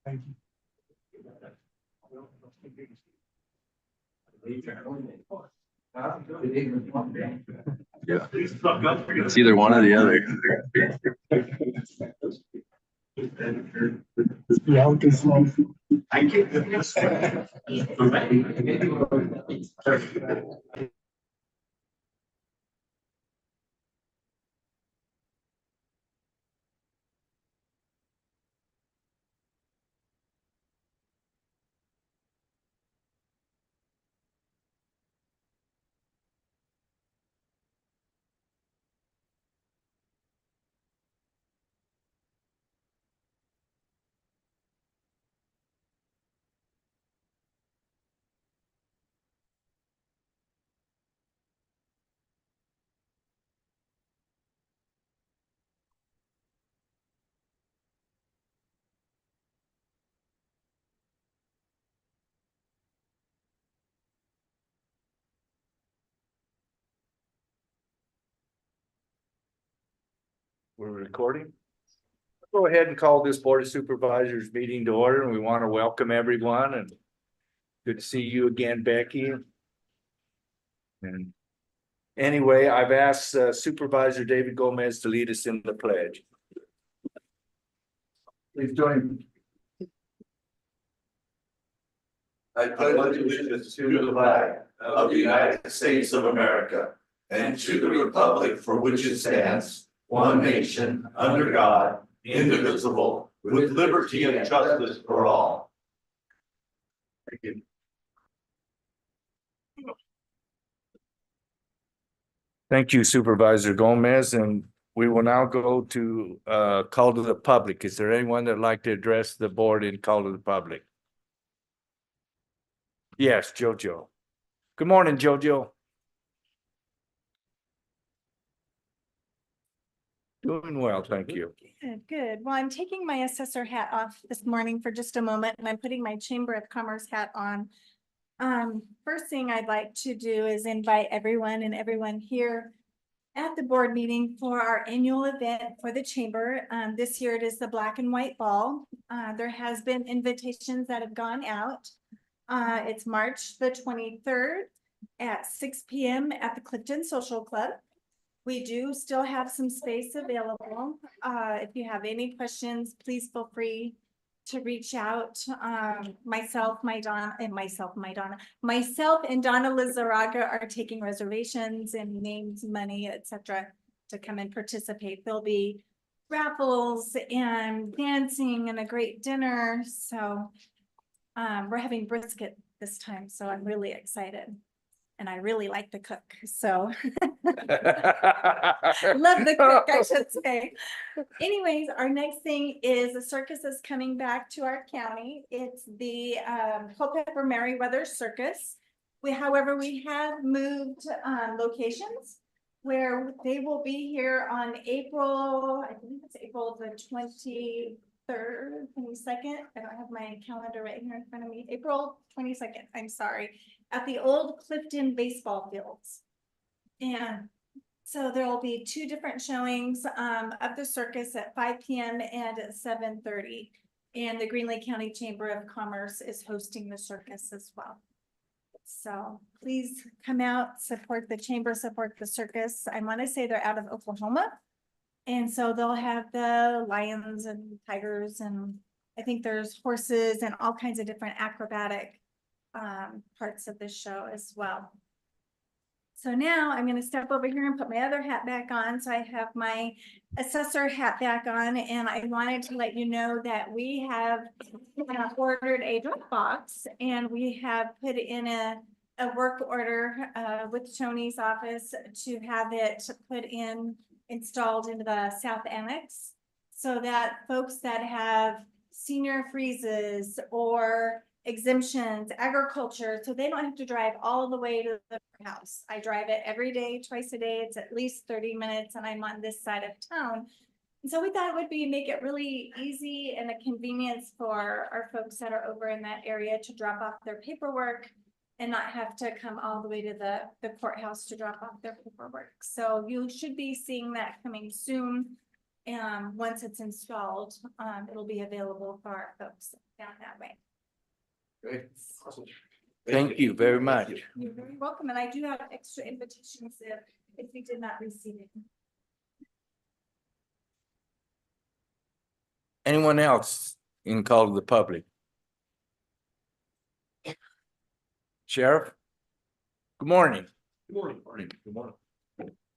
Thank you. Yeah. It's either one or the other. Yeah, this one. We're recording. Go ahead and call this Board of Supervisors meeting to order, and we want to welcome everyone, and good to see you again, Becky. And anyway, I've asked Supervisor David Gomez to lead us in the pledge. Please join me. I pledge allegiance to the flag of the United States of America and to the republic for which it stands, one nation, under God, indivisible, with liberty and justice for all. Thank you. Thank you, Supervisor Gomez, and we will now go to call to the public. Is there anyone that'd like to address the board and call to the public? Yes, Jojo. Good morning, Jojo. Doing well, thank you. Good, good. Well, I'm taking my assessor hat off this morning for just a moment, and I'm putting my Chamber of Commerce hat on. First thing I'd like to do is invite everyone here at the board meeting for our annual event for the Chamber. This year it is the Black and White Ball. There has been invitations that have gone out. It's March the 23rd at 6 p.m. at the Clifton Social Club. We do still have some space available. If you have any questions, please feel free to reach out. Myself and Donna Lizarraga are taking reservations and names, money, etc. to come and participate. There'll be raffles and dancing and a great dinner. So we're having brisket this time, so I'm really excited. And I really like to cook, so love the cook, I should say. Anyways, our next thing is the circus is coming back to our county. It's the Culpeper Merriweather Circus. However, we have moved locations where they will be here on April, I think it's April the 23rd, 22nd. I don't have my calendar right here in front of me. April 22nd, I'm sorry. At the old Clifton baseball fields. And so there will be two different showings of the circus at 5 p.m. and at 7:30. And the Green Lake County Chamber of Commerce is hosting the circus as well. So please come out, support the chamber, support the circus. I want to say they're out of Oklahoma. And so they'll have the lions and tigers, and I think there's horses and all kinds of different acrobatic parts of the show as well. So now I'm going to step over here and put my other hat back on. So I have my assessor hat back on, and I wanted to let you know that we have ordered a drop box, and we have put in a work order with Tony's office to have it installed into the South Annex, so that folks that have senior freezes or exemptions, agriculture, so they don't have to drive all the way to the house. I drive it every day, twice a day. It's at least 30 minutes, and I'm on this side of town. And so we thought it would make it really easy and a convenience for our folks that are over in that area to drop off their paperwork and not have to come all the way to the courthouse to drop off their paperwork. So you should be seeing that coming soon. once it's installed, it'll be available for our folks down that way. Great. Thank you very much. You're very welcome, and I do have extra invitations if you did not receive it. Anyone else in call to the public? Sheriff? Good morning. Good morning. Good morning.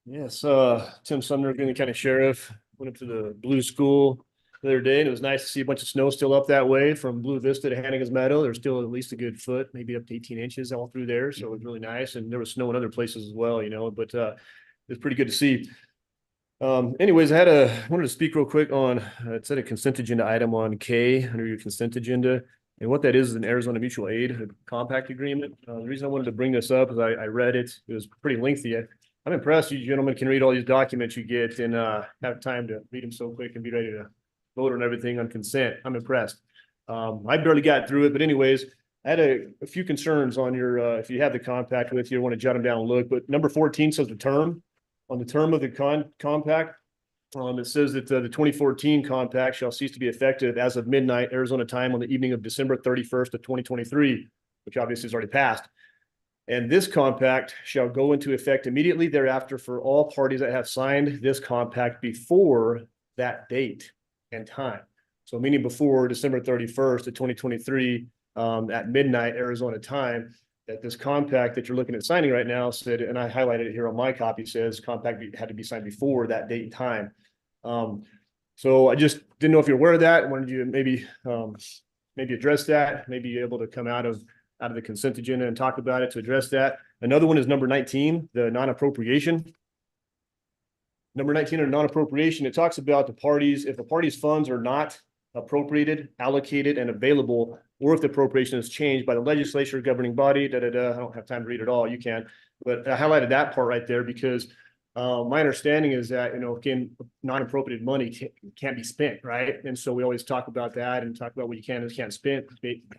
Yes, Tim Sumner, Green County Sheriff, went up to the Blue School the other day, and it was nice to see a bunch of snow still up that way from Blue Vista to Hannigan's Meadow. There's still at least a good foot, maybe up to 18 inches all through there, so it was really nice, and there was snow in other places as well, but it's pretty good to see. Anyways, wanted to speak real quick on, it said a consent agenda item on K under your consent agenda. And what that is an Arizona Mutual Aid compact agreement. The reason I wanted to bring this up is I read it. It was pretty lengthy. I'm impressed you gentlemen can read all these documents you get and have time to read them so quick and be ready to vote on everything on consent. I'm impressed. I barely got through it, but anyways, I had a few concerns on your, if you have the compact with you, I want to jot them down and look, but number 14 says the term. On the term of the compact, it says that the 2014 compact shall cease to be effective as of midnight Arizona time on the evening of December 31st of 2023, which obviously is already passed. And this compact shall go into effect immediately thereafter for all parties that have signed this compact before that date and time. So meaning before December 31st of 2023 at midnight Arizona time, that this compact that you're looking at signing right now said, and I highlighted it here on my copy, says compact had to be signed before that date and time. So I just didn't know if you're aware of that. I wanted you to maybe address that, maybe able to come out of the consent agenda and talk about it to address that. Another one is number 19, the non-appropriation. Number 19 or non-appropriation, it talks about the parties, if the party's funds are not appropriated, allocated, and available, or if the appropriation is changed by the legislature, governing body, I don't have time to read it all, you can, but I highlighted that part right there because my understanding is that, again, non-appropriated money can't be spent, right? And so we always talk about that and talk about what you can and can't spend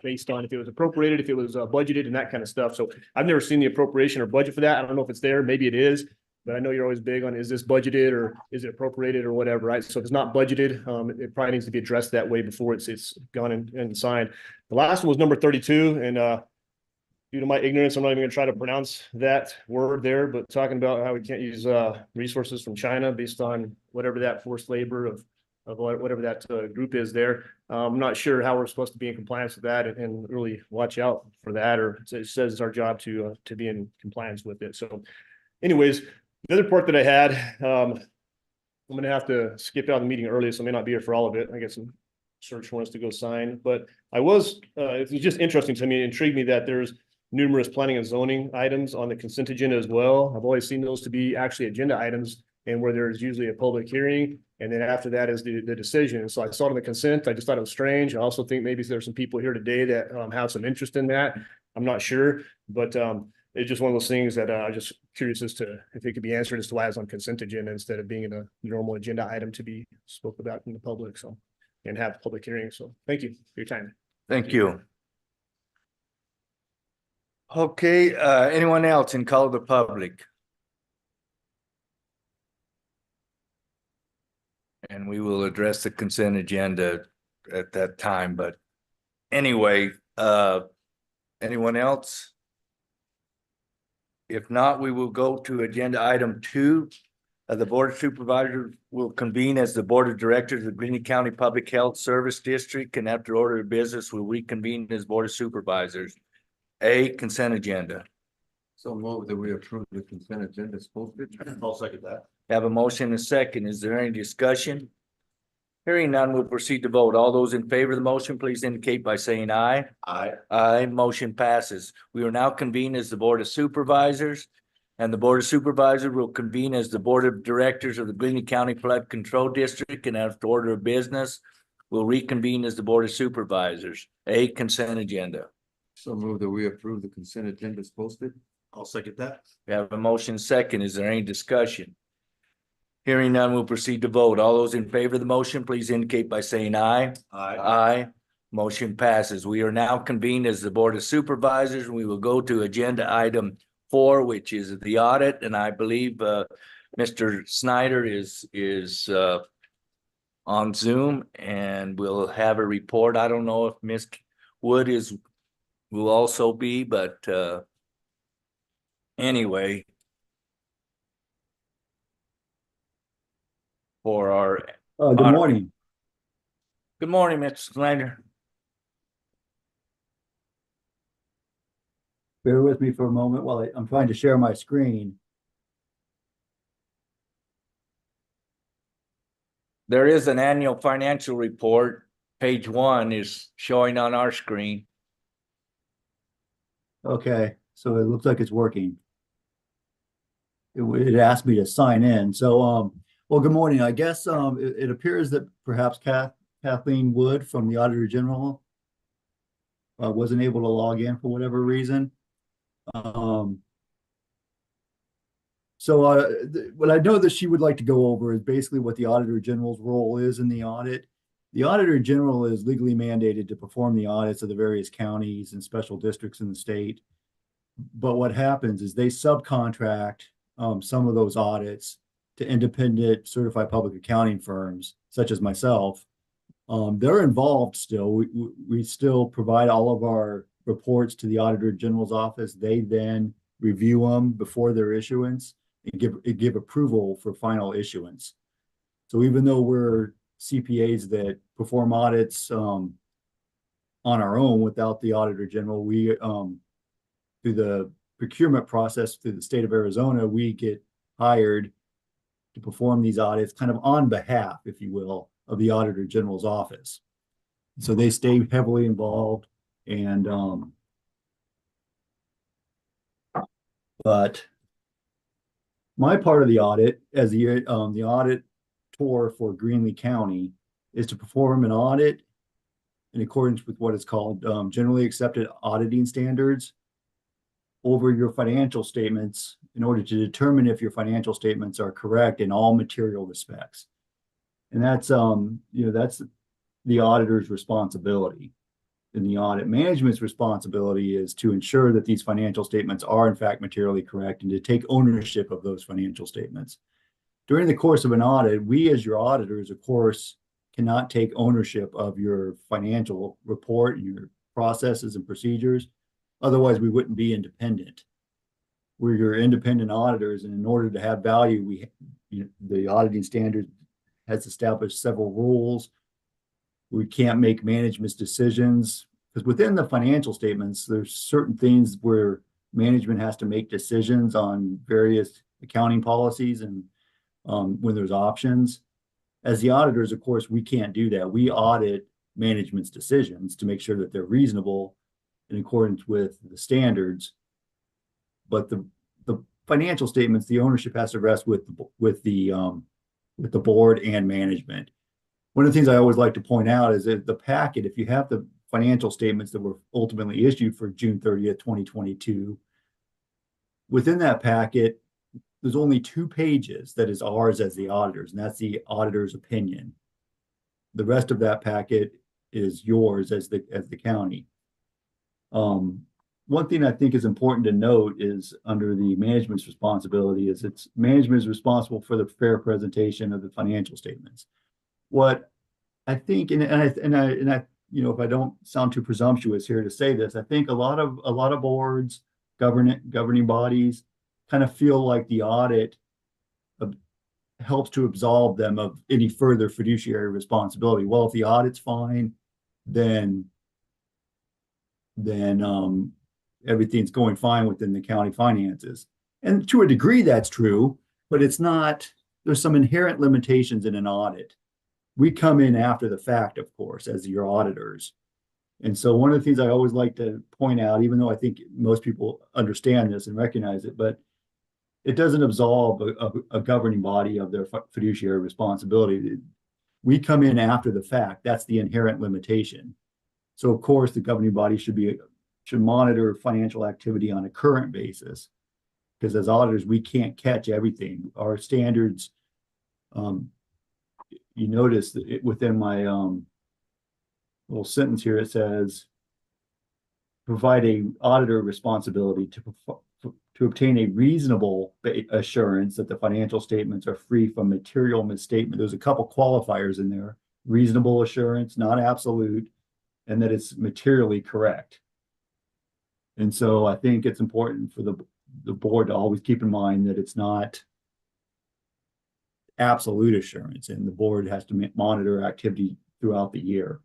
based on if it was appropriated, if it was budgeted and that kind of stuff. So I've never seen the appropriation or budget for that. I don't know if it's there, maybe it is, but I know you're always big on, is this budgeted or is it appropriated or whatever, right? So if it's not budgeted, it probably needs to be addressed that way before it's gone and signed. The last one was number 32, and due to my ignorance, I'm not even gonna try to pronounce that word there, but talking about how we can't use resources from China based on whatever that forced labor of whatever that group is there. I'm not sure how we're supposed to be in compliance with that and really watch out for that, or it says it's our job to be in compliance with it. So anyways, the other part that I had, I'm gonna have to skip out the meeting early, so I may not be here for all of it. I got some search warrants to go sign, but it was just interesting to me. It intrigued me that there's numerous planning and zoning items on the consent agenda as well. I've always seen those to be actually agenda items and where there's usually a public hearing. And then after that is the decision. So I saw it in the consent. I just thought it was strange. I also think maybe there's some people here today that have some interest in that. I'm not sure, but it's just one of those things that I'm just curious as to if it could be answered as to why it's on consent agenda instead of being in a normal agenda item to be spoke about in the public. So, and have public hearings. So thank you for your time. Thank you. Okay, anyone else in call to the public? And we will address the consent agenda at that time, but anyway, anyone else? If not, we will go to agenda item 2. The Board of Supervisors will convene as the Board of Directors of the Greeley County Public Health Service District, and after order of business will reconvene as Board of Supervisors. A, consent agenda. So move that we approve the consent agenda as posted. I'll second that. Have a motion and a second. Is there any discussion? Hearing none, we'll proceed to vote. All those in favor of the motion, please indicate by saying aye. Aye. Aye, motion passes. We are now convened as the Board of Supervisors, and the Board of Supervisors will convene as the Board of Directors of the Greeley County Flood Control District, and after order of business, we'll reconvene as the Board of Supervisors. A, consent agenda. So move that we approve the consent agenda as posted. I'll second that. We have a motion second. Is there any discussion? Hearing none, we'll proceed to vote. All those in favor of the motion, please indicate by saying aye. Aye. Aye. Motion passes. We are now convened as the Board of Supervisors. We will go to agenda item 4, which is the audit, and I believe Mr. Snyder is on Zoom, and we'll have a report. I don't know if Miss Wood will also be, but anyway. For our, Good morning. good morning, Mr. Snyder. Bear with me for a moment while I'm trying to share my screen. There is an annual financial report. Page 1 is showing on our screen. Okay, so it looks like it's working. It asked me to sign in. So, well, good morning. I guess it appears that perhaps Kathleen Wood from the Auditor General wasn't able to log in for whatever reason. So what I know that she would like to go over is basically what the Auditor General's role is in the audit. The Auditor General is legally mandated to perform the audits of the various counties and special districts in the state. But what happens is they subcontract some of those audits to independent certified public accounting firms, such as myself. They're involved still. We still provide all of our reports to the Auditor General's office. They then review them before their issuance and give approval for final issuance. So even though we're CPAs that perform audits on our own without the Auditor General, we through the procurement process through the state of Arizona, we get hired to perform these audits kind of on behalf, if you will, of the Auditor General's office. So they stay heavily involved, and but my part of the audit as the auditor for Greenlee County is to perform an audit in accordance with what is called generally accepted auditing standards over your financial statements in order to determine if your financial statements are correct in all material respects. And that's that's the auditor's responsibility. And the audit management's responsibility is to ensure that these financial statements are in fact materially correct and to take ownership of those financial statements. During the course of an audit, we as your auditors, of course, cannot take ownership of your financial report and your processes and procedures. Otherwise, we wouldn't be independent. We're your independent auditors, and in order to have value, the auditing standard has established several rules. We can't make management decisions because within the financial statements, there's certain things where management has to make decisions on various accounting policies and when there's options. As the auditors, of course, we can't do that. We audit management's decisions to make sure that they're reasonable in accordance with the standards. But the financial statements, the ownership has to rest with the board and management. One of the things I always like to point out is that the packet, if you have the financial statements that were ultimately issued for June 30th, 2022, within that packet, there's only 2 pages that is ours as the auditors, and that's the auditor's opinion. The rest of that packet is yours as the county. One thing I think is important to note is under the management's responsibility is management is responsible for the fair presentation of the financial statements. What I think, and I, if I don't sound too presumptuous here to say this, I think a lot of boards, governing bodies, kind of feel like the audit helps to absolve them of any further fiduciary responsibility. Well, if the audit's fine, then everything's going fine within the county finances. And to a degree, that's true, but it's not. There's some inherent limitations in an audit. We come in after the fact, of course, as your auditors. And so one of the things I always like to point out, even though I think most people understand this and recognize it, but it doesn't absolve a governing body of their fiduciary responsibility. We come in after the fact. That's the inherent limitation. So of course, the governing body should monitor financial activity on a current basis, because as auditors, we can't catch everything. Our standards, you notice that within my little sentence here, it says, provide a auditor responsibility to to obtain a reasonable assurance that the financial statements are free from material misstatement. There's a couple qualifiers in there. Reasonable assurance, not absolute, and that it's materially correct. And so I think it's important for the board to always keep in mind that it's not absolute assurance, and the board has to monitor activity throughout the year.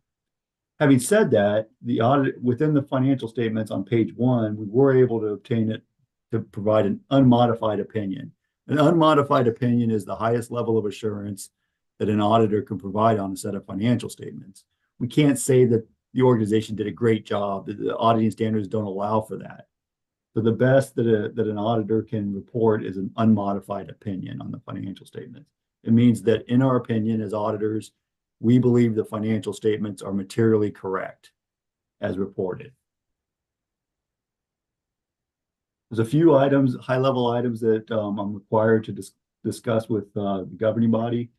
Having said that, the audit within the financial statements on page 1, we were able to obtain it to provide an unmodified opinion. An unmodified opinion is the highest level of assurance that an auditor can provide on a set of financial statements. We can't say that the organization did a great job. The auditing standards don't allow for that. So the best that an auditor can report is an unmodified opinion on the financial statements. It means that in our opinion as auditors, we believe the financial statements are materially correct as reported. There's a few items, high-level items that I'm required to discuss with the governing body.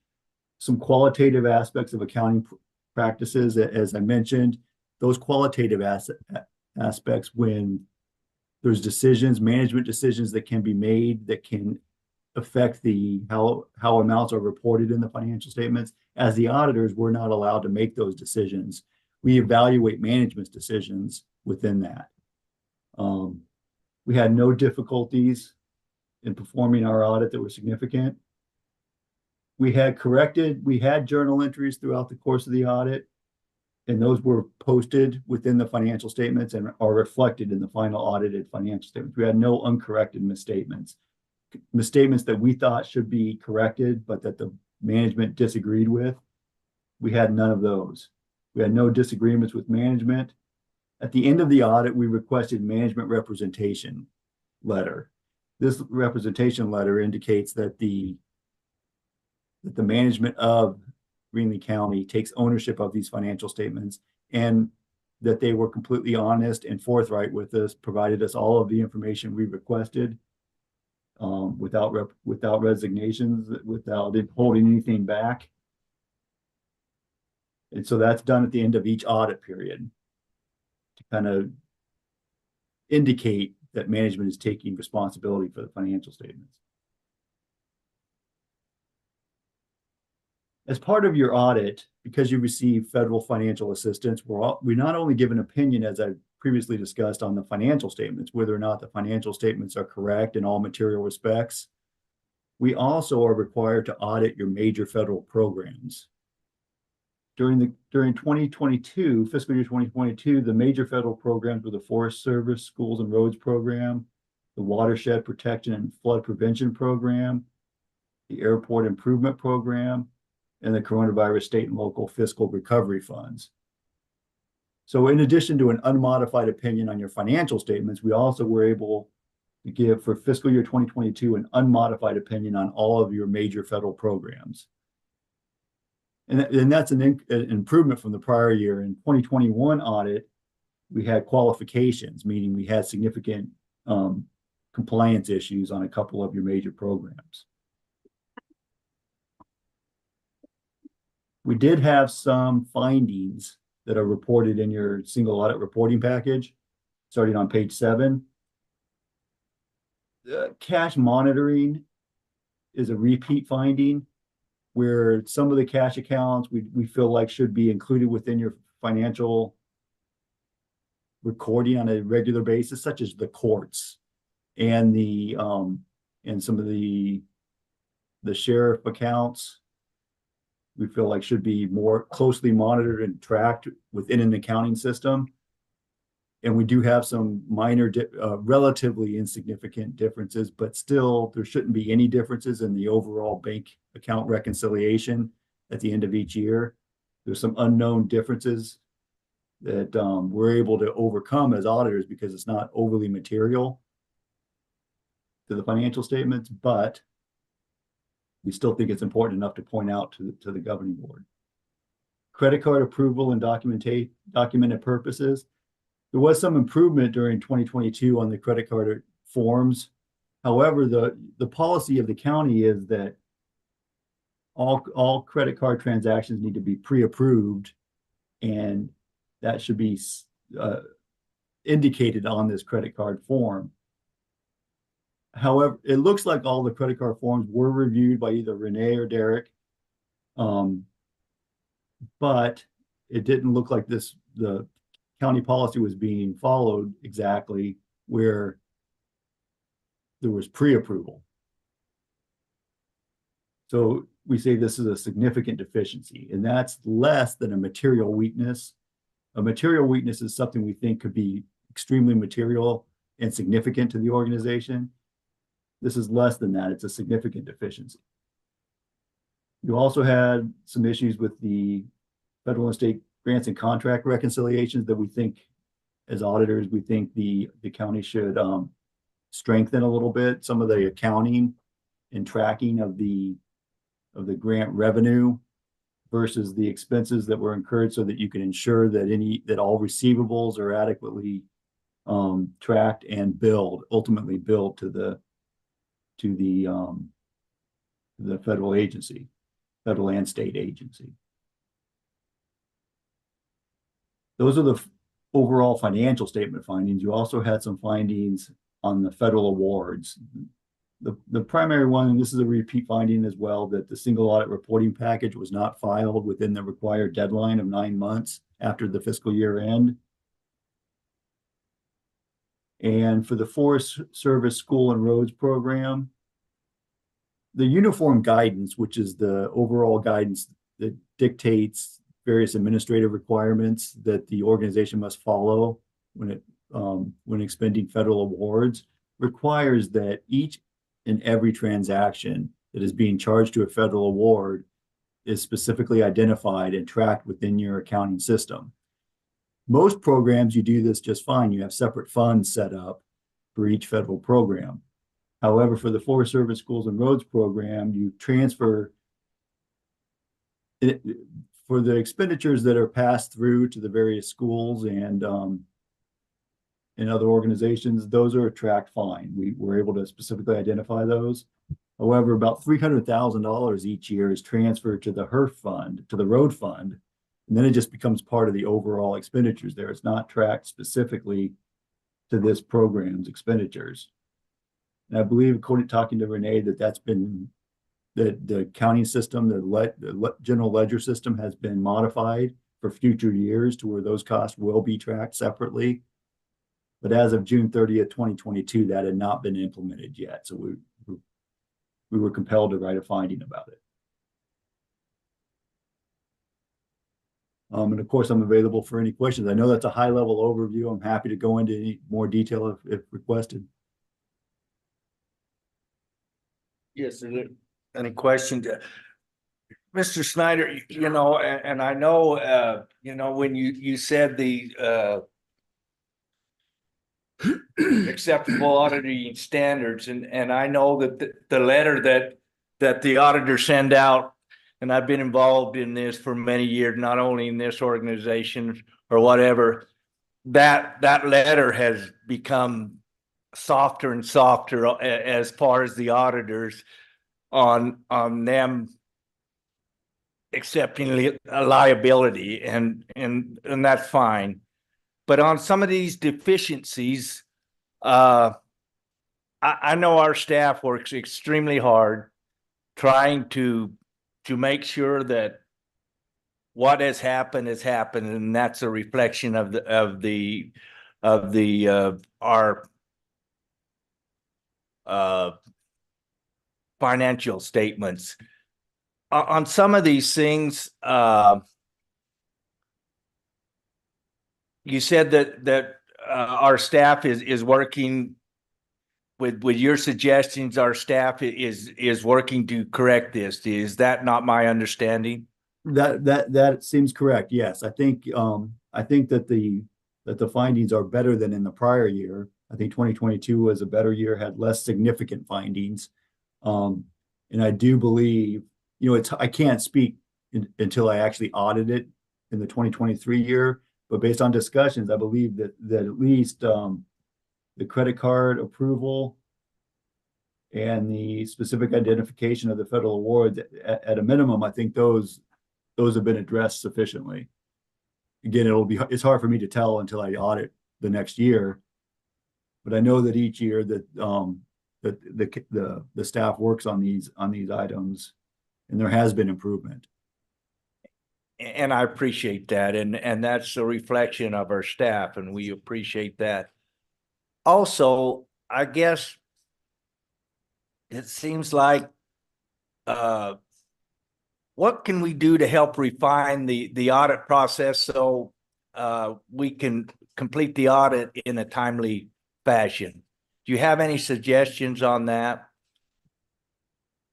Some qualitative aspects of accounting practices, as I mentioned, those qualitative aspects when there's decisions, management decisions that can be made that can affect how amounts are reported in the financial statements. As the auditors, we're not allowed to make those decisions. We evaluate management's decisions within that. We had no difficulties in performing our audit that were significant. We had journal entries throughout the course of the audit, and those were posted within the financial statements and are reflected in the final audited financial statements. We had no uncorrected misstatements that we thought should be corrected, but that the management disagreed with. We had none of those. We had no disagreements with management. At the end of the audit, we requested management representation letter. This representation letter indicates that the management of Greenlee County takes ownership of these financial statements and that they were completely honest and forthright with us, provided us all of the information we requested without resignations, without holding anything back. And so that's done at the end of each audit period to kind of indicate that management is taking responsibility for the financial statements. As part of your audit, because you receive federal financial assistance, we not only give an opinion, as I previously discussed, on the financial statements, whether or not the financial statements are correct in all material respects, we also are required to audit your major federal programs. During 2022, fiscal year 2022, the major federal programs were the Forest Service Schools and Roads Program, the Watershed Protection and Flood Prevention Program, the Airport Improvement Program, and the Coronavirus State and Local Fiscal Recovery Funds. So in addition to an unmodified opinion on your financial statements, we also were able to give for fiscal year 2022 an unmodified opinion on all of your major federal programs. And that's an improvement from the prior year. In 2021 audit, we had qualifications, meaning we had significant compliance issues on a couple of your major programs. We did have some findings that are reported in your single audit reporting package, starting on page 7. The cash monitoring is a repeat finding where some of the cash accounts we feel like should be included within your financial recording on a regular basis, such as the courts and the and some of the sheriff accounts. We feel like should be more closely monitored and tracked within an accounting system. And we do have some minor, relatively insignificant differences, but still there shouldn't be any differences in the overall bank account reconciliation at the end of each year. There's some unknown differences that we're able to overcome as auditors because it's not overly material to the financial statements, but we still think it's important enough to point out to the governing board. Credit card approval and documented purposes. There was some improvement during 2022 on the credit card forms. However, the policy of the county is that all credit card transactions need to be pre-approved, and that should be indicated on this credit card form. However, it looks like all the credit card forms were reviewed by either Renee or Derek. But it didn't look like the county policy was being followed exactly, where there was pre-approval. So we say this is a significant deficiency, and that's less than a material weakness. A material weakness is something we think could be extremely material and significant to the organization. This is less than that. It's a significant deficiency. You also had some issues with the federal and state grants and contract reconciliations that we think, as auditors, we think the county should strengthen a little bit. Some of the accounting and tracking of the grant revenue versus the expenses that were incurred, so that you can ensure that all receivables are adequately tracked and ultimately billed to the federal agency, federal and state agency. Those are the overall financial statement findings. You also had some findings on the federal awards. The primary one, and this is a repeat finding as well, that the single audit reporting package was not filed within the required deadline of 9 months after the fiscal year end. And for the Forest Service School and Roads program, the uniform guidance, which is the overall guidance that dictates various administrative requirements that the organization must follow when expending federal awards, requires that each and every transaction that is being charged to a federal award is specifically identified and tracked within your accounting system. Most programs, you do this just fine. You have separate funds set up for each federal program. However, for the Forest Service Schools and Roads program, you transfer it for the expenditures that are passed through to the various schools and other organizations. Those are tracked fine. We were able to specifically identify those. However, about $300,000 each year is transferred to the HERF fund, to the road fund, and then it just becomes part of the overall expenditures there. It's not tracked specifically to this program's expenditures. And I believe, according to talking to Renee, that's been the accounting system, the general ledger system has been modified for future years to where those costs will be tracked separately. But as of June 30th, 2022, that had not been implemented yet. So we were compelled to write a finding about it. And of course, I'm available for any questions. I know that's a high level overview. I'm happy to go into any more detail if requested. Yes, is there any questions? Mr. Snyder, you know, and I know, you know, when you said the acceptable auditing standards, and I know that the letter that the auditor send out, and I've been involved in this for many years, not only in this organization or whatever, that letter has become softer and softer as far as the auditors on them accepting a liability, and that's fine. But on some of these deficiencies, I know our staff works extremely hard trying to make sure that what has happened, and that's a reflection of our financial statements. On some of these things, you said that our staff is working with your suggestions. Our staff is working to correct this. Is that not my understanding? That seems correct. Yes, I think that the findings are better than in the prior year. I think 2022 was a better year, had less significant findings, and I do believe, you know, I can't speak until I actually audit it in the 2023 year. But based on discussions, I believe that at least the credit card approval and the specific identification of the federal awards, at a minimum, I think those have been addressed sufficiently. Again, it's hard for me to tell until I audit the next year, but I know that each year that the staff works on these items, and there has been improvement. And I appreciate that, and that's a reflection of our staff, and we appreciate that. Also, I guess it seems like, what can we do to help refine the audit process so we can complete the audit in a timely fashion? Do you have any suggestions on that?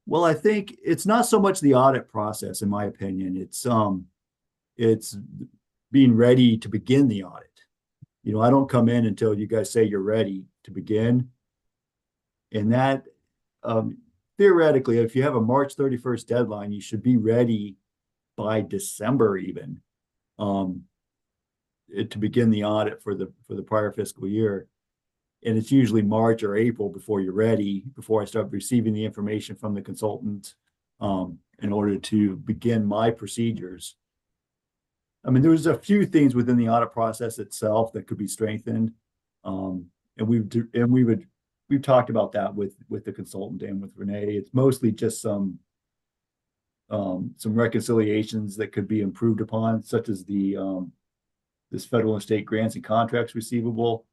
Well, I think it's not so much the audit process, in my opinion. It's being ready to begin the audit. You know, I don't come in until you guys say you're ready to begin. And that, theoretically, if you have a March 31st deadline, you should be ready by December even, to begin the audit for the prior fiscal year. And it's usually March or April before you're ready, before I start receiving the information from the consultant, in order to begin my procedures. I mean, there's a few things within the audit process itself that could be strengthened. And we've talked about that with the consultant and with Renee. It's mostly just some reconciliations that could be improved upon, such as this federal and state grants and contracts receivable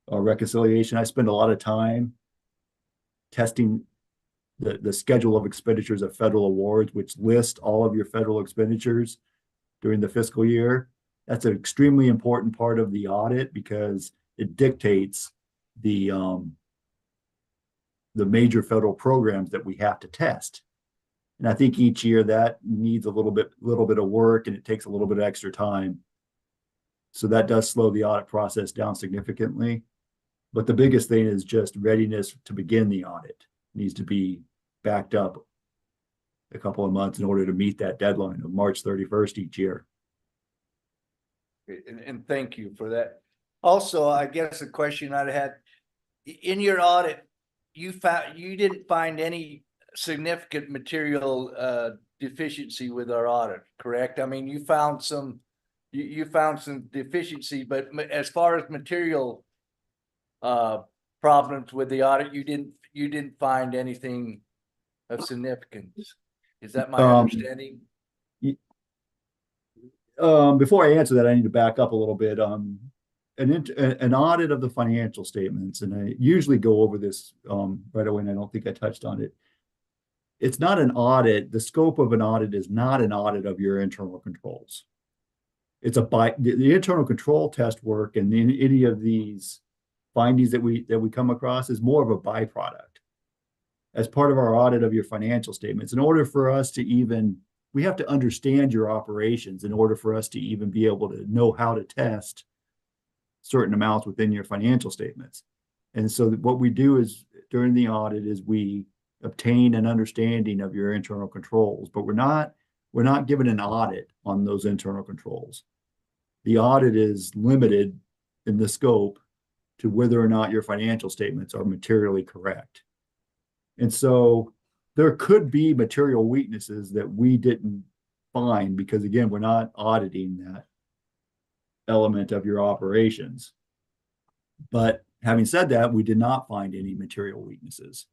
reconciliation. I spend a lot of time testing the schedule of expenditures of federal awards, which list all of your federal expenditures during the fiscal year. That's an extremely important part of the audit because it dictates the major federal programs that we have to test. And I think each year that needs a little bit of work, and it takes a little bit of extra time. So that does slow the audit process down significantly. But the biggest thing is just readiness to begin the audit. It needs to be backed up a couple of months in order to meet that deadline of March 31st each year. And thank you for that. Also, I guess the question I had, in your audit, you didn't find any significant material deficiency with our audit, correct? I mean, you found some deficiency, but as far as material problems with the audit, you didn't find anything of significance. Is that my understanding? Before I answer that, I need to back up a little bit. An audit of the financial statements, and I usually go over this right away, and I don't think I touched on it. It's not an audit. The scope of an audit is not an audit of your internal controls. It's the internal control test work and any of these findings that we come across is more of a byproduct. As part of our audit of your financial statements, in order for us to even, we have to understand your operations in order for us to even be able to know how to test certain amounts within your financial statements. And so what we do is during the audit is we obtain an understanding of your internal controls, but we're not given an audit on those internal controls. The audit is limited in the scope to whether or not your financial statements are materially correct. And so there could be material weaknesses that we didn't find because, again, we're not auditing that element of your operations. But having said that, we did not find any material weaknesses,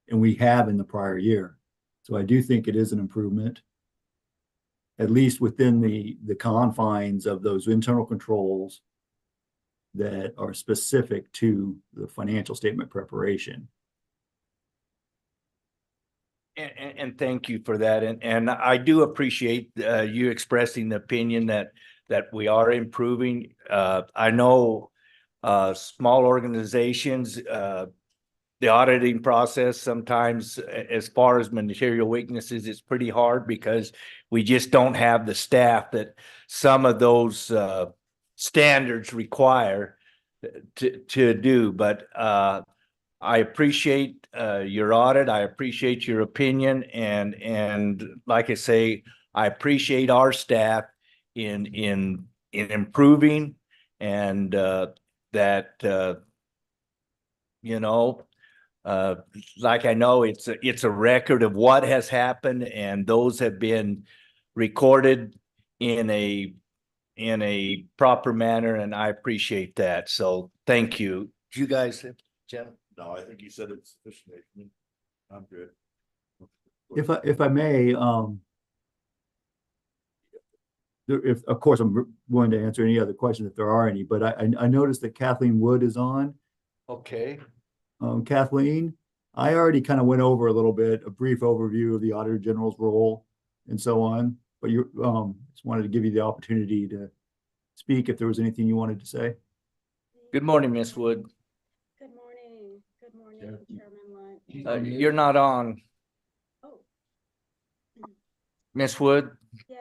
and we have in the prior year. So I do think it is an improvement, at least within the confines of those internal controls that are specific to the financial statement preparation. And thank you for that. And I do appreciate you expressing the opinion that we are improving. I know small organizations, the auditing process sometimes, as far as material weaknesses, is pretty hard because we just don't have the staff that some of those standards require to do. But I appreciate your audit. I appreciate your opinion, and like I say, I appreciate our staff in improving, and that you know, like I know it's a record of what has happened, and those have been recorded in a proper manner, and I appreciate that. So thank you. Do you guys have No, I think you said it's sufficient. I'm good. If I may, if, of course, I'm willing to answer any other questions if there are any, but I noticed that Kathleen Wood is on. Okay, Kathleen, I already kind of went over a little bit, a brief overview of the Auditor General's role and so on, but you, just wanted to give you the opportunity to speak if there was anything you wanted to say. good morning, Miss Wood. Good morning, Chairman Lunt. You're not on, Oh, Miss Wood, yes,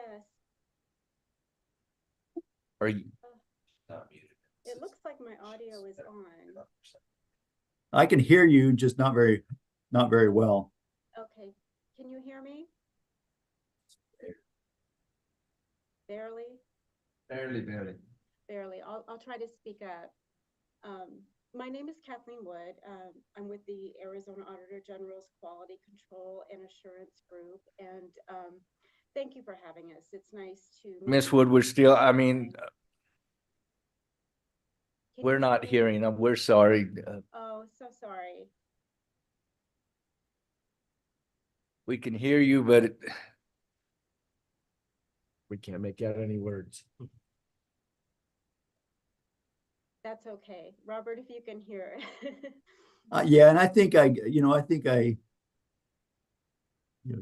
are you? it looks like my audio is on. I can hear you, just not very well. Okay, can you hear me? Barely, Barely. barely. I'll try to speak up. My name is Kathleen Wood. I'm with the Arizona Auditor General's Quality Control and Assurance Group, and thank you for having us. It's nice to meet Miss you. Wood, we're still, I mean, Can we're you not hear me? hearing them. We're sorry. Oh, so sorry. We can hear you, but we can't make out any words. That's okay. Robert, if you can hear. Yeah, and I think I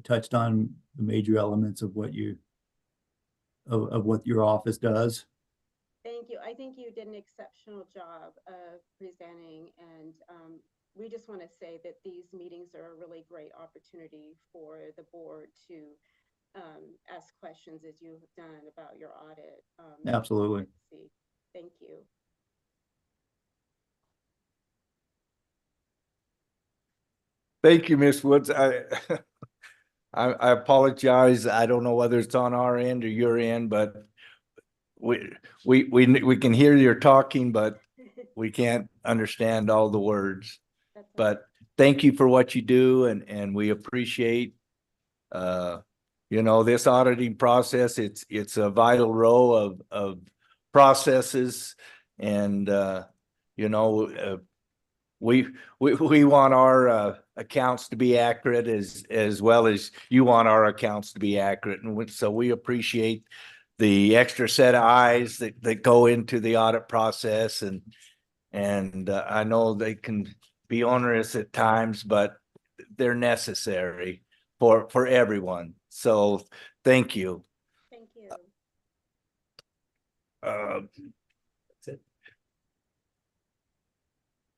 touched on the major elements of what what your office does. Thank you. I think you did an exceptional job of presenting, and we just want to say that these meetings are a really great opportunity for the board to ask questions as you have done about your audit. Absolutely. Thank you. Thank you, Miss Woods. I apologize. I don't know whether it's on our end or your end, but we can hear you're talking, but we can't understand all the words. That's okay. But thank you for what you do, and we appreciate this auditing process. It's a vital row of processes, and we want our accounts to be accurate as well as you want our accounts to be accurate, and so we appreciate the extra set of eyes that go into the audit process, and I know they can be onerous at times, but they're necessary for everyone. So thank you. Thank you. That's it.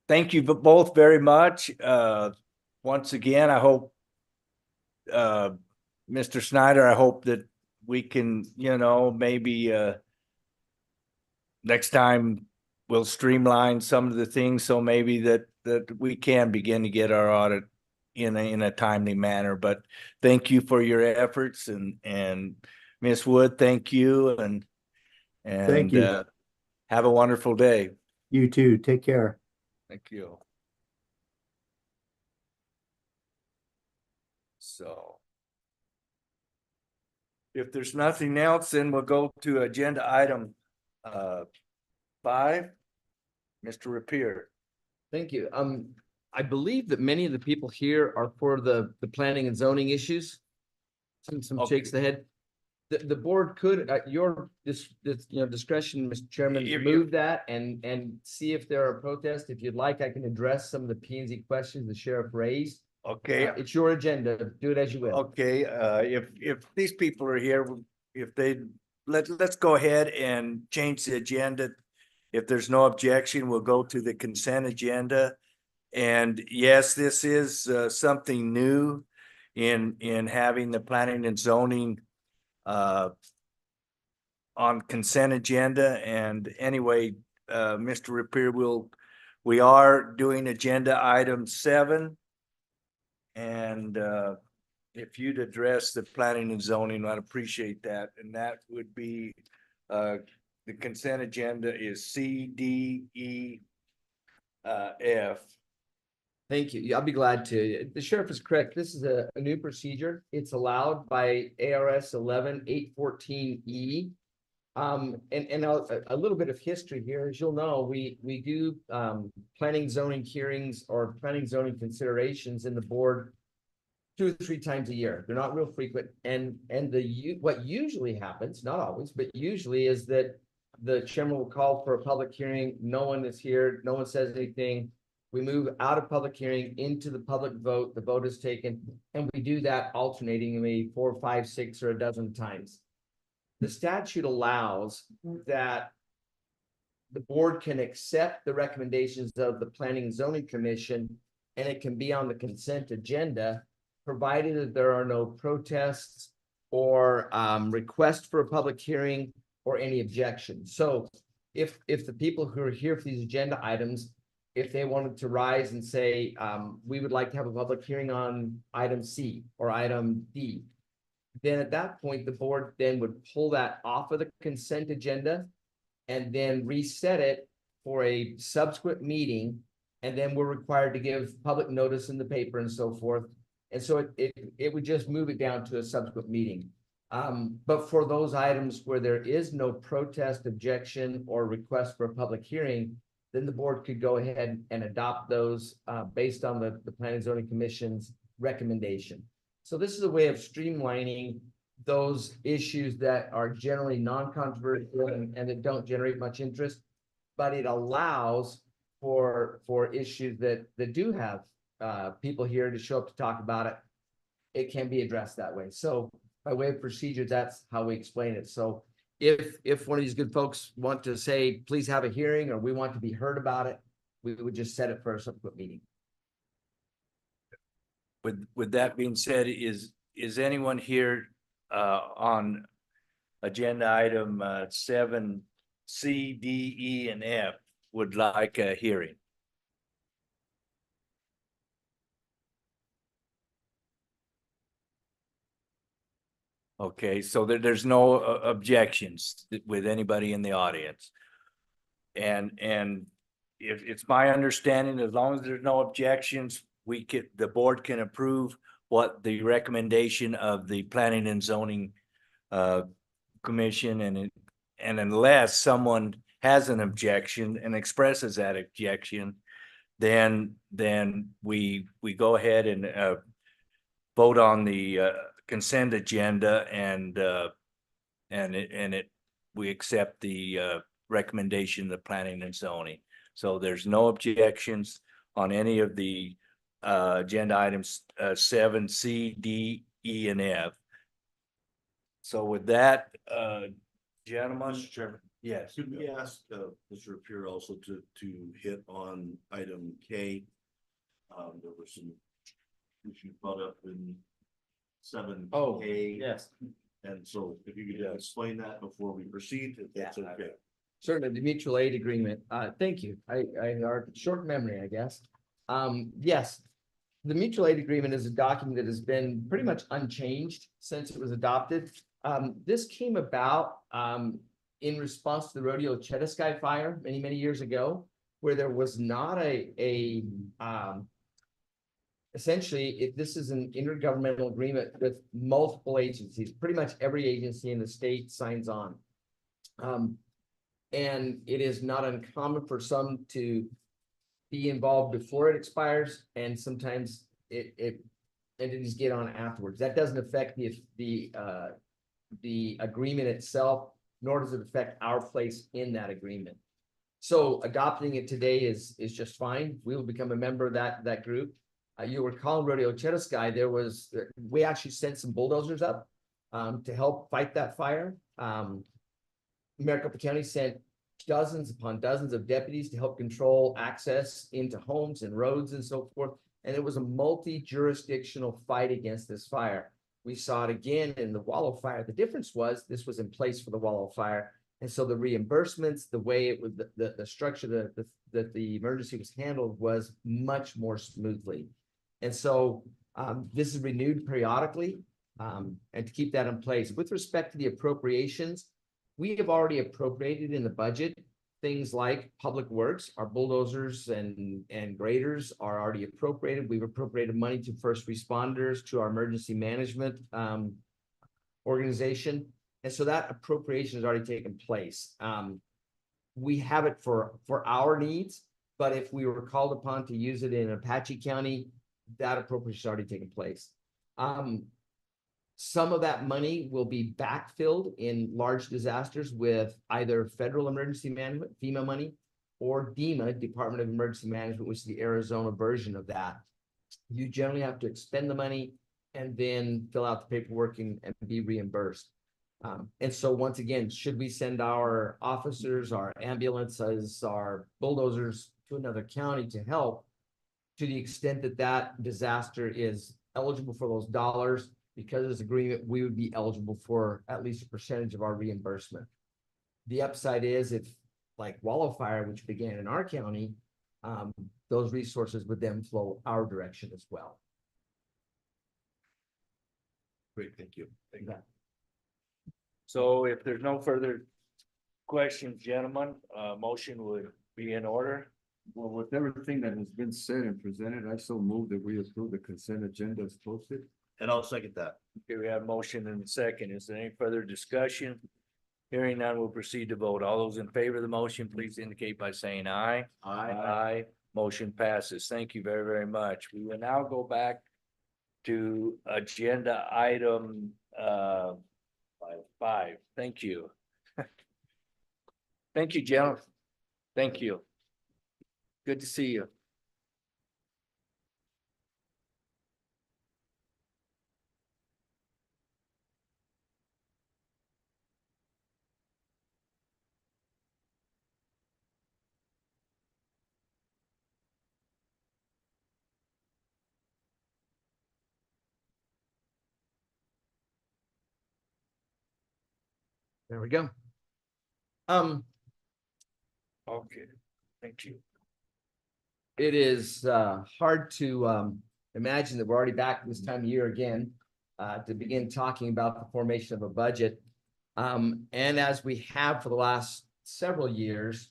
Thank you both very much. Once again, I hope, Mr. Snyder, I hope that we can, maybe next time we'll streamline some of the things, so maybe that we can begin to get our audit in a timely manner. But thank you for your efforts, and Ms. Wood, thank you, and Thank you. Have a wonderful day. You too. Take care. Thank you. So if there's nothing else, then we'll go to agenda item 5. Mr. Rapier. Thank you. I believe that many of the people here are for the planning and zoning issues. Some Okay. shakes the head. The board could, your discretion, Mr. Chairman, If- move that and see if there are protests. If you'd like, I can address some of the P and Z questions the sheriff raised. Okay. It's your agenda. Do it as you will. Okay, if these people are here, if they, let's go ahead and change the agenda. If there's no objection, we'll go to the consent agenda. And yes, this is something new in having the planning and zoning on consent agenda. And anyway, Mr. Rapier, we are doing agenda item 7. And if you'd address the planning and zoning, I'd appreciate that. And that would be the consent agenda is C, D, E, F. Thank you. Yeah, I'll be glad to. The sheriff is correct. This is a new procedure. It's allowed by ARS 11-814E. And a little bit of history here, as you'll know, we do, planning zoning hearings or planning zoning considerations in the board 2 or 3 times a year. They're not real frequent. And what usually happens, not always, but usually is that the chairman will call for a public hearing. No one is here. No one says anything. We move out of public hearing into the public vote. The vote is taken, and we do that alternating maybe 4, 5, 6, or a dozen times. The statute allows that the board can accept the recommendations of the Planning and Zoning Commission, and it can be on the consent agenda, provided that there are no protests or requests for a public hearing or any objections. So if the people who are here for these agenda items, if they wanted to rise and say, we would like to have a public hearing on item C or item D, then at that point, the board then would pull that off of the consent agenda and then reset it for a subsequent meeting. And then we're required to give public notice in the paper and so forth. And so it would just move it down to a subsequent meeting. But for those items where there is no protest, objection, or request for a public hearing, then the board could go ahead and adopt those based on the Planning and Zoning Commission's recommendation. So this is a way of streamlining those issues that are generally non-controversial and that don't generate much interest, but it allows for issues that do have people here to show up to talk about it. It can be addressed that way. So by way of procedure, that's how we explain it. So if one of these good folks want to say, please have a hearing, or we want to be heard about it, we would just set it for a subsequent meeting. With that being said, is anyone here on agenda item 7 C, D, E, and F would like a hearing? Okay, so there's no objections with anybody in the audience. And if it's my understanding, as long as there's no objections, the board can approve what the recommendation of the Planning and Zoning Commission, and unless someone has an objection and expresses that objection, then we go ahead and vote on the consent agenda, and we accept the recommendation of the Planning and Zoning. So there's no objections on any of the agenda items 7 C, D, E, and F. So with that, gentlemen. Mr. Chairman. Yes. Could we ask Mr. Appear also to hit on item K? There were some issues brought up in 7K. Oh, yes. And so if you could explain that before we proceed, if that's okay. Certainly, the mutual aid agreement. Thank you. I are short memory, I guess. Yes, the mutual aid agreement is a document that has been pretty much unchanged since it was adopted. This came about in response to the Rodeo Chetaskai fire many years ago, where there was not essentially, this is an intergovernmental agreement with multiple agencies. Pretty much every agency in the state signs on. And it is not uncommon for some to be involved before it expires, and sometimes entities get on afterwards. That doesn't affect the agreement itself, nor does it affect our place in that agreement. So adopting it today is just fine. We will become a member of that group. You recall Rodeo Chetaskai, we actually sent some bulldozers up to help fight that fire. Maricopa County sent dozens upon dozens of deputies to help control access into homes and roads and so forth. And it was a multi-jurisdictional fight against this fire. We saw it again in the Wallow fire. The difference was this was in place for the Wallow fire. And so the reimbursements, the way it was, the structure that the emergency was handled was much more smoothly. And so this is renewed periodically, and to keep that in place. With respect to the appropriations, we have already appropriated in the budget things like public works. Our bulldozers and graders are already appropriated. We've appropriated money to first responders, to our emergency management organization. And so that appropriation has already taken place. We have it for our needs, but if we were called upon to use it in Apache County, that appropriation has already taken place. Some of that money will be backfilled in large disasters with either federal emergency management, FEMA money, or DEMA, Department of Emergency Management, which is the Arizona version of that. You generally have to expend the money and then fill out the paperwork and be reimbursed. And so once again, should we send our officers, our ambulances, our bulldozers to another county to help, to the extent that that disaster is eligible for those dollars, because of this agreement, we would be eligible for at least a percentage of our reimbursement. The upside is if, like Wallow Fire, which began in our county, those resources would then flow our direction as well. Great, thank you. So if there's no further questions, gentlemen, motion would be in order. Well, with everything that has been said and presented, I so move that we approve the consent agenda as posted. And I'll second that. Okay, we have motion and a second. Is there any further discussion? Hearing none, we'll proceed to vote. All those in favor of the motion, please indicate by saying aye. Aye. Motion passes. Thank you very, very much. We will now go back to agenda item 5. Thank you. Thank you, gentlemen. Thank you. Good to see you. There we go. Okay, thank you. It is hard to imagine that we're already back this time of year again to begin talking about the formation of a budget. And as we have for the last several years,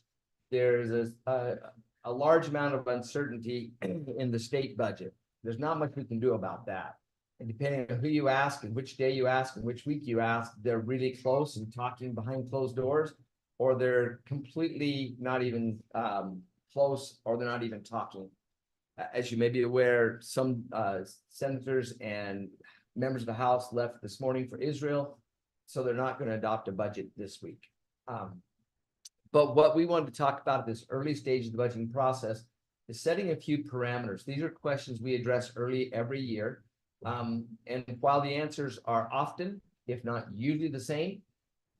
there's a large amount of uncertainty in the state budget. There's not much we can do about that. And depending on who you ask and which day you ask and which week you ask, they're really close and talking behind closed doors, or they're completely not even close, or they're not even talking. As you may be aware, some senators and members of the House left this morning for Israel, so they're not going to adopt a budget this week. But what we wanted to talk about at this early stage of the budgeting process is setting a few parameters. These are questions we address early every year. And while the answers are often, if not usually the same,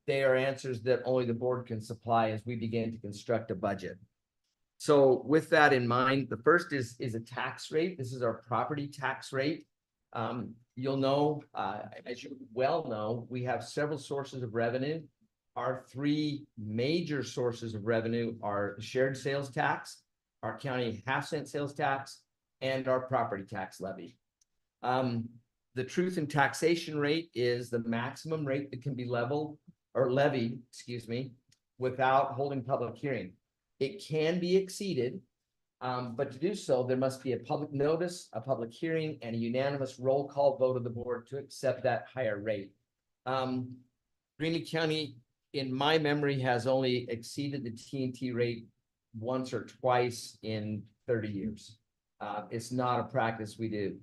they are answers that only the board can supply as we begin to construct a budget. So with that in mind, the first is a tax rate. This is our property tax rate. You'll know, as you well know, we have several sources of revenue. Our 3 major sources of revenue are the shared sales tax, our county half-cent sales tax, and our property tax levy. The truth in taxation rate is the maximum rate that can be levied, without holding public hearing. It can be exceeded, but to do so, there must be a public notice, a public hearing, and a unanimous roll call vote of the board to accept that higher rate. Greeley County, in my memory, has only exceeded the T&T rate once or twice in 30 years. It's not a practice we do.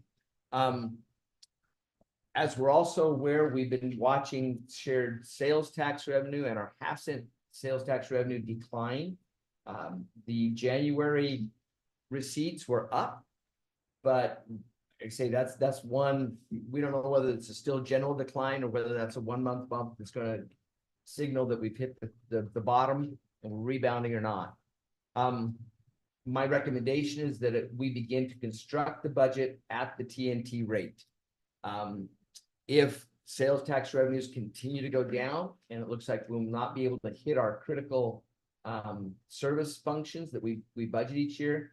As we're also aware, we've been watching shared sales tax revenue and our half-cent sales tax revenue decline. The January receipts were up, but I say that's one. We don't know whether it's a still general decline or whether that's a 1-month bump that's going to signal that we've hit the bottom and we're rebounding or not. My recommendation is that we begin to construct the budget at the T&T rate. If sales tax revenues continue to go down, and it looks like we'll not be able to hit our critical service functions that we budget each year,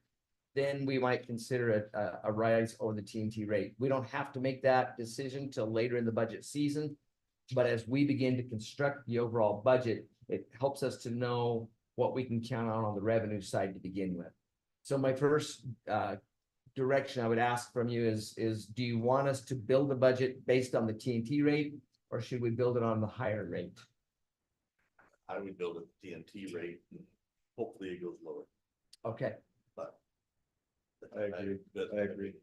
then we might consider a rise over the T&T rate. We don't have to make that decision till later in the budget season, but as we begin to construct the overall budget, it helps us to know what we can count on the revenue side to begin with. So my first direction I would ask from you is do you want us to build a budget based on the T&T rate, or should we build it on the higher rate? I would build a TNT rate and hopefully it goes lower. Okay, I agree. But- I agree.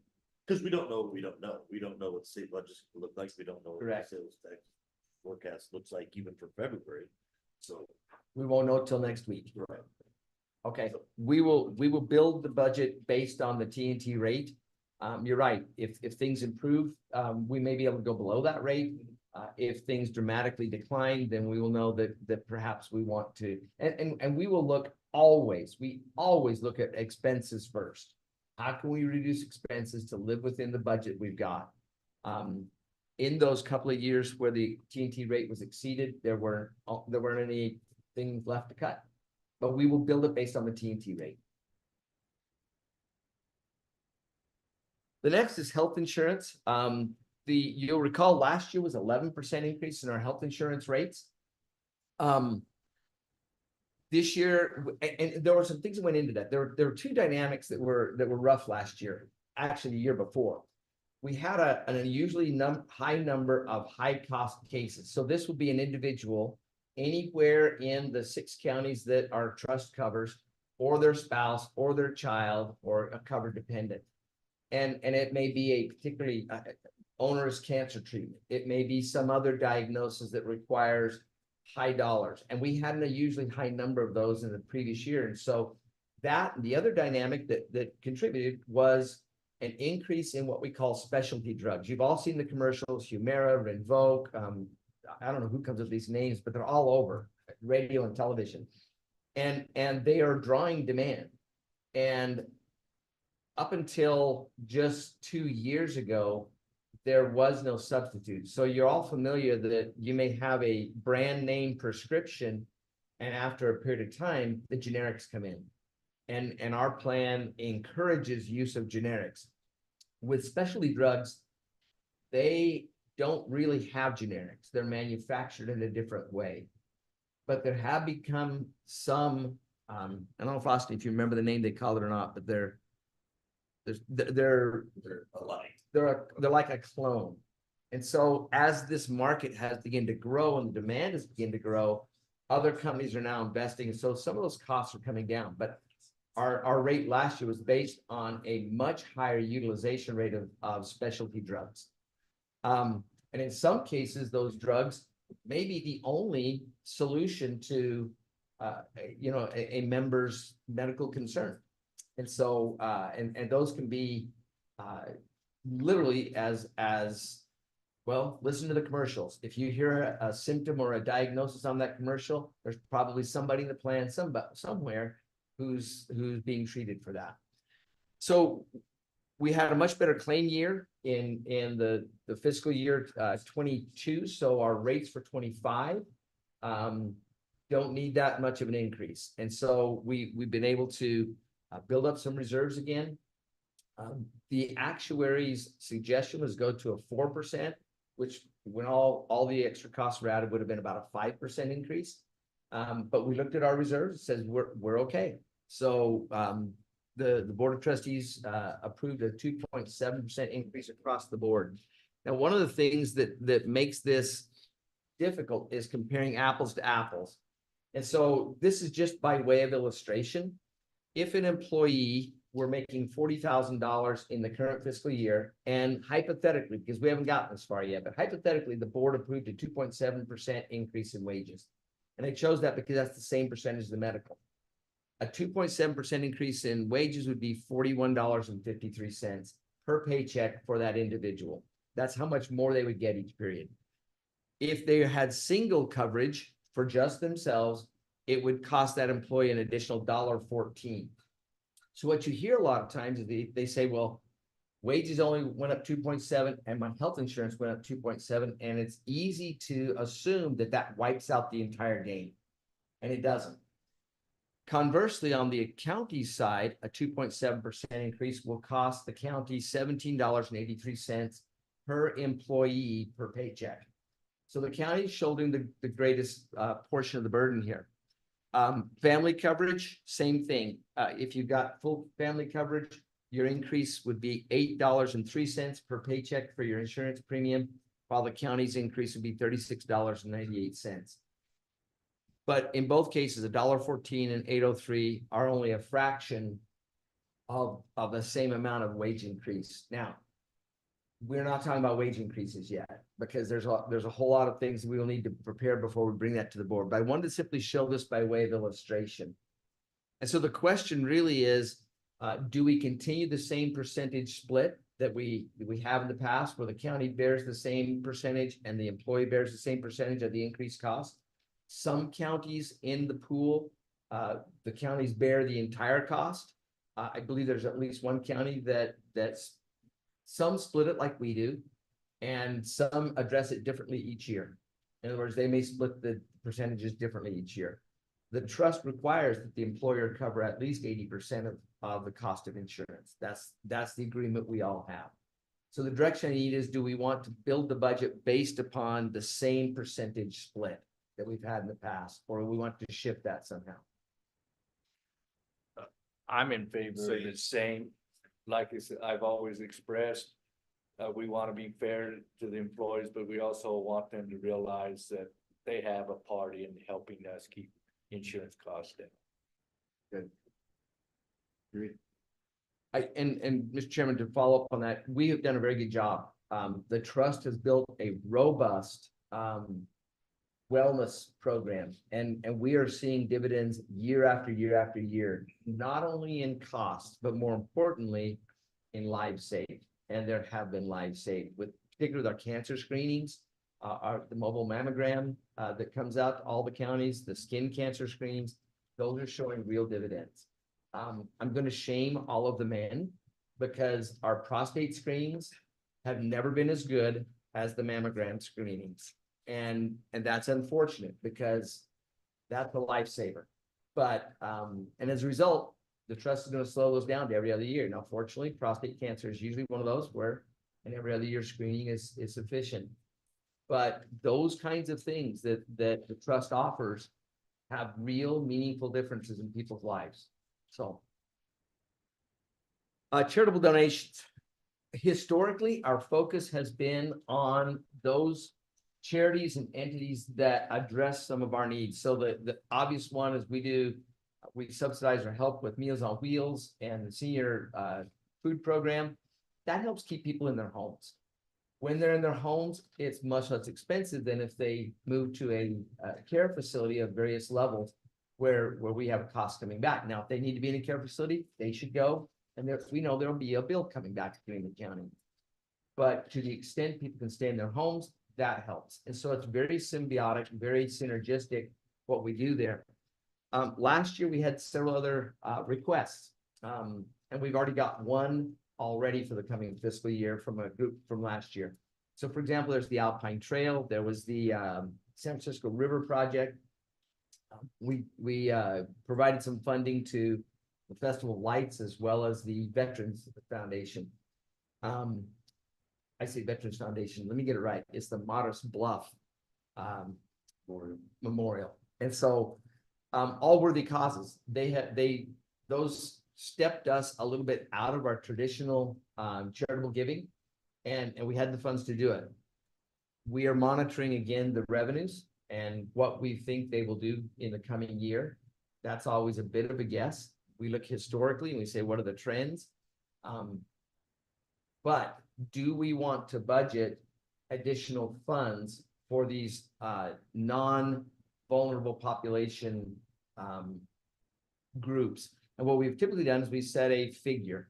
Cause we don't know, what we don't know. We don't know what the state budget's gonna look like. We don't know what the Correct. sales tax forecast looks like even for February. So. we won't know till next week. Right. Okay, we will build the budget based on the TNT rate. You're right, if things improve, we may be able to go below that rate. If things dramatically decline, then we will know that perhaps we want to, and we will look we always look at expenses first. How can we reduce expenses to live within the budget we've got? In those couple of years where the TNT rate was exceeded, there weren't any things left to cut. But we will build it based on the TNT rate. The next is health insurance. You'll recall last year was 11% increase in our health insurance rates. This year, and there were some things that went into that. There were two dynamics that were rough last year, actually the year before. We had an unusually high number of high cost cases. So this would be an individual anywhere in the 6 counties that our trust covers, or their spouse, or their child, or a covered dependent. And it may be a particularly onerous cancer treatment. It may be some other diagnosis that requires high dollars. And we had an unusually high number of those in the previous year. And so the other dynamic that contributed was an increase in what we call specialty drugs. You've all seen the commercials, Humira, Rinvoq, I don't know who comes up with these names, but they're all over radio and television. And they are drawing demand. And up until just 2 years ago, there was no substitute. So you're all familiar that you may have a brand name prescription, and after a period of time, the generics come in. And our plan encourages use of generics. With specialty drugs, they don't really have generics. They're manufactured in a different way. But there have become some, I don't know if Austin, if you remember the name they call it or not, but they're Alike. they're like a clone. And so as this market has begun to grow and the demand has begun to grow, other companies are now investing. And so some of those costs are coming down. But our rate last year was based on a much higher utilization rate of specialty drugs. And in some cases, those drugs may be the only solution to a member's medical concern. And so and those can be literally as well, listen to the commercials. If you hear a symptom or a diagnosis on that commercial, there's probably somebody in the plan somewhere who's being treated for that. So we had a much better claim year in the fiscal year 22. So our rates for 25 don't need that much of an increase. And so we've been able to build up some reserves again. The actuary's suggestion was go to a 4%, which when all the extra costs were added would have been about a 5% increase. But we looked at our reserves, it says we're okay. So the Board of Trustees approved a 2.7% increase across the board. Now, one of the things that makes this difficult is comparing apples to apples. And so this is just by way of illustration. If an employee were making $40,000 in the current fiscal year, and hypothetically, because we haven't gotten this far yet, but hypothetically, the board approved a 2.7% increase in wages. And they chose that because that's the same percentage as the medical. A 2.7% increase in wages would be $41.53 per paycheck for that individual. That's how much more they would get each period. If they had single coverage for just themselves, it would cost that employee an additional $1.14. So what you hear a lot of times is they say, well, wages only went up 2.7 and my health insurance went up 2.7. And it's easy to assume that wipes out the entire gain. And it doesn't. Conversely, on the county side, a 2.7% increase will cost the county $17.83 per employee per paycheck. So the county is shouldering the greatest portion of the burden here. Family coverage, same thing. If you've got full family coverage, your increase would be $8.03 per paycheck for your insurance premium, while the county's increase would be $36.98. But in both cases, $1.14 and 803 are only a fraction of the same amount of wage increase. Now, we're not talking about wage increases yet, because there's a whole lot of things we will need to prepare before we bring that to the board. But I wanted to simply show this by way of illustration. And so the question really is, do we continue the same percentage split that we have in the past, where the county bears the same percentage and the employee bears the same percentage of the increased cost? Some counties in the pool, the counties bear the entire cost. I believe there's at least one county that's some split it like we do, and some address it differently each year. In other words, they may split the percentages differently each year. The trust requires that the employer cover at least 80% of the cost of insurance. That's the agreement we all have. So the direction I need is, do we want to build the budget based upon the same percentage split that we've had in the past, or we want to shift that somehow? I'm in favor of the same, like I said, I've always expressed. We want to be fair to the employees, but we also want them to realize that they have a part in helping us keep insurance costs down. And Mr. Chairman, to follow up on that, we have done a very good job. The trust has built a robust wellness program, and we are seeing dividends year after year after year, not only in cost, but more importantly, in lives saved. And there have been lives saved, particularly with our cancer screenings, the mobile mammogram that comes out to all the counties, the skin cancer screenings, those are showing real dividends. I'm going to shame all of the men, because our prostate screenings have never been as good as the mammogram screenings. And that's unfortunate, because that's a lifesaver. But, and as a result, the trust is going to slow those down to every other year. Now, fortunately, prostate cancer is usually one of those where an every other year screening is sufficient. But those kinds of things that the trust offers have real meaningful differences in people's lives. So, charitable donations. Historically, our focus has been on those charities and entities that address some of our needs. So the obvious one is we subsidize or help with Meals on Wheels and the senior food program. That helps keep people in their homes. When they're in their homes, it's much less expensive than if they move to a care facility of various levels where we have a cost coming back. Now, if they need to be in a care facility, they should go. And we know there'll be a bill coming back to Greenlee County. But to the extent people can stay in their homes, that helps. And so it's very symbiotic, very synergistic, what we do there. Last year, we had several other requests, and we've already got one already for the coming fiscal year from a group from last year. So, for example, there's the Alpine Trail. There was the San Francisco River Project. We provided some funding to the Festival of Lights, as well as the Veterans Foundation. I say Veterans Foundation. Let me get it right. It's the Modest Bluff Memorial. And so, all worthy causes. Those stepped us a little bit out of our traditional charitable giving, and we had the funds to do it. We are monitoring again the revenues and what we think they will do in the coming year. That's always a bit of a guess. We look historically and we say, what are the trends? But do we want to budget additional funds for these non-vulnerable population groups? And what we've typically done is we set a figure,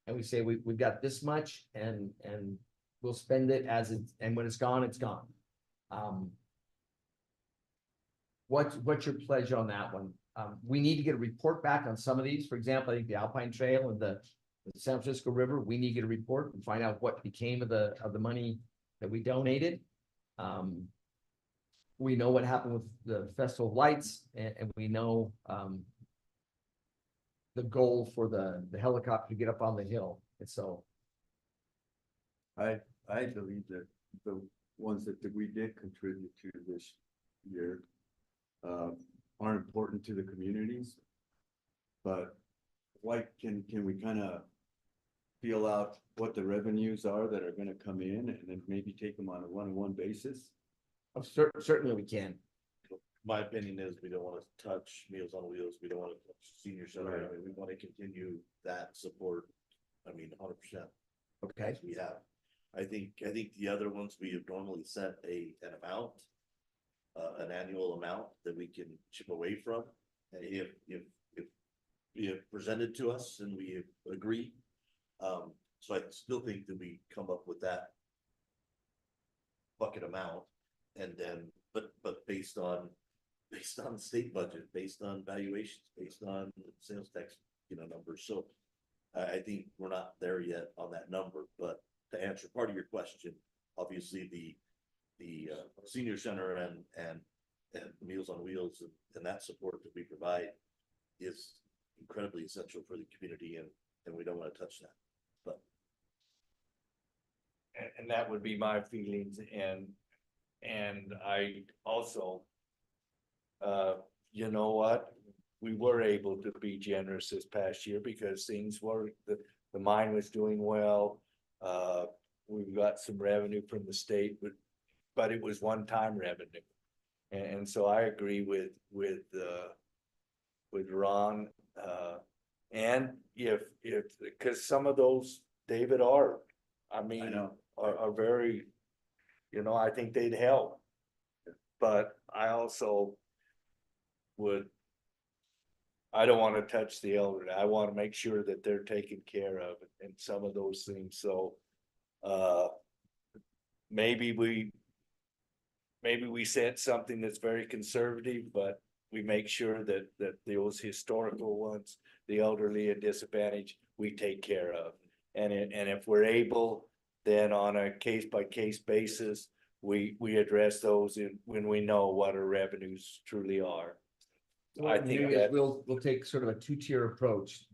and we say we've got this much, and we'll spend it and when it's gone, it's gone. What's your pleasure on that one? We need to get a report back on some of these. For example, I think the Alpine Trail and the San Francisco River, we need to get a report and find out what became of the money that we donated. We know what happened with the Festival of Lights, and we know the goal for the helicopter to get up on the hill. And so I believe that the ones that we did contribute to this year are important to the communities, but like, can we kind of feel out what the revenues are that are gonna come in and then maybe take them on a one-on-one basis? Certainly we can. My opinion is we don't wanna touch Meals on Wheels, we don't wanna touch senior center, I mean, we wanna continue that support. I mean, 100%. Okay. As we have. I think the other ones, we have normally set an amount. An annual amount that we can chip away from, and if you have presented to us and we agree. So I still think that we come up with that bucket amount, and then, but based on the state budget, based on valuations, based on sales tax, numbers. So I think we're not there yet on that number, but to answer part of your question, obviously the senior center and Meals on Wheels and that support that we provide is incredibly essential for the community, and we don't want to touch that. But And that would be my feelings, and I also, you know what? We were able to be generous this past year because things were, the mine was doing well. We've got some revenue from the state, but it was one-time revenue. And so I agree with Ron, and because some of those, David, I mean, are very, I think they'd help. But I also I don't want to touch the elderly. I want to make sure that they're taken care of and some of those things. So, maybe we set something that's very conservative, but we make sure that those historical ones, the elderly and disadvantaged, we take care of. And if we're able, then on a case by case basis, we address those when we know what our revenues truly are. I think that we'll take sort of a two-tier approach.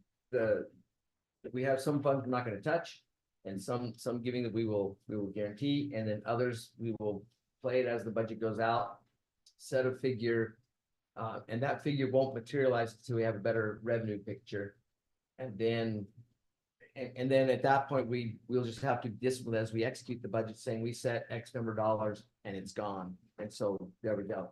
We have some funds we're not going to touch, and some giving that we will guarantee, and then others we will play it as the budget goes out, set a figure, and that figure won't materialize until we have a better revenue picture. And then at that point, we'll just have to discipline as we execute the budget, saying we set X number of dollars and it's gone. And so there we go.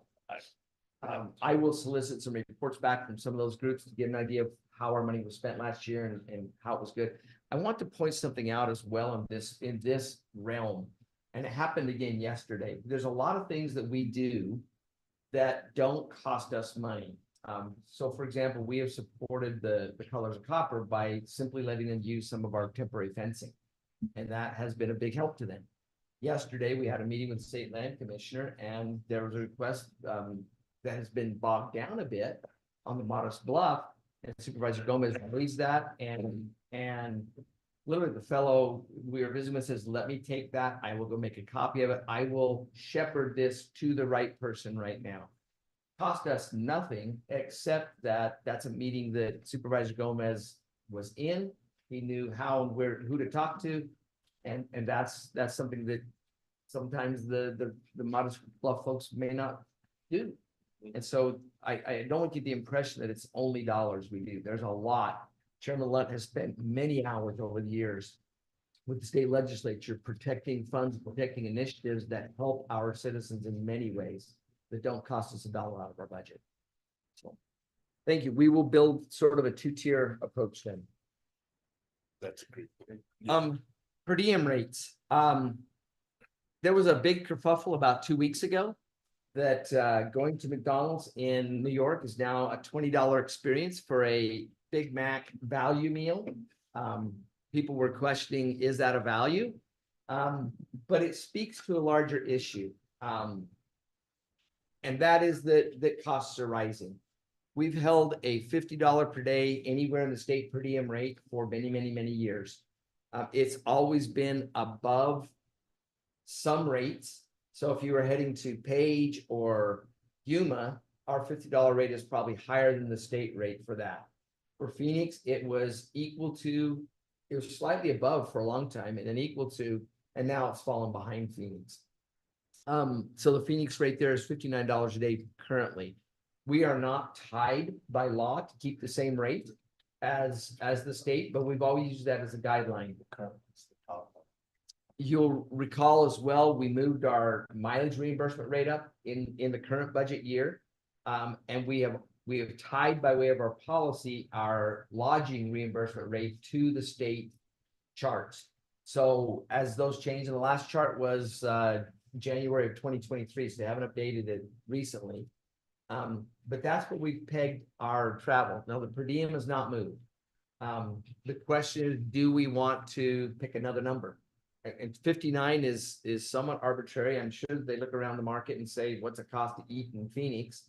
I will solicit some reports back from some of those groups to get an idea of how our money was spent last year and how it was good. I want to point something out as well in this realm. And it happened again yesterday. There's a lot of things that we do that don't cost us money. So for example, we have supported the Colors of Copper by simply letting them use some of our temporary fencing. And that has been a big help to them. Yesterday, we had a meeting with the state land commissioner, and there was a request that has been bogged down a bit on the Modest Bluff. And Supervisor Gomez raised that, and literally the fellow we were visiting with says, let me take that. I will go make a copy of it. I will shepherd this to the right person right now. Cost us nothing, except that that's a meeting that Supervisor Gomez was in. He knew how and who to talk to. And that's something that sometimes the Modest Bluff folks may not do. And so I don't get the impression that it's only dollars we do. There's a lot. Chairman Lunt has spent many hours over the years with the state legislature protecting funds, protecting initiatives that help our citizens in many ways that don't cost us $1 out of our budget. So thank you. We will build sort of a two-tier approach then. that's great. Per diem rates. There was a big kerfuffle about 2 weeks ago that going to McDonald's in New York is now a $20 experience for a Big Mac value meal. People were questioning, is that a value? But it speaks to a larger issue. And that is that costs are rising. We've held a $50 per day anywhere in the state per diem rate for many, many, many years. It's always been above some rates. So if you were heading to Page or Yuma, our $50 rate is probably higher than the state rate for that. For Phoenix, it was slightly above for a long time and then equal to, and now it's fallen behind Phoenix. So the Phoenix rate there is $59 a day currently. We are not tied by law to keep the same rate. as the state, but we've always used that as a guideline. You'll recall as well, we moved our mileage reimbursement rate up in the current budget year. And we have tied by way of our policy, our lodging reimbursement rate to the state charts. So as those changed, and the last chart was January of 2023, so they haven't updated it recently. But that's what we've pegged our travel. Now, the per diem has not moved. The question is, do we want to pick another number? And 59 is somewhat arbitrary. I'm sure they look around the market and say, what's it cost to eat in Phoenix?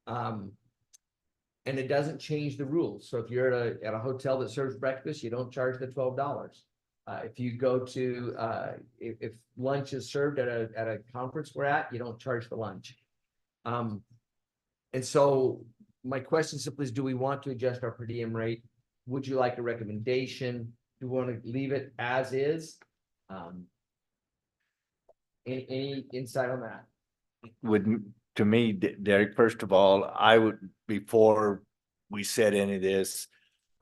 And it doesn't change the rules. So if you're at a hotel that serves breakfast, you don't charge the $12. If you go to if lunch is served at a conference we're at, you don't charge the lunch. And so my question simply is, do we want to adjust our per diem rate? Would you like a recommendation? Do we want to leave it as is? Any insight on that? To me, Derek, first of all, I would, before we said any of this,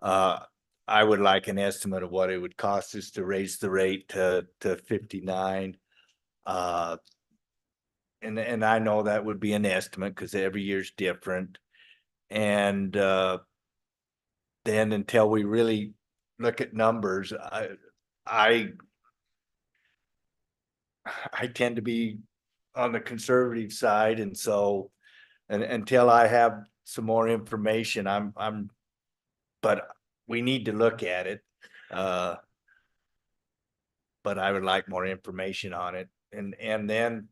I would like an estimate of what it would cost us to raise the rate to 59. And I know that would be an estimate because every year's different. And then until we really look at numbers, I tend to be on the conservative side, and so, and until I have some more information, but we need to look at it. But I would like more information on it, and then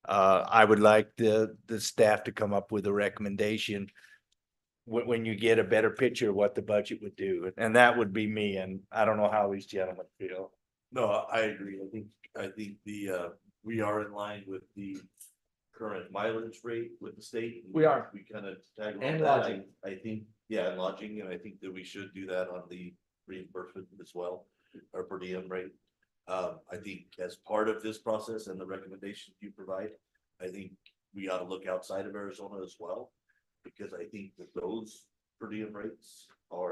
I would like the staff to come up with a recommendation when you get a better picture of what the budget would do, and that would be me. And I don't know how these gentlemen feel. No, I agree. I think we are in line with the current mileage rate with the state. We are. We kind of tag along And that. lodging. I think, yeah, and lodging, and I think that we should do that on the reimbursement as well, or per diem rate. I think as part of this process and the recommendations you provide, I think we ought to look outside of Arizona as well, because I think that those per diem rates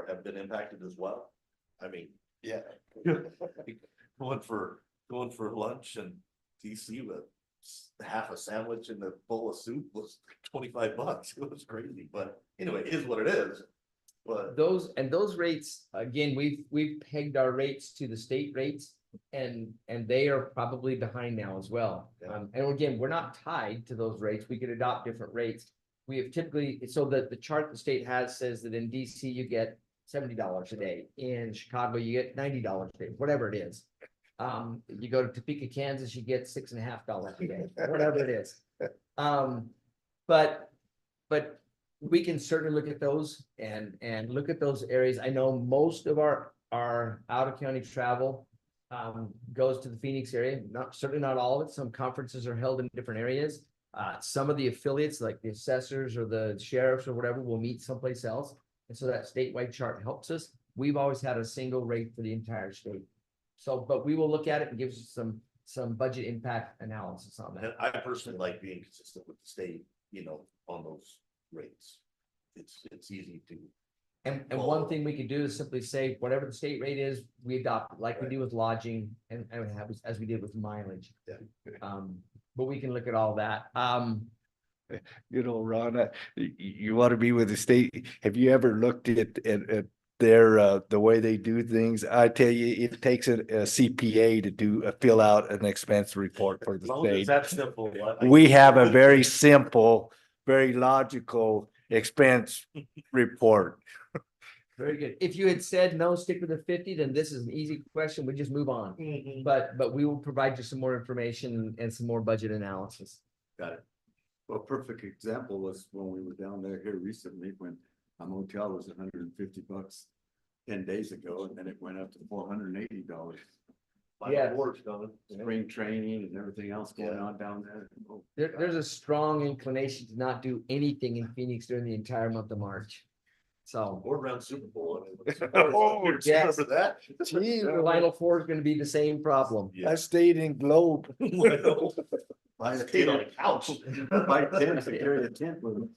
have been impacted as well. I mean, yeah. Going for lunch in DC with half a sandwich and a bowl of soup was $25. It was crazy, but anyway, it is what it is. But Those rates, again, we've pegged our rates to the state rates, and they are probably behind now as well. Yeah. And again, we're not tied to those rates. We could adopt different rates. We have typically, so that the chart the state has says that in DC you get $70 a day. In Chicago, you get $90 a day, whatever it is. You go to Topeka, Kansas, you get $6.50 a day, whatever it is. But we can certainly look at those and look at those areas. I know most of our out of county travel goes to the Phoenix area. Certainly not all of it. Some conferences are held in different areas. Some of the affiliates, like the assessors or the sheriffs or whatever, will meet someplace else. And so that statewide chart helps us. We've always had a single rate for the entire state. So, but we will look at it and give us some budget impact analysis on that. and I personally like being consistent with the state, on those rates. It's easy to. And one thing we could do is simply say, whatever the state rate is, we adopt it, like we do with lodging and have, as we did with mileage. Yeah. But we can look at all that. Ron, you want to be with the state. Have you ever looked at their the way they do things? I tell you, it takes a CPA to fill out an expense report for the state. That's simple. We have a very simple, very logical expense report. Very good. If you had said no, stick with the 50, then this is an easy question. We just move on. Mhm. But we will provide you some more information and some more budget analysis. Got it. Well, a perfect example was when we were down there here recently, when a motel was $150 10 days ago, and then it went up to $480. Yeah. Works, don't it? Spring training and everything else going on down there. Oh, There's a strong inclination to not do anything in Phoenix during the entire month of March. So Or around Super Bowl. I mean, Oh, yes. remember that? Gee, Final Four is going to be the same problem. I stayed in Globe. Buy a Stayed on tent, a couch. buy tents and carry a tent with them.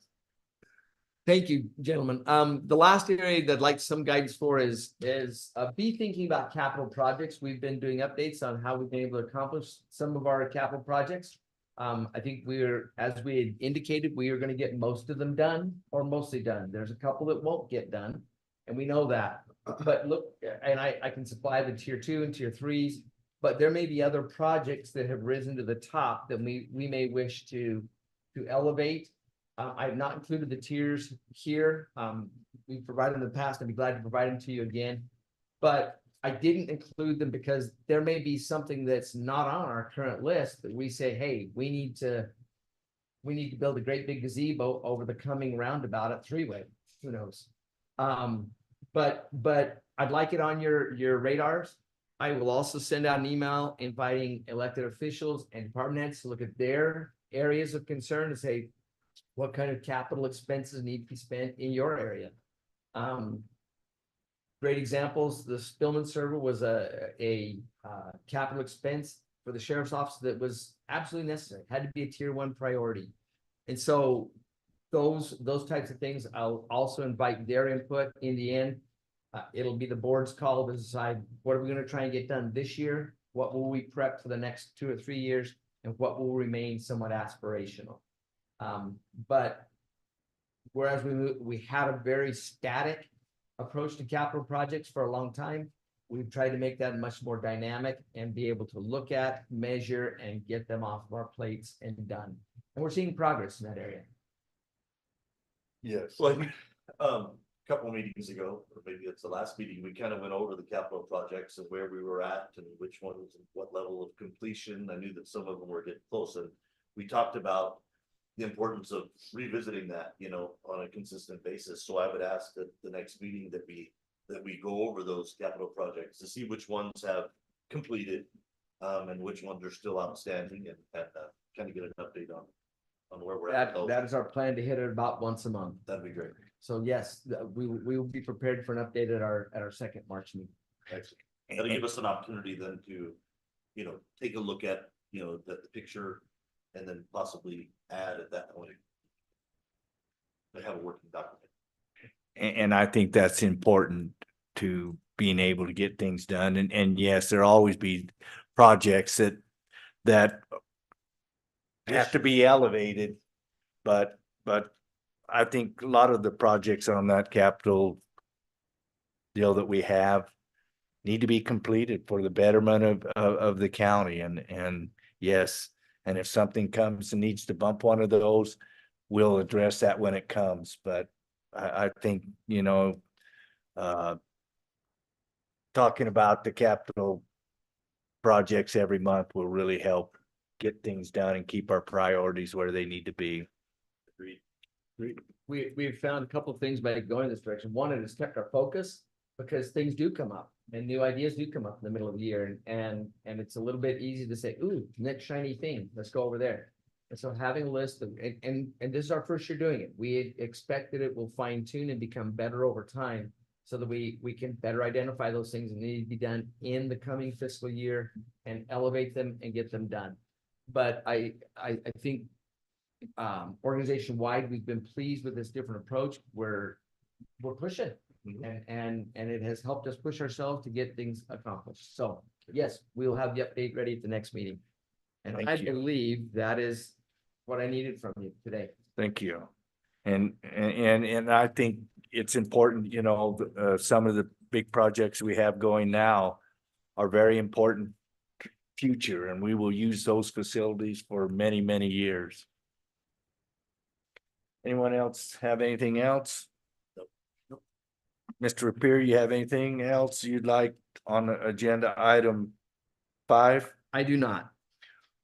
Thank you, gentlemen. The last area that I'd like some guidance for is be thinking about capital projects. We've been doing updates on how we've been able to accomplish some of our capital projects. I think as we had indicated, we are gonna get most of them done or mostly done. There's a couple that won't get done, and we know that. But look, and I can supply the tier 2 and tier 3s, but there may be other projects that have risen to the top that we may wish to elevate. I've not included the tiers here. We've provided in the past. I'd be glad to provide them to you again. But I didn't include them because there may be something that's not on our current list that we say, hey, we need to build a great big gazebo over the coming roundabout at Three-Way. Who knows? But I'd like it on your radars. I will also send out an email inviting elected officials and department heads to look at their areas of concern and say, what kind of capital expenses need to be spent in your area? Great examples, the Spillman server was a capital expense for the sheriff's office that was absolutely necessary, had to be a tier 1 priority. And so those types of things, I'll also invite their input in the end. It'll be the board's call to decide what are we going to try and get done this year, what will we prep for the next 2 or 3 years, and what will remain somewhat aspirational. But whereas we had a very static approach to capital projects for a long time, we've tried to make that much more dynamic and be able to look at, measure, and get them off of our plates and done. And we're seeing progress in that area. Yes. Well, a couple of meetings ago, or maybe it's the last meeting, we kind of went over the capital projects and where we were at and which ones and what level of completion. I knew that some of them were getting close, and we talked about the importance of revisiting that, on a consistent basis. So I would ask that the next meeting that we go over those capital projects to see which ones have completed, and which ones are still outstanding, and kind of get an update on where we're at. That is our plan, to hit it about once a month. That'd be great. So yes, we will be prepared for an update at our second March meeting. Excellent. That'll give us an opportunity then to, take a look at, the picture, and then possibly add at that point. They have a working document. And I think that's important to being able to get things done. And yes, there'll always be projects that have to be elevated, but I think a lot of the projects on that capital deal that we have need to be completed for the betterment of the county. And yes, and if something comes and needs to bump one of those, we'll address that when it comes. But I think, talking about the capital projects every month will really help get things done and keep our priorities where they need to be. Agreed. We've found a couple of things by going this direction. One, it has kept our focus because things do come up and new ideas do come up in the middle of the year, and it's a little bit easy to say, ooh, next shiny thing, let's go over there. And so having a list of, and this is our first year doing it. We expect that it will fine tune and become better over time so that we can better identify those things that need to be done in the coming fiscal year and elevate them and get them done. But I think organization wide, we've been pleased with this different approach. We're pushing, and it has helped us push ourselves to get things accomplished. So yes, we'll have the update ready at the next meeting. And Thank I you. believe that is what I needed from you today. Thank you. And I think it's important, some of the big projects we have going now are very important future, and we will use those facilities for many, many years. Anyone else have anything else? Nope. Mr. Rapier, you have anything else you'd like on agenda item 5? I do not.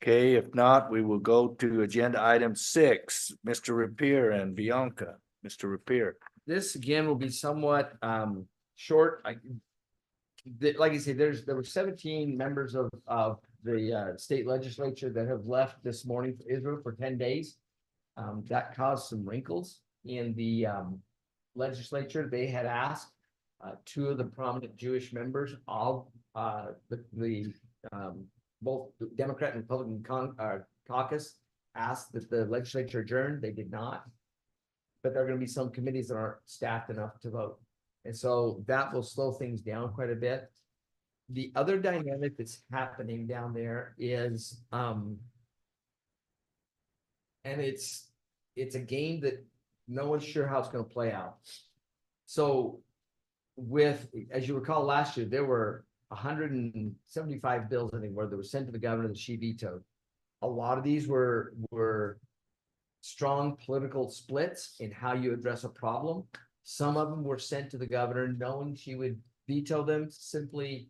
Okay, if not, we will go to agenda item 6, Mr. Rapier and Bianca. Mr. Rapier. This again will be somewhat short. Like I said, there were 17 members of the state legislature that have left this morning for Israel for 10 days. That caused some wrinkles in the legislature. They had asked 2 of the prominent Jewish members of both the Democrat and Republican caucus asked that the legislature adjourn. They did not. but there are gonna be some committees that aren't staffed enough to vote. And so that will slow things down quite a bit. The other dynamic that's happening down there is, and it's a game that no one's sure how it's gonna play out. So as you recall, last year, there were 175 bills, I think, where they were sent to the governor that she vetoed. A lot of these were strong political splits in how you address a problem. Some of them were sent to the governor knowing she would veto them simply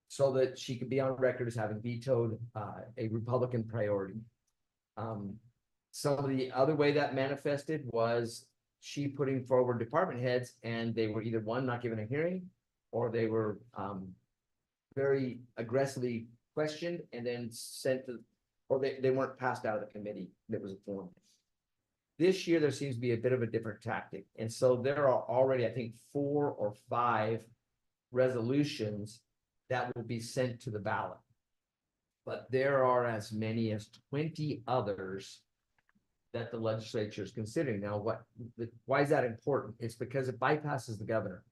so that she could be on record as having vetoed a Republican priority. Some of the other way that manifested was she putting forward department heads, and they were either one, not given a hearing, or they were very aggressively questioned and then sent to, or they weren't passed out of the committee that was formed. This year, there seems to be a bit of a different tactic. And so there are already, I think, 4 or 5 resolutions that will be sent to the ballot. But there are as many as 20 others that the legislature is considering. Now, why is that important? It's because it bypasses the governor.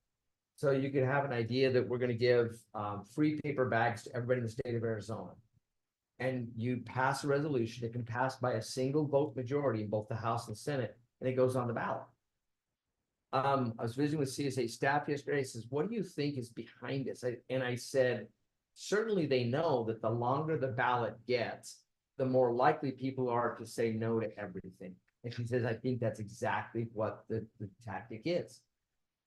So you can have an idea that we're going to give free paper bags to everybody in the state of Arizona. And you pass a resolution, it can pass by a single vote majority in both the House and Senate, and it goes on the ballot. I was visiting with CSA staff yesterday. He says, what do you think is behind this? And I said, certainly they know that the longer the ballot gets, the more likely people are to say no to everything. And she says, I think that's exactly what the tactic is.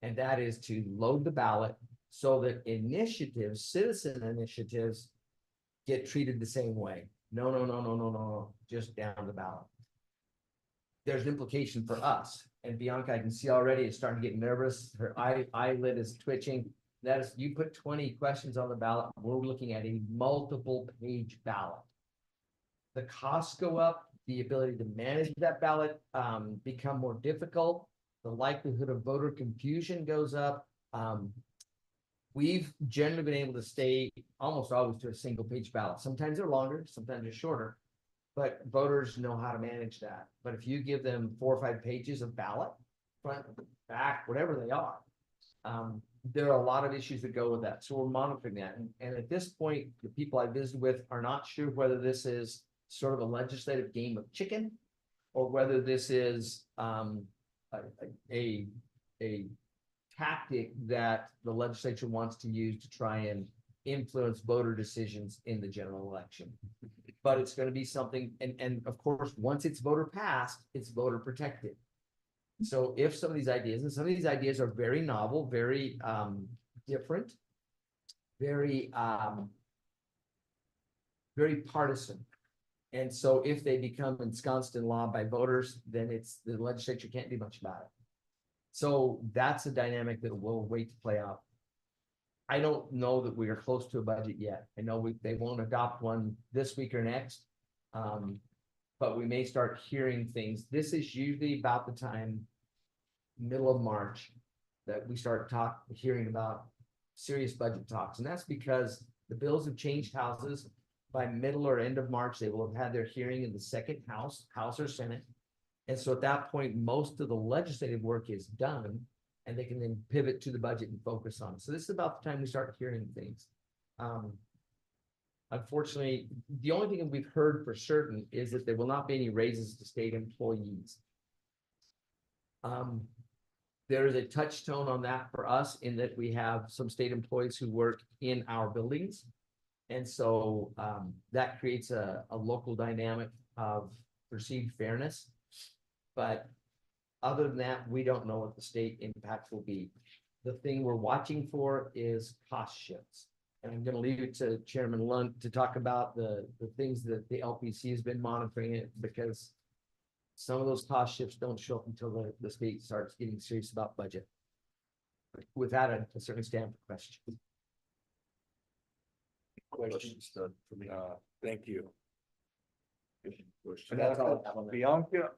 And that is to load the ballot so that initiatives, citizen initiatives, get treated the same way. No, just down the ballot. There's an implication for us. And Bianca, I can see already is starting to get nervous. Her eyelid is twitching. That is, you put 20 questions on the ballot, we're looking at a multiple page ballot. The costs go up, the ability to manage that ballot become more difficult. The likelihood of voter confusion goes up. We've generally been able to stay almost always to a single page ballot. Sometimes they're longer, sometimes they're shorter, but voters know how to manage that. But if you give them 4 or 5 pages of ballot, front, back, whatever they are, there are a lot of issues that go with that. So we're monitoring that. And at this point, the people I visited with are not sure whether this is sort of a legislative game of chicken or whether this is a tactic that the legislature wants to use to try and influence voter decisions in the general election. But it's going to be something, and of course, once it's voter passed, it's voter protected. So if some of these ideas, and some of these ideas are very novel, very different, very partisan. And so if they become ensconced in law by voters, then the legislature can't do much about it. So that's a dynamic that we'll wait to play out. I don't know that we are close to a budget yet. I know they won't adopt one this week or next, but we may start hearing things. This is usually about the time, middle of March, that we start hearing about serious budget talks. And that's because the bills have changed houses. By middle or end of March, they will have had their hearing in the second house or Senate. And so at that point, most of the legislative work is done, and they can then pivot to the budget and focus on it. So this is about the time we start hearing things. Unfortunately, the only thing that we've heard for certain is that there will not be any raises to state employees. There is a touchstone on that for us in that we have some state employees who work in our buildings. And so that creates a local dynamic of perceived fairness. But other than that, we don't know what the state impact will be. The thing we're watching for is cost shifts. And I'm going to leave it to Chairman Lund to talk about the things that the LPC has been monitoring it, because some of those cost shifts don't show up until the state starts getting serious about budget. With that, I certainly stand for questions. Questions for me? Thank you. And that's all I have on that. Bianca?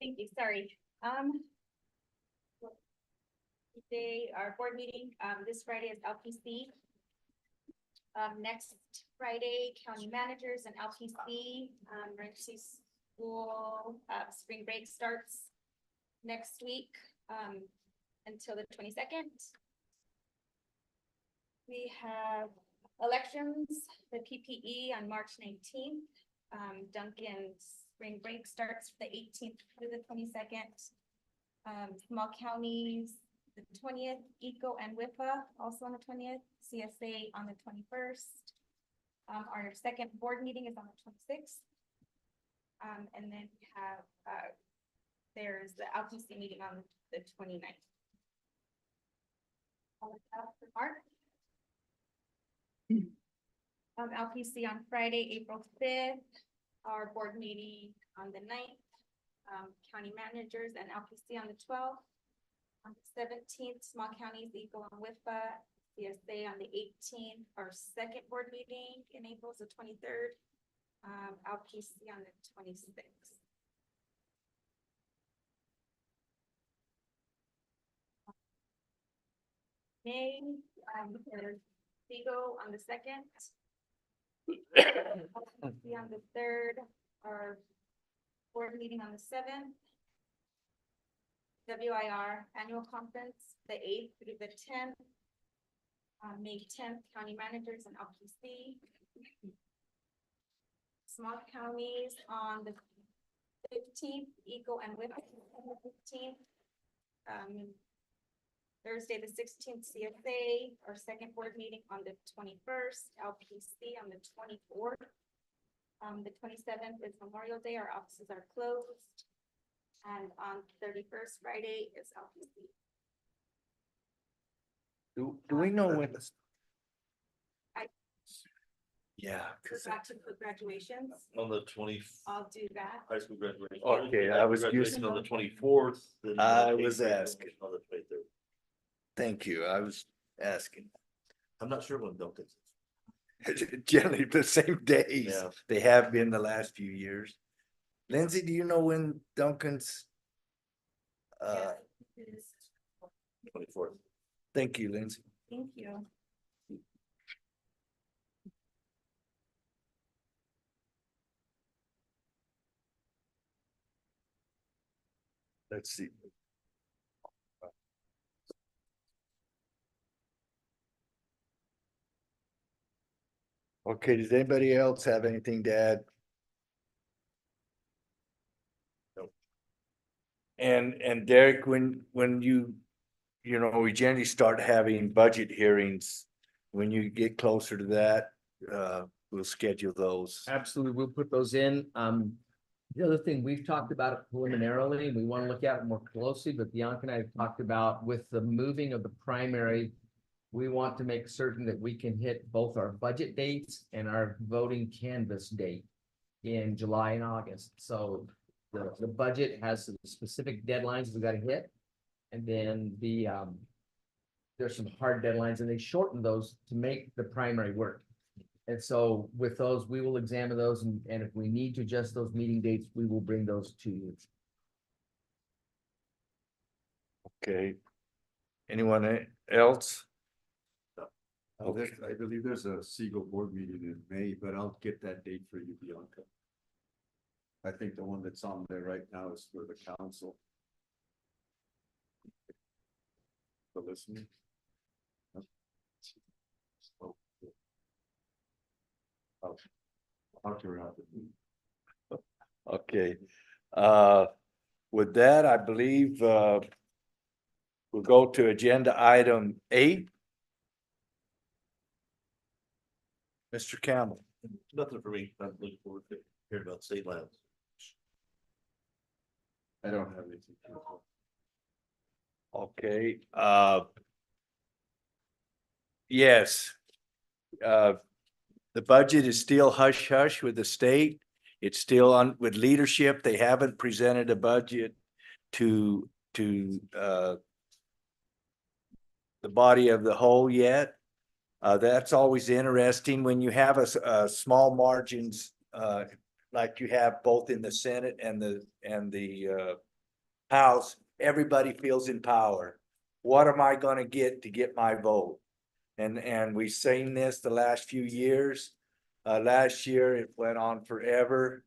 Thank you, sorry. Today, our board meeting, this Friday is LPC. Next Friday, county managers and LPC, emergency school, spring break starts next week, until the 22nd. We have elections, the PPE on March 19th. Duncan's spring break starts the 18th through the 22nd. Small counties, the 20th, ECO and WIPA also on the 20th, CSA on the 21st. Our second board meeting is on the 26th. And then we have, there's the LPC meeting on the 29th. Mark. LPC on Friday, April 5th, our board meeting on the 9th, county managers and LPC on the 12th. On the 17th, small counties, ECO and WIFA, CSA on the 18th, our second board meeting in April is the 23rd, LPC on the 26th. May, there's Vigo on the 2nd. LPC on the 3rd, our board meeting on the 7th. WIR annual conference, the 8th through the 10th. May 10th, county managers and LPC. Small counties on the 15th, ECO and WIP on the 15th. Thursday, the 16th, CSA, our second board meeting on the 21st, LPC on the 24th. The 27th is Memorial Day, our offices are closed. And on 31st, Friday is LPC. Do we know when? I- Yeah. 'Cause Back to the graduations, On the 20th. I'll do that. High school graduation. Okay, I was Graduation using- on the 24th. I was asking. On the 23rd. Thank you, I was asking. I'm not sure when Duncan's. Generally the same days. Yeah. They have been the last few years. Lindsay, do you know when Duncan's? Yeah, it is. 24th. Thank you, Lindsay. Thank you. Let's see. Okay, does anybody else have anything to add? No. And Derek, when you know, we generally start having budget hearings, when you get closer to that, we'll schedule those. Absolutely, we'll put those in. The other thing, we've talked about it preliminarily, and we want to look at it more closely, but Bianca and I have talked about with the moving of the primary. We want to make certain that we can hit both our budget dates and our voting canvas date in July and August. So the budget has some specific deadlines we gotta hit. And then there's some hard deadlines, and they shorten those to make the primary work. And so with those, we will examine those, and if we need to adjust those meeting dates, we will bring those to you. Okay. Anyone else? I believe there's a Siegel board meeting in May, but I'll get that date for you, Bianca. I think the one that's on there right now is for the council. The listening. I'll talk to her after. Okay, with that, I believe, we'll go to agenda item 8. Mr. Campbell. Nothing for me. I'm looking forward to hearing about state lands. I don't have anything. Okay, yes. The budget is still hush hush with the state. It's still on with leadership. They haven't presented a budget to the body of the whole yet. That's always interesting when you have a small margins, like you have both in the Senate and the house, everybody feels in power. What am I gonna get to get my vote? And we've seen this the last few years. Last year, it went on forever.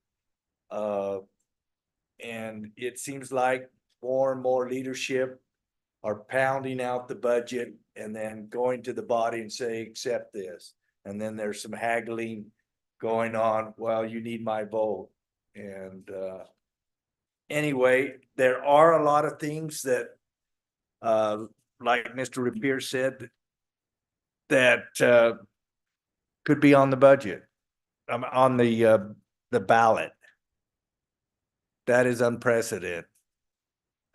And it seems like more and more leadership are pounding out the budget and then going to the body and say, accept this. And then there's some haggling going on, well, you need my vote. And anyway, there are a lot of things that like Mr. Rapier said, that could be on the budget. On the ballot. That is unprecedented.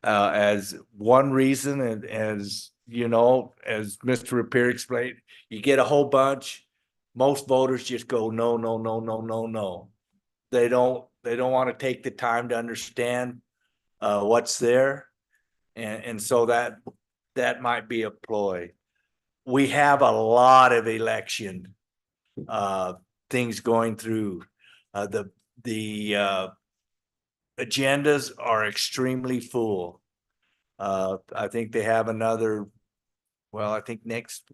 As one reason, and as you know, as Mr. Rapier explained, you get a whole bunch. Most voters just go, no, no, no, no, no, no. They don't want to take the time to understand what's there. And so that might be a ploy. We have a lot of election things going through. The agendas are extremely full. I think they have another, well, I think next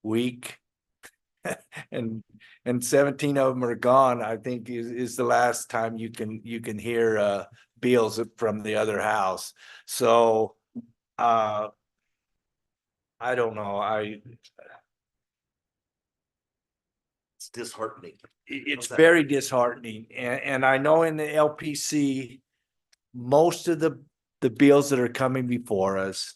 week. and 17 of them are gone. I think is the last time you can hear bills from the other house. So I don't know. It's disheartening. It's very disheartening. And I know in the LPC, most of the bills that are coming before us,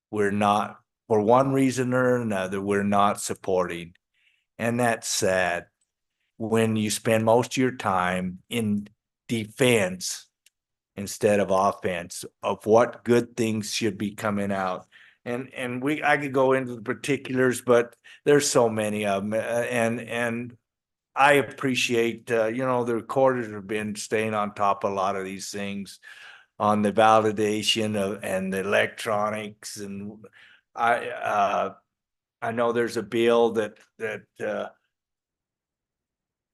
we're not, for one reason or another, we're not supporting. And that's sad when you spend most of your time in defense instead of offense of what good things should be coming out. And I could go into the particulars, but there's so many of them. And I appreciate, the recorders have been staying on top of a lot of these things on the validation of, and the electronics. And I know there's a bill that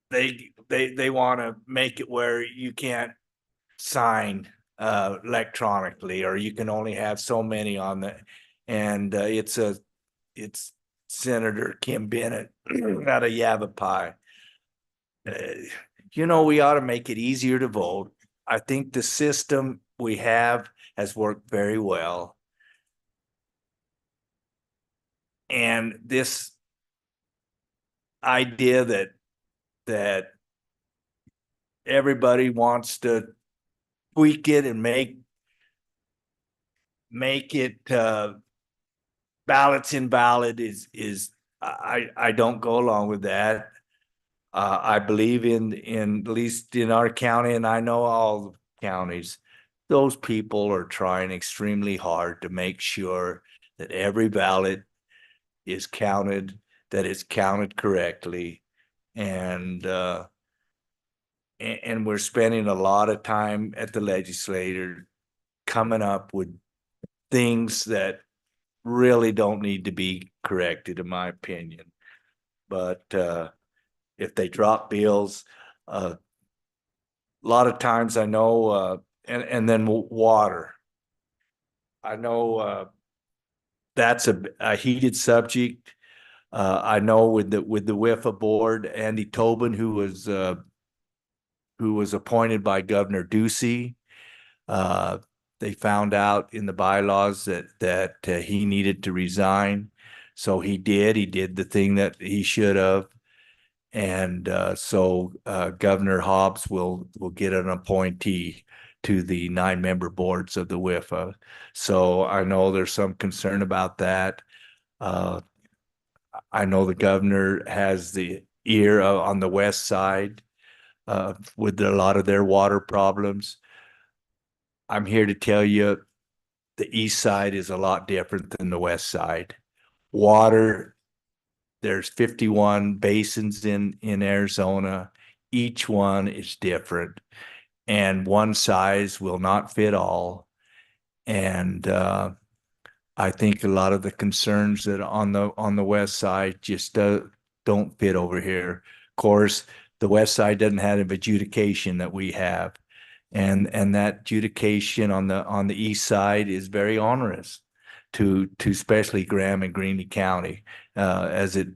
they want to make it where you can't sign electronically, or you can only have so many on the, and it's Senator Kim Bennett out of Yavapai. We ought to make it easier to vote. I think the system we have has worked very well. And this idea that everybody wants to tweak it and make it ballots invalid is I don't go along with that. I believe in at least in our county, and I know all the counties, those people are trying extremely hard to make sure that every ballot is counted, that it's counted correctly. And we're spending a lot of time at the legislature coming up with things that really don't need to be corrected, in my opinion. But if they drop bills, a lot of times I know, and then water. I know that's a heated subject. I know with the WIFA board, Andy Tobin, who was appointed by Governor Ducey, they found out in the bylaws that he needed to resign. So he did the thing that he should have. And so Governor Hobbs will get an appointee to the 9-member boards of the WIFA. So I know there's some concern about that. I know the governor has the ear on the west side with a lot of their water problems. I'm here to tell you the east side is a lot different than the west side. Water, there's 51 basins in Arizona. Each one is different, and one size will not fit all. And I think a lot of the concerns that on the west side just don't fit over here. Of course, the west side doesn't have an adjudication that we have. And that adjudication on the east side is very onerous to especially Graham and Greeley County, as it,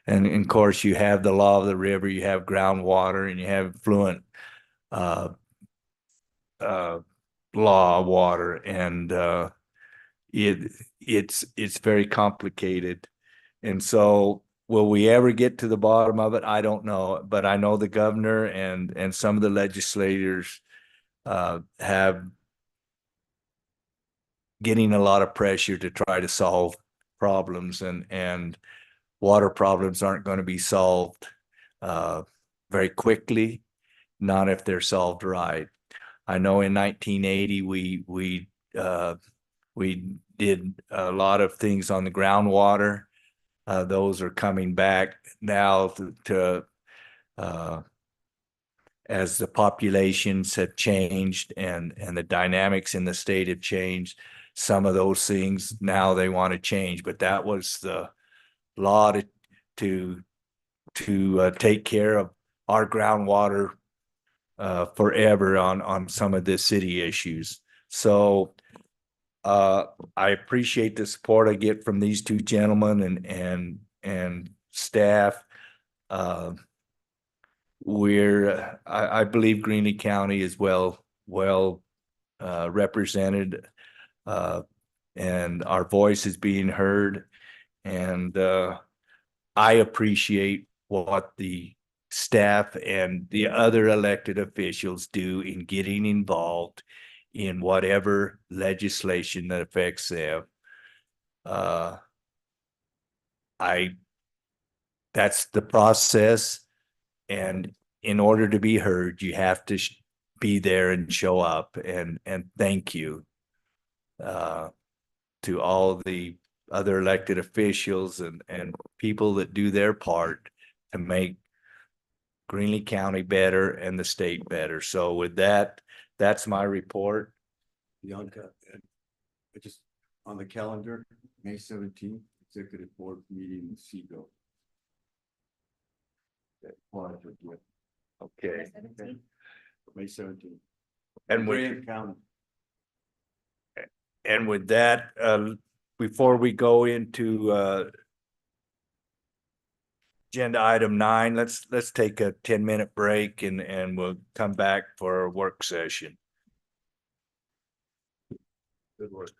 and of course you have the law of the river, you have groundwater, and you have fluent, law of water, and, it's very complicated. And so will we ever get to the bottom of it? I don't know, but I know the governor and some of the legislators have getting a lot of pressure to try to solve problems, and water problems aren't going to be solved very quickly, not if they're solved right. I know in 1980 we did a lot of things on the groundwater. Those are coming back now to as the populations have changed and the dynamics in the state have changed. Some of those things now they want to change, but that was the law to take care of our groundwater forever on some of the city issues. So I appreciate the support I get from these two gentlemen and staff. I believe Greeley County is well represented, and our voice is being heard. And I appreciate what the staff and the other elected officials do in getting involved in whatever legislation that affects them. I That's the process, and in order to be heard, you have to be there and show up. And thank you to all the other elected officials and people that do their part to make Greeley County better and the state better. So with that, that's my report. Bianca, just on the calendar, May 17th, executive board meeting in Seagull. Okay. May 17th. And with, Graham County. and with that, before we go into agenda item 9, let's take a 10-minute break and we'll come back for a work session. Good work.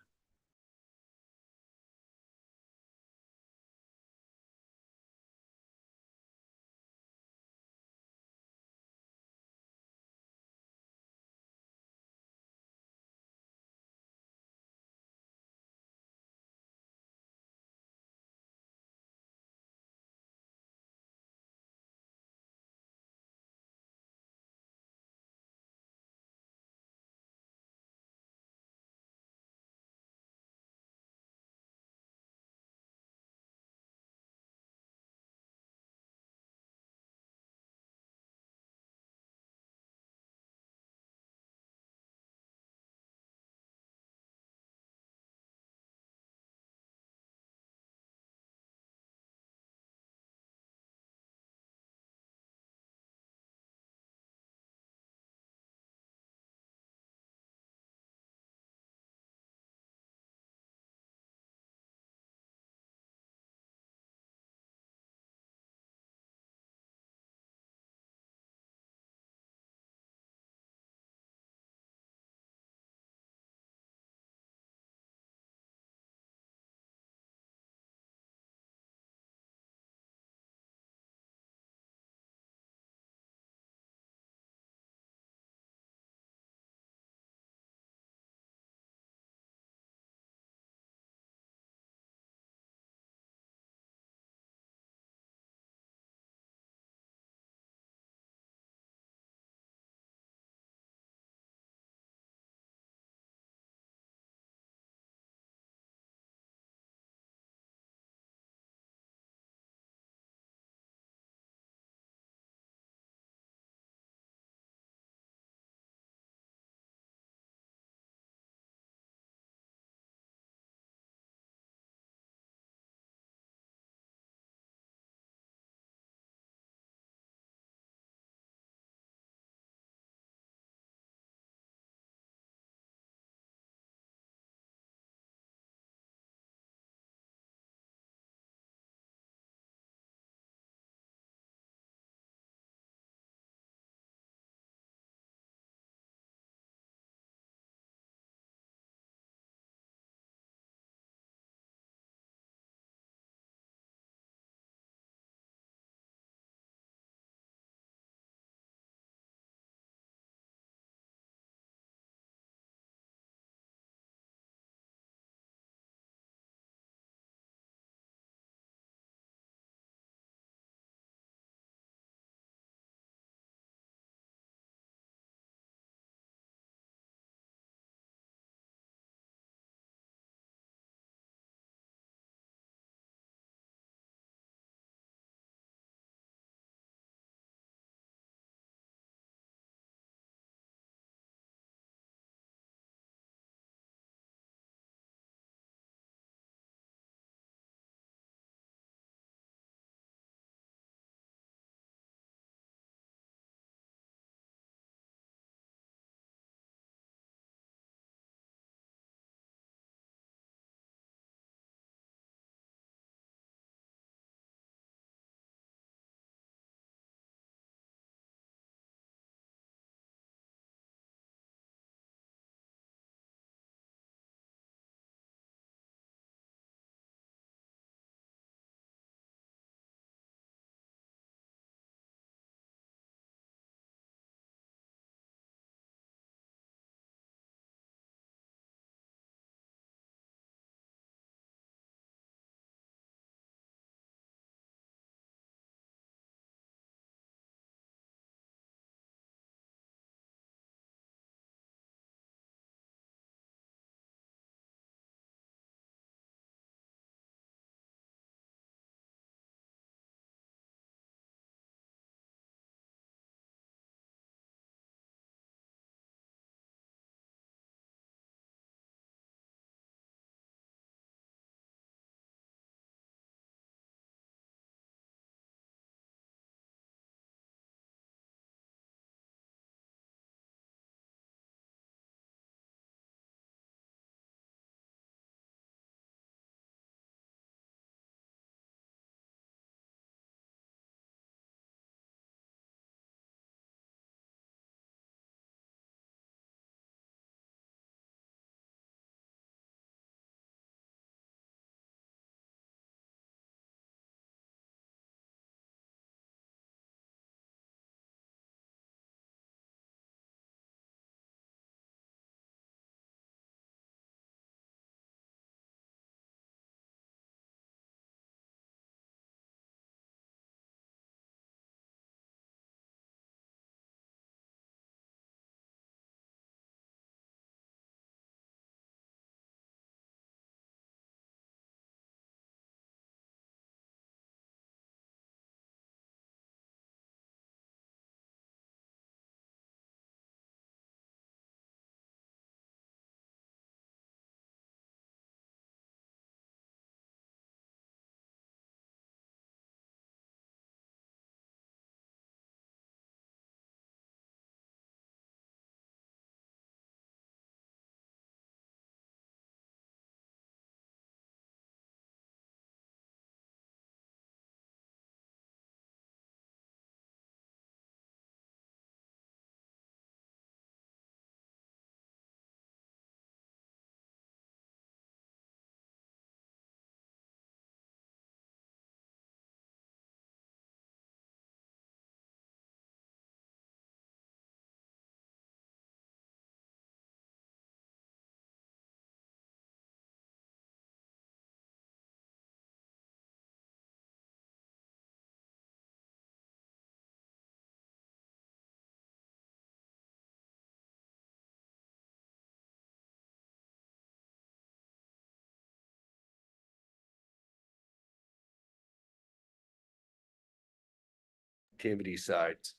activity sites.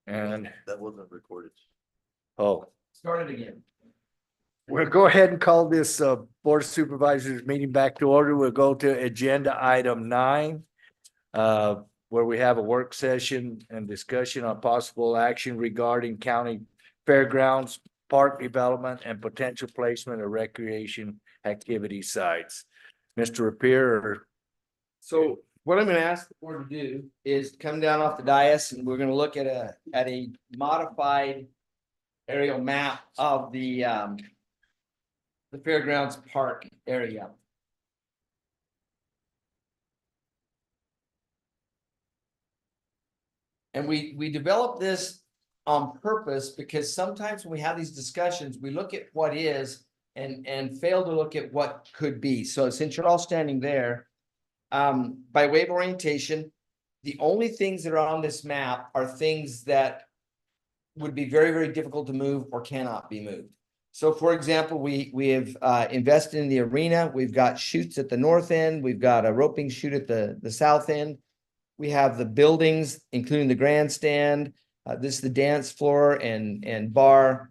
And, That wasn't recorded. oh, Start it again. we'll go ahead and call this Board of Supervisors meeting back to order. We'll go to agenda item 9. Where we have a work session and discussion on possible action regarding county fairgrounds, park development, and potential placement of recreation activity sites. Mr. Rapier, So what I'm gonna ask the board to do is come down off the dais and we're gonna look at a modified aerial map of the fairgrounds park area. And we developed this on purpose because sometimes when we have these discussions, we look at what is and fail to look at what could be. So since you're all standing there, by way of orientation, the only things that are on this map are things that would be very, very difficult to move or cannot be moved. So for example, we have invested in the arena. We've got chutes at the north end. We've got a roping chute at the south end. We have the buildings, including the grandstand. This is the dance floor and bar.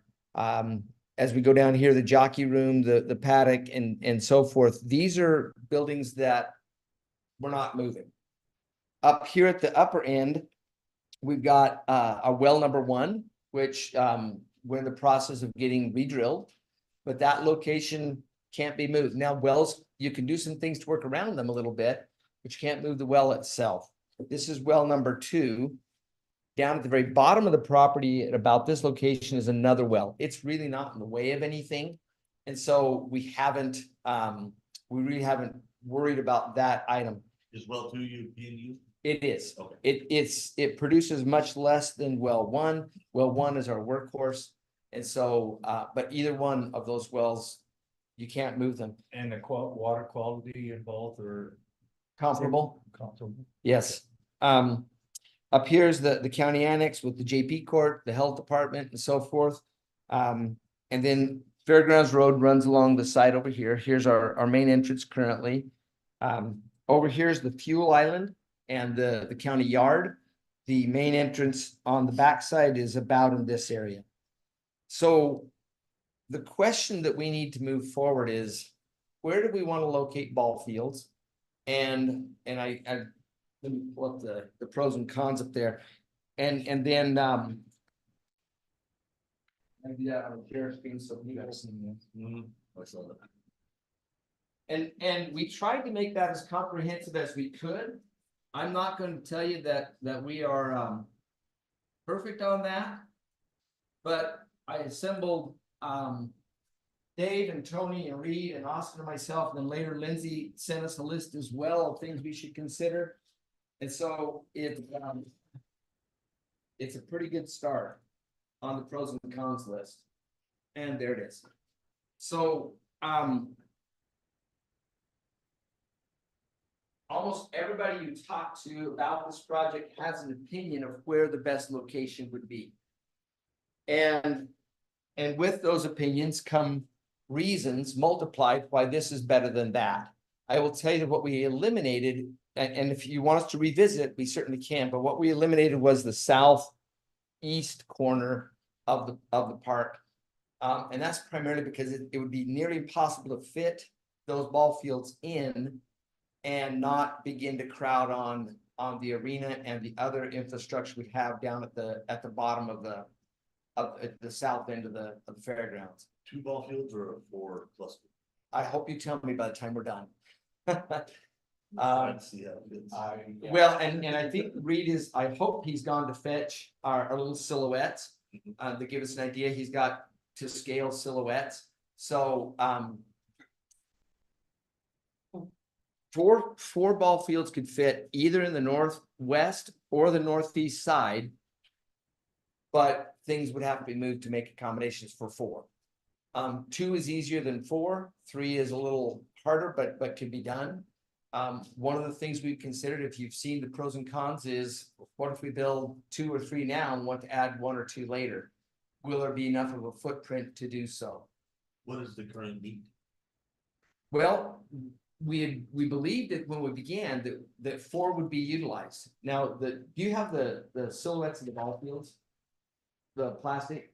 As we go down here, the jockey room, the paddock, and so forth. These are buildings that we're not moving. Up here at the upper end, we've got a well number 1, which we're in the process of getting re-drilled, but that location can't be moved. Now, wells, you can do some things to work around them a little bit, but you can't move the well itself. This is well number 2. Down at the very bottom of the property at about this location is another well. It's really not in the way of anything. And so we really haven't worried about that item. Is well 2 you being used? It is. Okay. It produces much less than well 1. Well 1 is our workhorse. And so, but either one of those wells, you can't move them. and the water quality in both are Comparable? comparable. Yes. Up here is the county annex with the JP court, the health department and so forth. And then Fairgrounds Road runs along the side over here. Here's our main entrance currently. Over here is the fuel island and the county yard. The main entrance on the backside is about in this area. So the question that we need to move forward is, where do we want to locate ball fields? And I let me pull up the pros and cons up there. And then I do that on the share screen so you guys can. I saw that. And we tried to make that as comprehensive as we could. I'm not going to tell you that we are perfect on that. But I assembled Dave and Tony and Reed and Austin and myself, and then later Lindsay sent us a list as well of things we should consider. And so it's a pretty good start on the pros and cons list. And there it is. So almost everybody you talk to about this project has an opinion of where the best location would be. And with those opinions come reasons multiplied why this is better than that. I will tell you that what we eliminated, and if you want us to revisit, we certainly can, but what we eliminated was the southeast corner of the park. And that's primarily because it would be nearly impossible to fit those ball fields in and not begin to crowd on the arena and the other infrastructure we have down at the bottom of the south end of the fairgrounds. 2 ball fields or a 4 cluster? I hope you tell me by the time we're done. I see how it is. Well, and I think Reed I hope he's gone to fetch our little silhouettes. To give us an idea, he's got to scale silhouettes. So four ball fields could fit either in the northwest or the northeast side. But things would have to be moved to make accommodations for 4. 2 is easier than 4. 3 is a little harder, but can be done. One of the things we've considered, if you've seen the pros and cons, is what if we build 2 or 3 now and want to add 1 or 2 later? Will there be enough of a footprint to do so? What is the current need? Well, we believed that when we began that 4 would be utilized. Now, do you have the silhouettes of the ball fields? The plastic?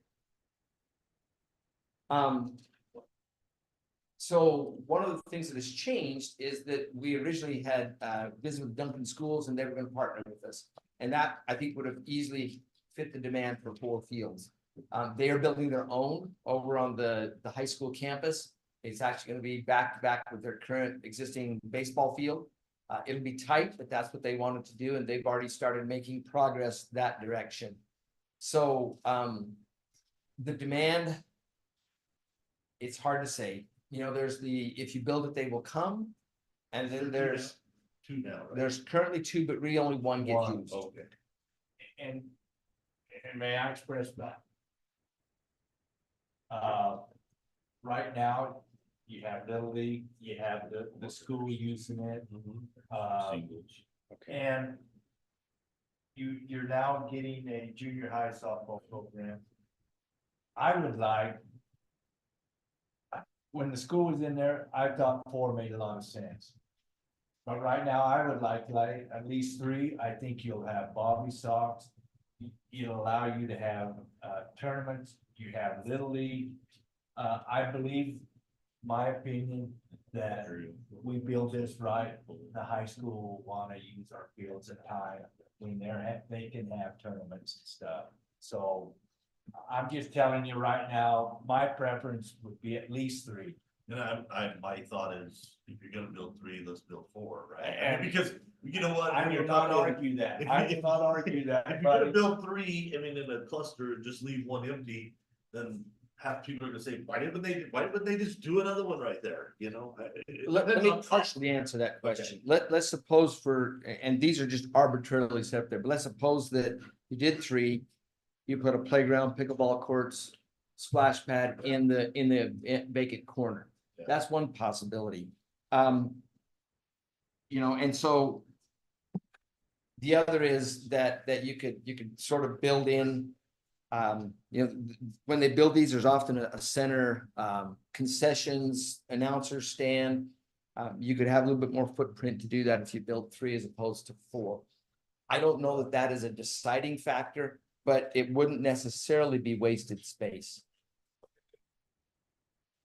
So one of the things that has changed is that we originally had visited with Duncan Schools and they were gonna partner with us. And that, I think, would have easily fit the demand for 4 fields. They are building their own over on the high school campus. It's actually gonna be back to back with their current existing baseball field. It'll be tight, but that's what they wanted to do, and they've already started making progress that direction. So, the demand, it's hard to say. You know, there's if you build it, they will come. And then there's 2 now, right? There's currently 2, but really only 1 gets used. Okay. And may I express that? Right now, you have Little League, you have the school using it. And you're now getting a junior high softball program. I would like, when the school was in there, I thought 4 made a lot of sense. But right now, I would like at least 3. I think you'll have Bobby Sox. It'll allow you to have tournaments. You have Little League. I believe, my opinion, that we build this right. The high school will want to use our fields at time when they can have tournaments and stuff. So I'm just telling you right now, my preference would be at least 3. And my thought is, if you're gonna build 3, let's build 4, right? And- Because, you know what? I You're will not talking- argue that. if I you- will not argue that. If you're gonna but- build 3, I mean, in a cluster, and just leave 1 empty, then half people are gonna say, why didn't they just do another one right there, you know? Let me partially answer that question. Let's suppose and these are just arbitrarily set up there, but let's suppose that you did 3. You put a playground, pickleball courts, splash pad in the vacant corner. Yeah. That's one possibility. You know, and so the other is that you could sort of build in, you know, when they build these, there's often a center concessions, announcer stand. You could have a little bit more footprint to do that if you build 3 as opposed to 4. I don't know that that is a deciding factor, but it wouldn't necessarily be wasted space.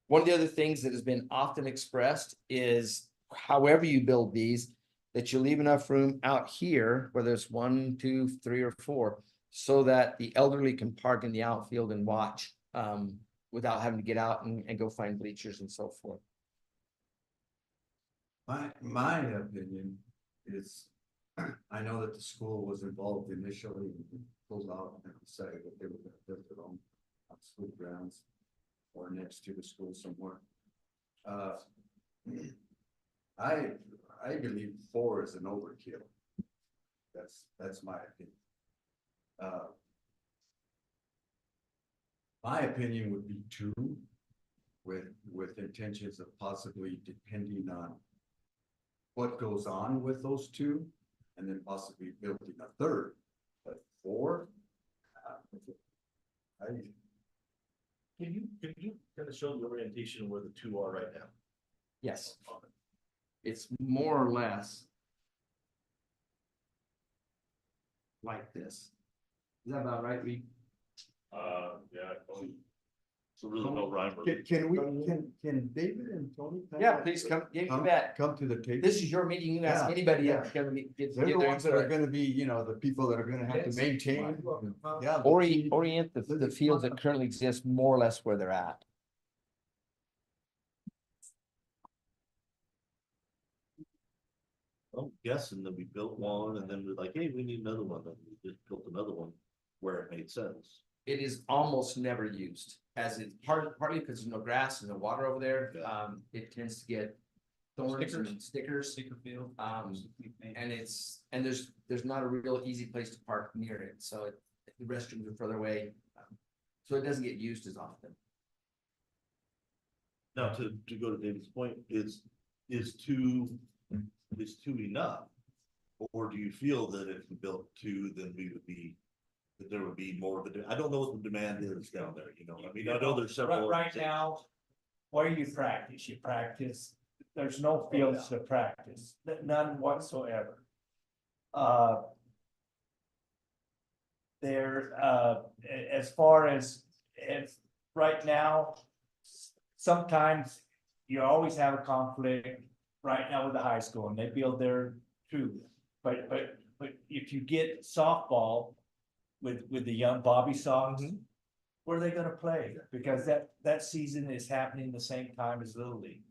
One of the other things that has been often expressed is however you build these, that you leave enough room out here, whether it's 1, 2, 3, or 4, so that the elderly can park in the outfield and watch without having to get out and go find bleachers and so forth. My opinion is, I know that the school was involved initially and pulled out and decided that they were gonna build their own school grounds or next to the school somewhere. I believe 4 is an overkill. That's my opinion. My opinion would be 2 with intentions of possibly, depending on what goes on with those 2, and then possibly building a 3rd, but 4. Can you kind of show the orientation where the 2 are right now? Yes, it's more or less like this. Is that about right, Reed? Yeah. So really no rhyme or. Can David and Tony? Yeah, please come, give me that. Come to the table. This is your meeting. You can ask Yeah, anybody yeah. else. Give They're the their ones that are input. gonna be, you know, the people that are gonna have to Yes. maintain. Yeah. Orient the fields that currently exist more or less where they're at. I'm guessing that we built one and then we're like, hey, we need another one, and we just built another one where it made sense. It is almost never used, as it's partly because there's no grass and no water over there. Yeah. It tends to get thorns and stickers. And there's not a real easy place to park near it, so the restrooms are further away. So it doesn't get used as often. Now, to go to David's point, is 2 enough? Or do you feel that if we built 2, then that there would be more of a, I don't know what the demand is down there, you know, I mean, I know there's several. Right now, where you practice there's no fields to practice, none whatsoever. There, as far as right now, sometimes you always have a conflict right now with the high school and they build their too. But if you get softball with the young Bobby Sox, where are they gonna play? Because that season is happening the same time as Little League.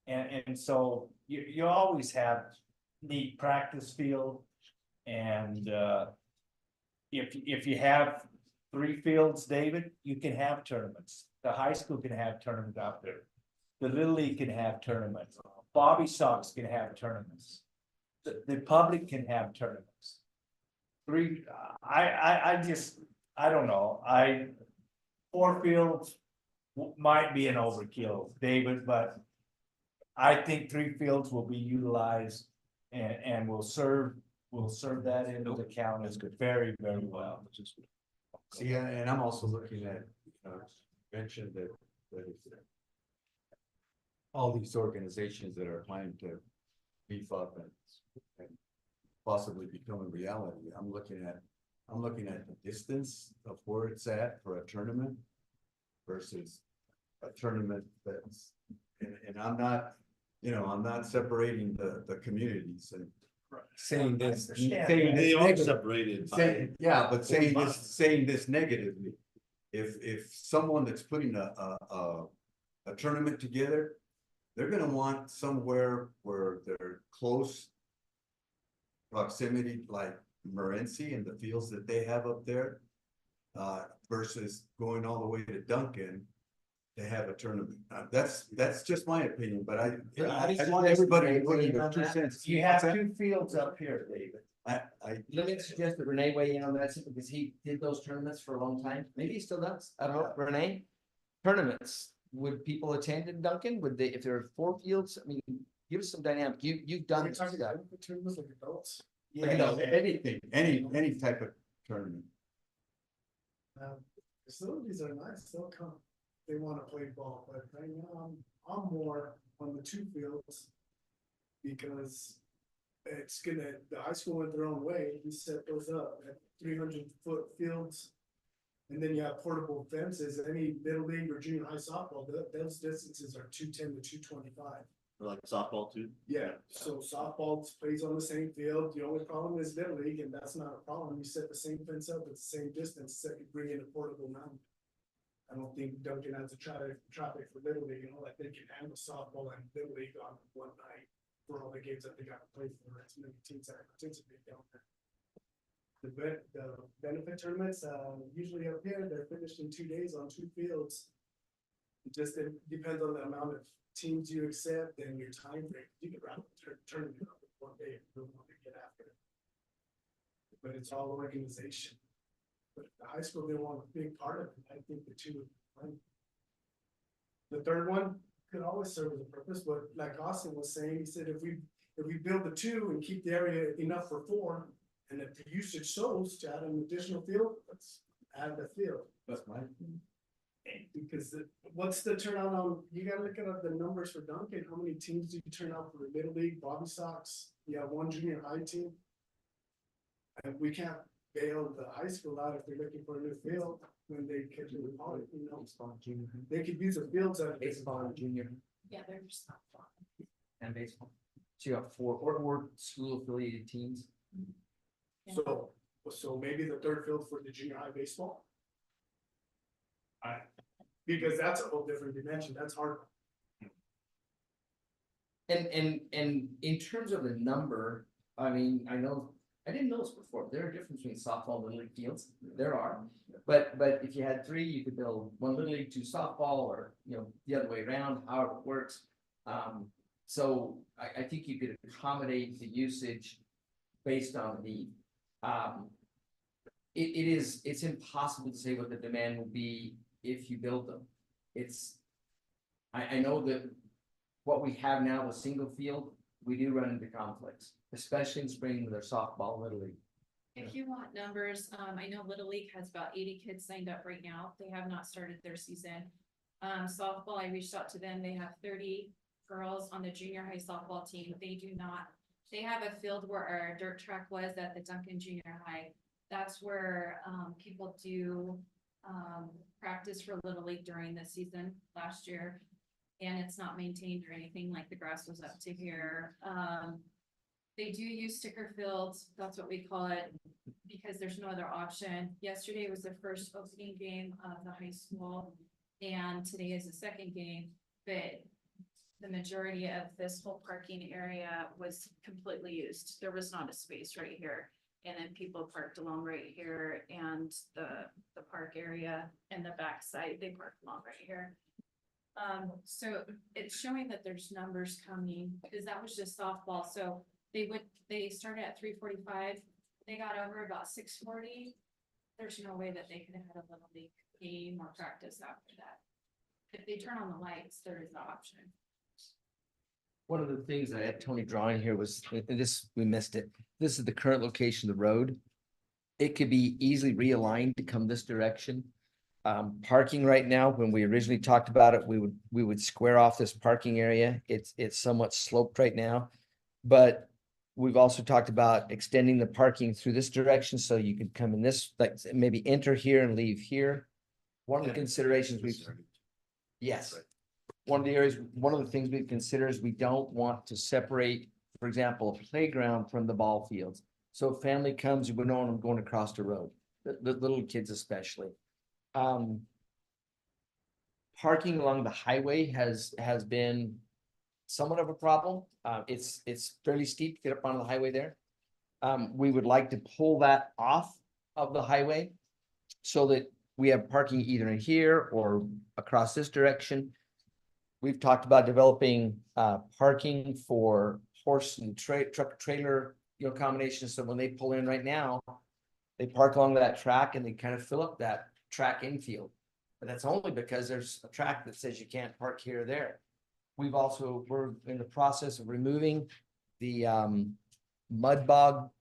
And so you always have neat practice field and, if you have 3 fields, David, you can have tournaments. The high school can have tournaments out there. The Little League can have tournaments. Bobby Sox can have tournaments. The public can have tournaments. I don't know, 4 fields might be an overkill, David, but I think 3 fields will be utilized and will serve that into the county as very, very well. See, and I'm also looking at, mentioned that all these organizations that are planning to beef up and possibly become a reality, I'm looking at the distance of where it's at for a tournament versus a tournament that's, and I'm not, I'm not separating the communities and saying this, They are separated by. yeah, but saying this negatively. If someone that's putting a tournament together, they're gonna want somewhere where they're close proximity, like Morenci and the fields that they have up there, versus going all the way to Duncan to have a tournament. That's just my opinion, but I want everybody to put in their 2 cents. You have 2 fields up here, David. Let me suggest that Renee weigh in on that because he did those tournaments for a long time. Maybe he still does. I don't know. Renee, tournaments, would people attend in Duncan? Would they, if there are 4 fields? I mean, give us some dynamic. You've done this. Tournaments like adults? Yeah. Anything, any type of tournament. Facilities are nice, they'll come, they wanna play ball, but right now, I'm more on the 2 fields. Because it's gonna, the high school went their own way, we set those up at 300-foot fields. And then you have portable fences, any middle league or junior high softball, those distances are 210 to 225. Like softball too? Yeah, so softball plays on the same field, the only problem is little league, and that's not a problem, you set the same fence up, it's the same distance, so you bring in a portable mound. I don't think Duncan has to traffic for little league, like they can handle softball and little league on one night. For all the games that they got to play for, as many teams that participate down there. The benefit tournaments, usually up here, they're finished in 2 days on 2 fields. It depends on the amount of teams you accept and your time frame. You can wrap a tournament up in 1 day if you don't want to get after it. But it's all organization. But the high school, they want a big part of it. I think the 2 would be fun. The third one could always serve as a purpose, but like Austin was saying, he said if we build the 2 and keep the area enough for 4, and if the usage shows to add an additional field, let's add the field. That's my. Because what's the turnout on, you gotta look at the numbers for Duncan, how many teams do you turn out for the Little League, Bobby Sox, you have 1 junior high team. And we can't bail the high school out if they're looking for a new field when they get to the college, Baseball, junior, they could use the fields at. baseball, junior, Yeah, they're just not fun. and baseball. So you have 4 or school affiliated teams. So maybe the 3rd field for the junior high baseball? Because that's a whole different dimension, that's hard. And in terms of the number, I mean, I didn't know this before, there are differences between softball and little league fields, there are. But if you had 3, you could build 1 little league, 2 softball, or, the other way around, however it works. So I think you could accommodate the usage based on the, it's impossible to say what the demand will be if you build them. I know that what we have now with single field, we do run into conflicts, especially in spring with our softball, little league. If you want numbers, I know Little League has about 80 kids signed up right now. They have not started their season. Softball, I reached out to them. They have 30 girls on the junior high softball team, they do not, they have a field where our dirt track was at the Duncan Junior High. That's where, people do, practice for Little League during the season last year. And it's not maintained or anything, like the grass was up to here. They do use sticker fields, that's what we call it, because there's no other option. Yesterday was the first opening game of the high school, and today is the second game, but the majority of this whole parking area was completely used. There was not a space right here. And then people parked along right here, and the park area and the backside, they parked along right here. So it's showing that there's numbers coming, because that was just softball. So they started at 3:45. They got over about 6:40. There's no way that they could have had a Little League game or practice after that. If they turn on the lights, there is the option. One of the things I had Tony drawing here was, and this, we missed it. This is the current location of the road. It could be easily realigned to come this direction. Parking right now, when we originally talked about it, we would square off this parking area. It's somewhat sloped right now. But we've also talked about extending the parking through this direction, so you could come in this, like maybe enter here and leave here. One of the considerations yes. One of the things we consider is we don't want to separate, for example, a playground from the ball fields. So if family comes, you would know them going across the road, the little kids especially. Parking along the highway has been somewhat of a problem. It's fairly steep to get up onto the highway there. We would like to pull that off of the highway so that we have parking either in here or across this direction. We've talked about developing parking for horse and truck trailer, combinations. So when they pull in right now, they park along that track and they kind of fill up that track infield. But that's only because there's a track that says you can't park here or there. We're in the process of removing the mud bog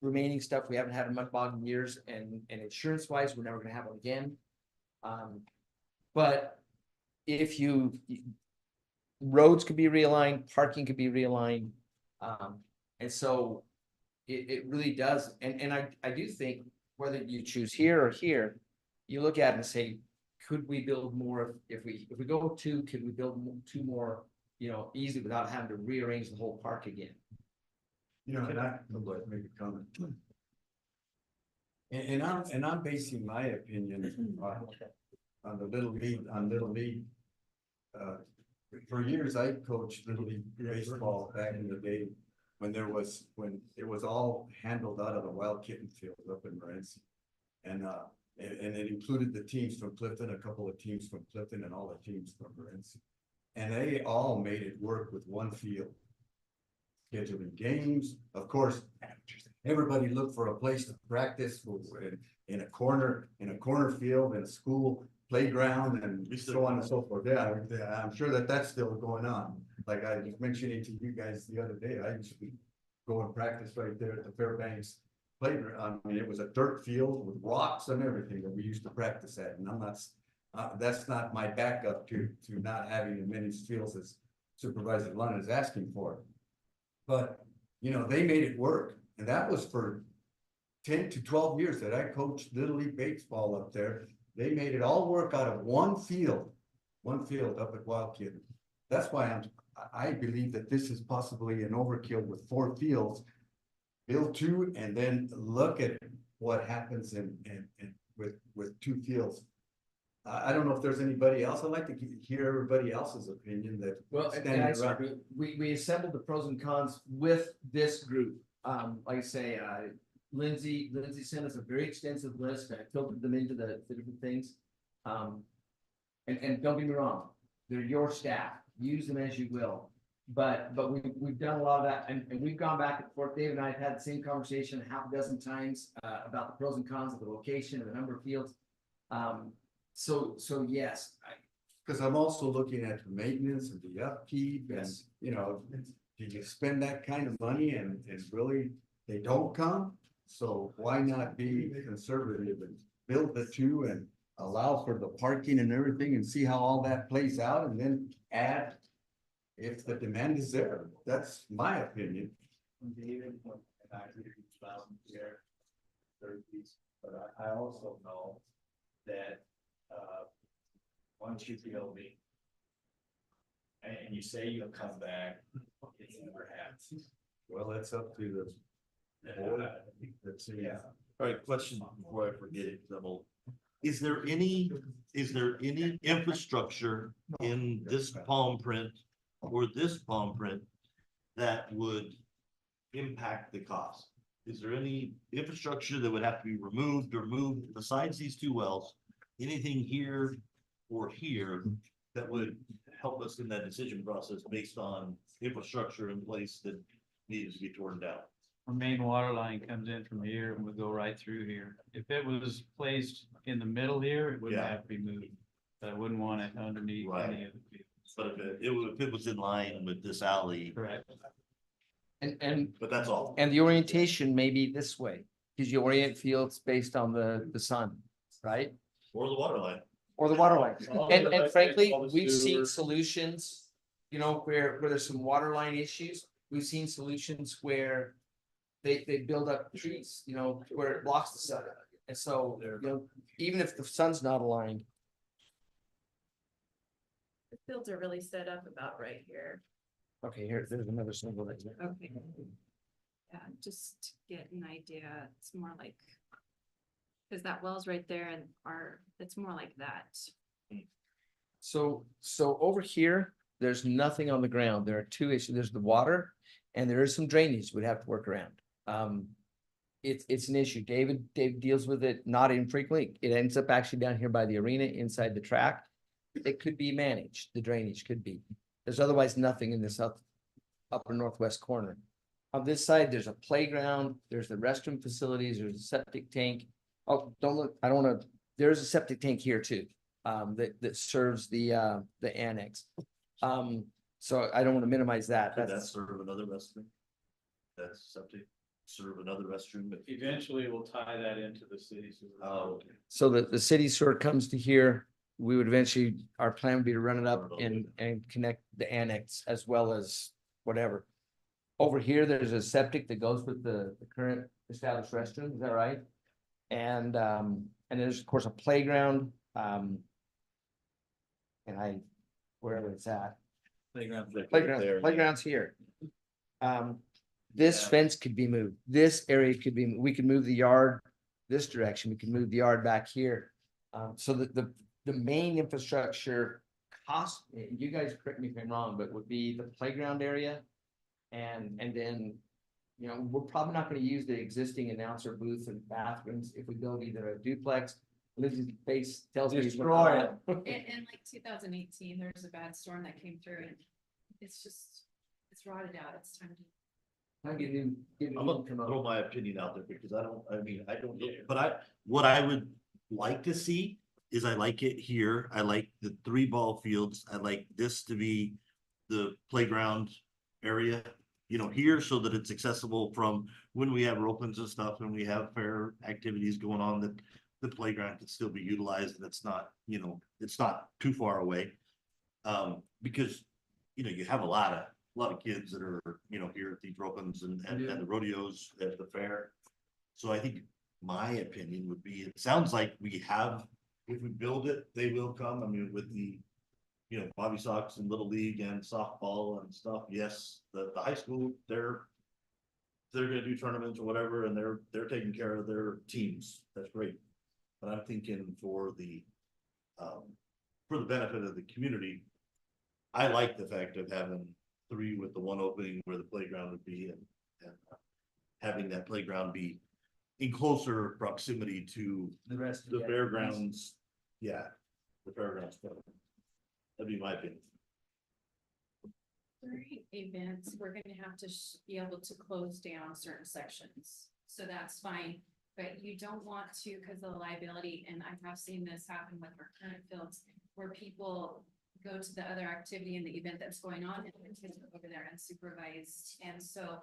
remaining stuff. We haven't had a mud bog in years, and insurance wise, we're never gonna have one again. But if roads could be realigned, parking could be realigned. And so it really does. And I do think whether you choose here or here, you look at it and say, could we build more? If we go two, could we build two more, easily without having to rearrange the whole park again? And I, make a comment. And I'm basing my opinion on the Little League. For years, I coached Little League baseball back in the day when it was all handled out of the Wild Kitten field up in Morenci. And it included the teams from Clifton, a couple of teams from Clifton, and all the teams from Morenci. And they all made it work with one field. Scheduling games, of course, everybody looked for a place to practice in a corner field, in a school playground, and so on and so forth. Yeah, I'm sure that's still going on. Like I was mentioning to you guys the other day, I used to go and practice right there at the Fairbanks playground. I mean, it was a dirt field with rocks and everything that we used to practice at, and I'm not. That's not my backup to not having as many fields as Supervisor Lund is asking for. But, they made it work. And that was for 10 to 12 years that I coached Little League baseball up there. They made it all work out of one field up at Wild Kitten. That's why I believe that this is possibly an overkill with 4 fields. Build 2 and then look at what happens with 2 fields. I don't know if there's anybody else. I'd like to hear everybody else's opinion that. We assembled the pros and cons with this group. Like I say, Lindsay sent us a very extensive list. I filtered them into the different things. And don't get me wrong, they're your staff. Use them as you will. But we've done a lot of that, and we've gone back and forth. Dave and I have had the same conversation a half a dozen times about the pros and cons of the location and the number of fields. So yes, because I'm also looking at the maintenance and the upkeep, and do you spend that kind of money and really they don't come? So why not be conservative and build the 2 and allow for the parking and everything and see how all that plays out, and then add If the demand is there, that's my opinion. David, and I agree with here. But I also know that, once you feel me. And you say you'll come back, it never happens. Well, that's up to the board. That's, yeah. All right, question before I forget it, 'cause I'm old. Is there any infrastructure in this palm print or this palm print that would impact the cost? Is there any infrastructure that would have to be removed or moved besides these two wells? Anything here or here that would help us in that decision process based on infrastructure in place that needs to be torn down? Our main water line comes in from here and would go right through here. If it was placed in the middle here, it wouldn't Yeah. have to be moved. But I wouldn't want it underneath any of the fields. But if it was in line with this alley, Correct. And but that's all. the orientation may be this way, because you orient fields based on the sun, right? Or the water line. Or the water line. All the And frankly, all the we've seen sewer. solutions, you know, where there's some water line issues. We've seen solutions where they build up trees, you know, where it blocks the sun. And so, you know, even if the sun's not aligned, The fields are really set up about right here. okay, there's another symbol right there. Okay. Yeah, just to get an idea, it's more like. Cause that well's right there and it's more like that. So over here, there's nothing on the ground. There are two issues. There's the water and there is some drainage we'd have to work around. It's an issue. Dave deals with it not infrequently. It ends up actually down here by the arena inside the track. It could be managed. The drainage could be. There's otherwise nothing in this upper northwest corner. On this side, there's a playground, there's the restroom facilities, there's a septic tank. Oh, don't look, I don't wanna, there's a septic tank here too, that serves the annex. So I don't wanna minimize that. Could that That's, serve another restroom? That's something, serve another restroom? Eventually, we'll tie that into the city. Oh, okay. so the city sewer comes to here. We would eventually, our plan would be to run it up and connect the annex as well as whatever. Over here, there's a septic that goes with the current established restroom, is that right? And there's of course a playground, and wherever it's at, playground's here. This fence could be moved, this area could be, we could move the yard this direction, we could move the yard back here. So the main infrastructure cost, you guys correct me if I'm wrong, but would be the playground area. And then, you know, we're probably not gonna use the existing announcer booth and bathrooms if we build either a duplex. Lizzie's face tells me. Destroy it. In like 2018, there was a bad storm that came through and it's rotted out. It's time to. I'm gonna throw my opinion out there because I don't know, but what I would like to see is I like it here. I like the 3 ball fields. I like this to be the playground area, you know, here so that it's accessible from when we have ropings and stuff and we have fair activities going on, that the playground can still be utilized and it's not, you know, it's not too far away. Because, you know, you have a lot of kids that are, you know, here at these ropings and the rodeos at the fair. So I think my opinion would be, it sounds like we have, if we build it, they will come. I mean, with the, you know, Bobby Sox and Little League and softball and stuff. Yes, the high school, they're gonna do tournaments or whatever, and they're taking care of their teams. That's great. But I'm thinking for the benefit of the community, I like the fact of having 3 with the 1 opening where the playground would be and having that playground be in closer proximity to The rest. the fairgrounds. Yeah, the fairgrounds. That'd be my opinion. During events, we're gonna have to be able to close down certain sections, so that's fine. But you don't want to, because of the liability, and I have seen this happen with our current fields, where people go to the other activity in the event that's going on and continue over there unsupervised. And so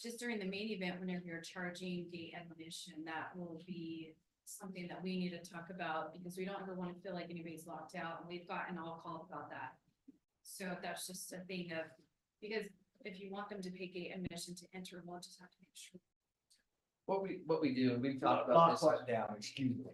just during the main event, whenever you're charging gate admission, that will be something that we need to talk about, because we don't ever want to feel like anybody's locked out, and we've gotten all called about that. So that's just a thing of, because if you want them to pay gate admission to enter, we'll just have to make sure. What we do, we've talked about this. down, excuse me.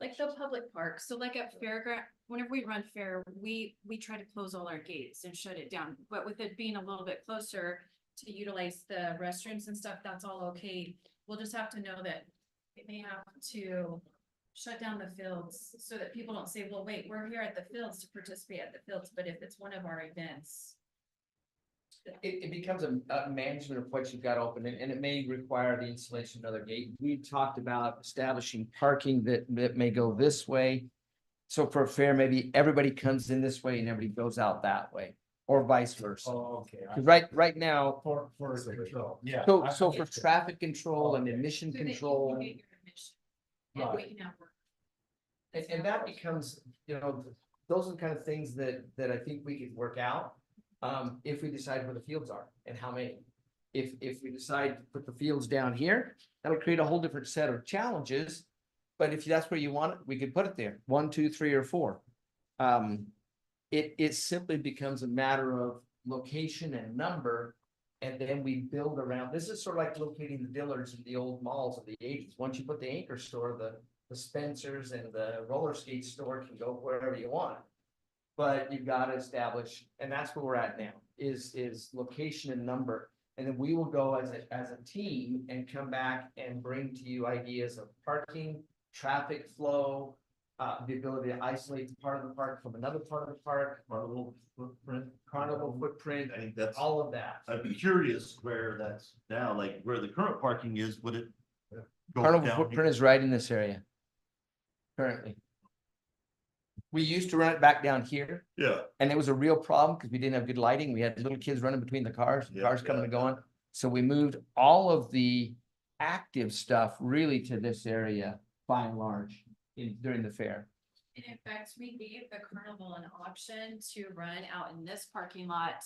Like the public park, so like at fairground, whenever we run fair, we try to close all our gates and shut it down. But with it being a little bit closer to utilize the restrooms and stuff, that's all okay. We'll just have to know that it may have to shut down the fields so that people don't say, well, wait, we're here at the fields to participate at the fields, but if it's one of our events. It becomes a management of what you've got open, and it may require the installation of another gate. We talked about establishing parking that may go this way. So for a fair, maybe everybody comes in this way and everybody goes out that way, or vice versa. Okay. 'Cause right now, For control, yeah. so for traffic control and emission So that you control. can get your admission, and we can have work. And that becomes, those are the kind of things that I think we could work out. If we decide where the fields are and how many. If we decide to put the fields down here, that'll create a whole different set of challenges. But if that's where you want it, we could put it there, 1, 2, 3, or 4. It simply becomes a matter of location and number. And then we build around, this is sort of like locating the Dillards in the old malls of the 80s. Once you put the anchor store, the Spencers and the roller skate store can go wherever you want. But you've got to establish, and that's where we're at now, is location and number. And then we will go as a team and come back and bring to you ideas of parking, traffic flow, the ability to isolate part of the park from another part of the park, carnival footprint, I think that's, all of that. I'm curious where that's now, like where the current parking is, would it? go Carnival down footprint is right in this area. Currently. We used to run it back down here, Yeah, and it was a real problem because we didn't have good lighting. We had little kids running between the cars, Yeah, cars coming yeah. and going. So we moved all of the active stuff really to this area by and large during the fair. And in fact, we gave the carnival an option to run out in this parking lot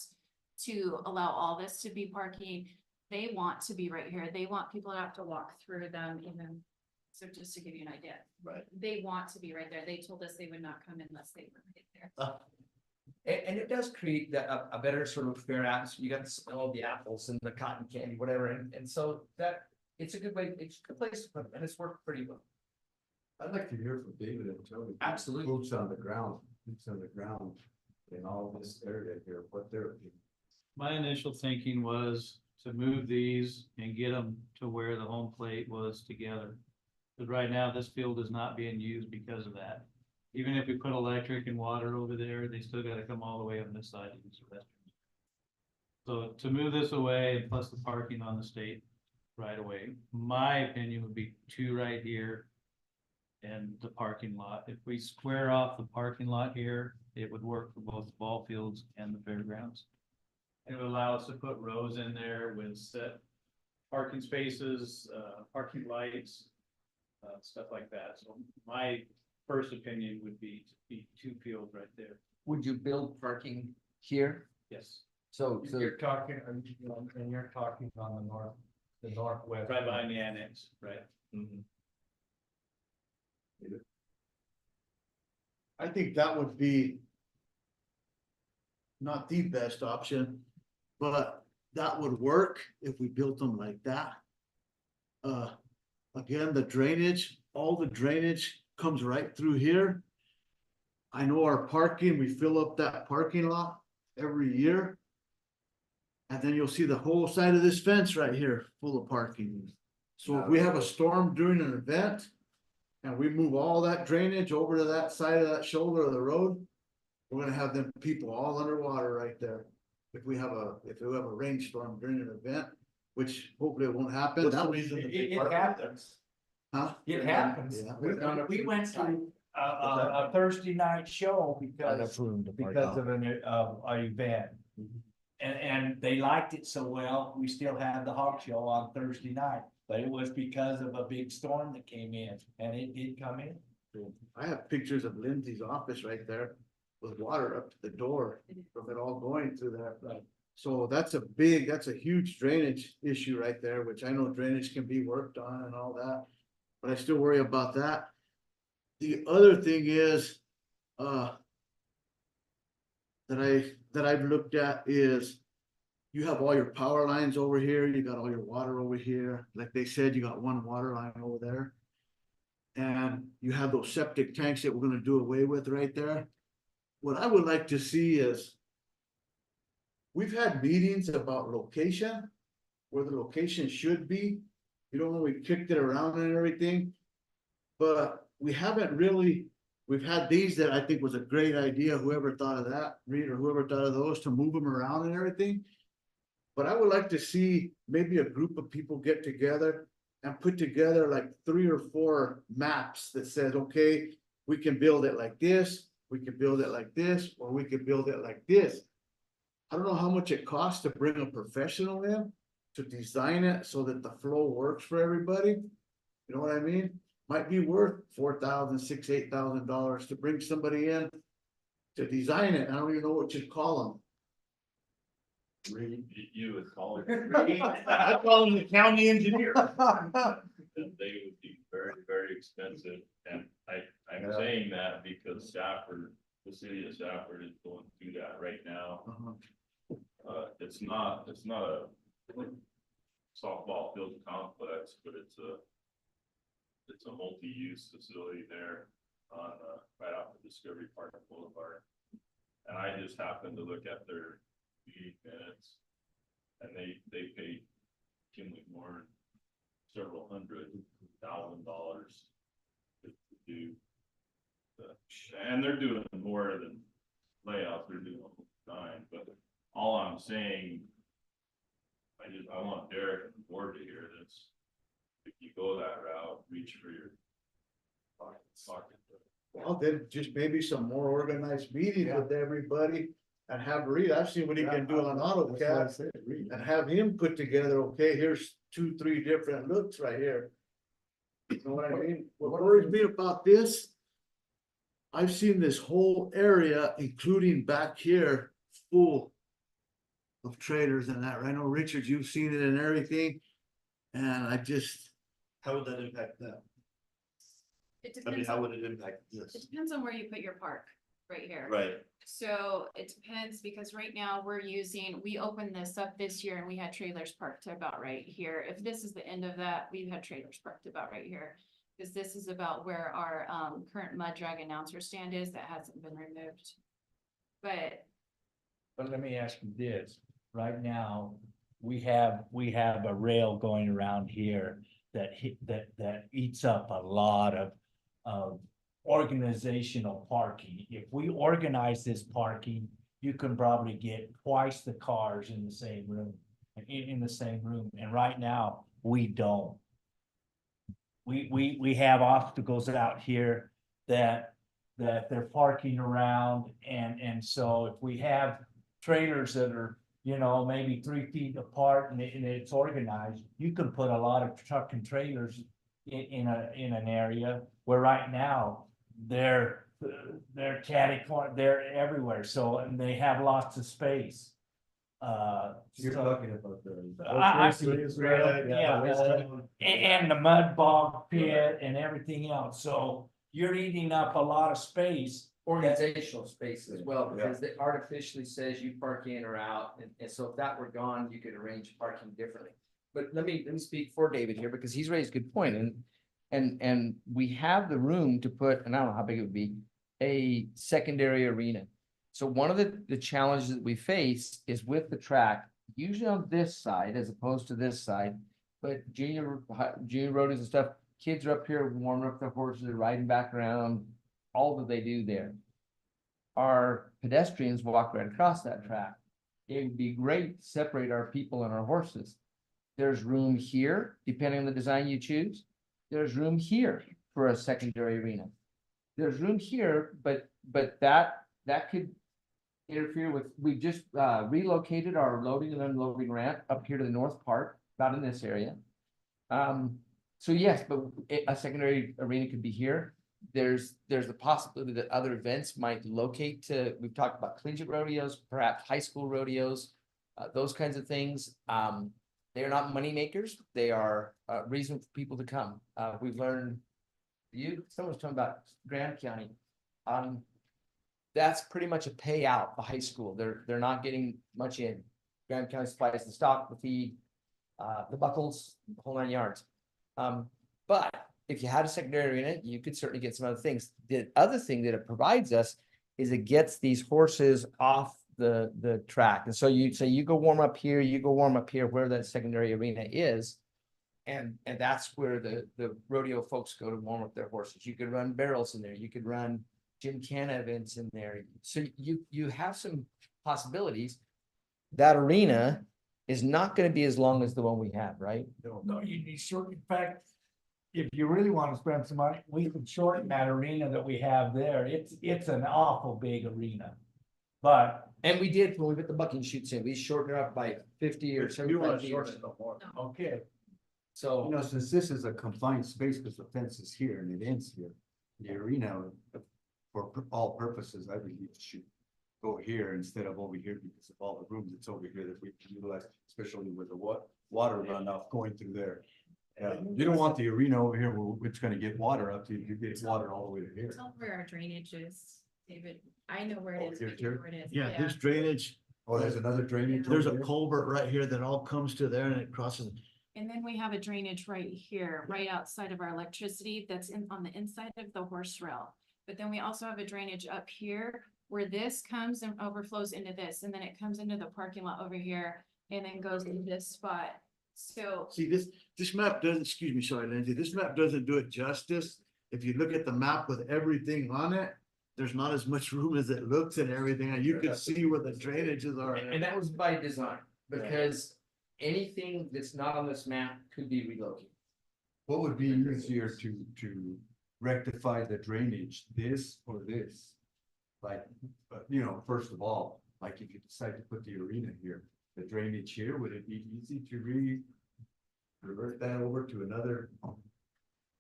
to allow all this to be parking. They want to be right here. They want people to have to walk through them even. So just to give you an idea, right. they want to be right there. They told us they would not come unless they were right there. And it does create a better sort of fair atmosphere. You got the smell of the apples and the cotton candy, whatever. And so that it's a good way, it's a good place to put it, and it's worked pretty well. I'd like to hear from David and Tony. Absolutely. Boots on the ground in all this area here, what they're. My initial thinking was to move these and get them to where the home plate was together. But right now, this field is not being used because of that. Even if we put electric and water over there, they still gotta come all the way on this side to use the restrooms. So to move this away, and plus the parking on the state right away, my opinion would be 2 right here. And the parking lot. If we square off the parking lot here, it would work for both the ball fields and the fairgrounds. It would allow us to put rows in there with set parking spaces, parking lights, stuff like that. So my first opinion would be to be 2 fields right there. Would you build parking here? Yes, So You're talking, and you're talking on the northwest. right behind the annex, right? I think that would be not the best option, but that would work if we built them like that. Again, the drainage, all the drainage comes right through here. I know our parking, we fill up that parking lot every year. And then you'll see the whole side of this fence right here full of parking. So if we have a storm during an event, and we move all that drainage over to that side of that shoulder of the road, we're gonna have them people all underwater right there. If we have a rainstorm during an event, which hopefully it won't happen. What's the that reason that they It park happens. Huh? It happens. Yeah. We went to a Thursday night show because room to park of an event. And they liked it so well, we still had the hawk show on Thursday night, but it was because of a big storm that came in, and it did come in. I have pictures of Lindsay's office right there with water up to the door from it all going through there. Right. So that's a huge drainage issue right there, which I know drainage can be worked on and all that. But I still worry about that. The other thing is, that I've looked at is you have all your power lines over here, you got all your water over here. Like they said, you got one water line over there. And you have those septic tanks that we're gonna do away with right there. What I would like to see is we've had meetings about location, where the location should be. You know, when we kicked it around and everything. But we haven't really, we've had these that I think was a great idea, whoever thought of that, Reed, or whoever thought of those to move them around and everything. But I would like to see maybe a group of people get together and put together like 3 or 4 maps that says, okay, we can build it like this, we can build it like this, or we can build it like this. I don't know how much it costs to bring a professional in to design it so that the flow works for everybody. You know what I mean? Might be worth $4,000, $6,000, $8,000 to bring somebody in to design it. I don't even know what you'd call them. You would call it. I call him the county engineer. They would be very, very expensive, and I'm saying that because Stafford, the city of Stafford is going through that right now. It's not a softball field complex, but it's a multi-use facility there on, right off the Discovery Park Boulevard. And I just happened to look at their meeting minutes, and they paid Kinley Moore several $100,000 to do and they're doing more than layouts, they're doing all the time. But all I'm saying, I want Derek and the board to hear this. If you go that route, reach for your pocket. Well, then just maybe some more organized meetings with everybody and have Reed, I've seen what he can do on AutoCAD. And have him put together, okay, here's 2, 3 different looks right here. You know what I mean? What worries me about this, I've seen this whole area, including back here, full of trailers and that, right? I know Richard, you've seen it and everything. And I just. How would that impact them? It I mean, depends, how would it impact this? it depends on where you put your park, right here. Right. So it depends, because right now we opened this up this year and we had trailers parked about right here. If this is the end of that, we've had trailers parked about right here. Because this is about where our current mud drag announcer stand is that hasn't been removed. But But let me ask you this, right now, we have a rail going around here that eats up a lot of organizational parking. If we organize this parking, you can probably get twice the cars in the same room, in the same room, and right now, we don't. We have obstacles out here that they're parking around, and so if we have trailers that are, maybe 3 feet apart and it's organized, you can put a lot of truck and trailers in an area where right now they're catty-corner, they're everywhere, so, and they have lots of space. You're So- talking about the. and the mud bog pit and everything else, so you're eating up a lot of space. Organizational space as well, because it artificially says you park in or out, and so if that were gone, you could arrange parking differently. But let me speak for David here, because he's raised a good point, and we have the room to put, and I don't know how big it would be, a secondary arena. So one of the challenges that we face is with the track, usually on this side as opposed to this side. But junior roadies and stuff, kids are up here warming up their horses, they're riding back around, all that they do there. Our pedestrians walk right across that track. It would be great to separate our people and our horses. There's room here, depending on the design you choose. There's room here for a secondary arena. There's room here, but that could interfere with, we've just relocated our loading and unloading ramp up here to the north part, about in this area. So yes, but a secondary arena could be here. There's the possibility that other events might locate to, we've talked about collegiate rodeos, perhaps high school rodeos, those kinds of things. They're not money makers. They are a reason for people to come. We've learned, someone was talking about Grand County. that's pretty much a payout, the high school. They're not getting much in. Graham County supplies the stock, the feed, the buckles, the whole 9 yards. But if you had a secondary arena, you could certainly get some other things. The other thing that it provides us is it gets these horses off the track. And so you go warm up here, you go warm up here where that secondary arena is. And that's where the rodeo folks go to warm up their horses. You could run barrels in there. You could run gymkhana events in there. So you have some possibilities. That arena is not going to be as long as the one we have, right? No, you'd be short. In fact, if you really want to spend some money, we could shorten that arena that we have there. It's an awful big arena. But. And we did when we put the bucking chutes in, we shortened it up by 50 or 75 feet. Okay. So. You know, since this is a confined space because the fence is here and it ends here, the arena, for all purposes, I believe should go here instead of over here because of all the rooms that's over here that we can utilize, especially with the water runoff going through there. You don't want the arena over here where it's gonna get water up to you get water all the way to here. Tell where our drainage is, David. I know where Oh, it is. here but you know too? where it is. Yeah, this drainage, Oh, there's another drainage. there's over a here? culvert right here that all comes to there and it crosses. And then we have a drainage right here, right outside of our electricity that's on the inside of the horse rail. But then we also have a drainage up here where this comes and overflows into this, and then it comes into the parking lot over here and then goes into this spot. So See, this map doesn't, excuse me, sorry, Lindsay, this map doesn't do it justice. If you look at the map with everything on it, there's not as much room as it looks and everything, and you can see where the drainages are. And that was by design, because anything that's not on this map could be relocated. What would be easier to rectify the drainage, this or this? Like, you know, first of all, like if you decide to put the arena here, the drainage here, would it be easy to revert that over to another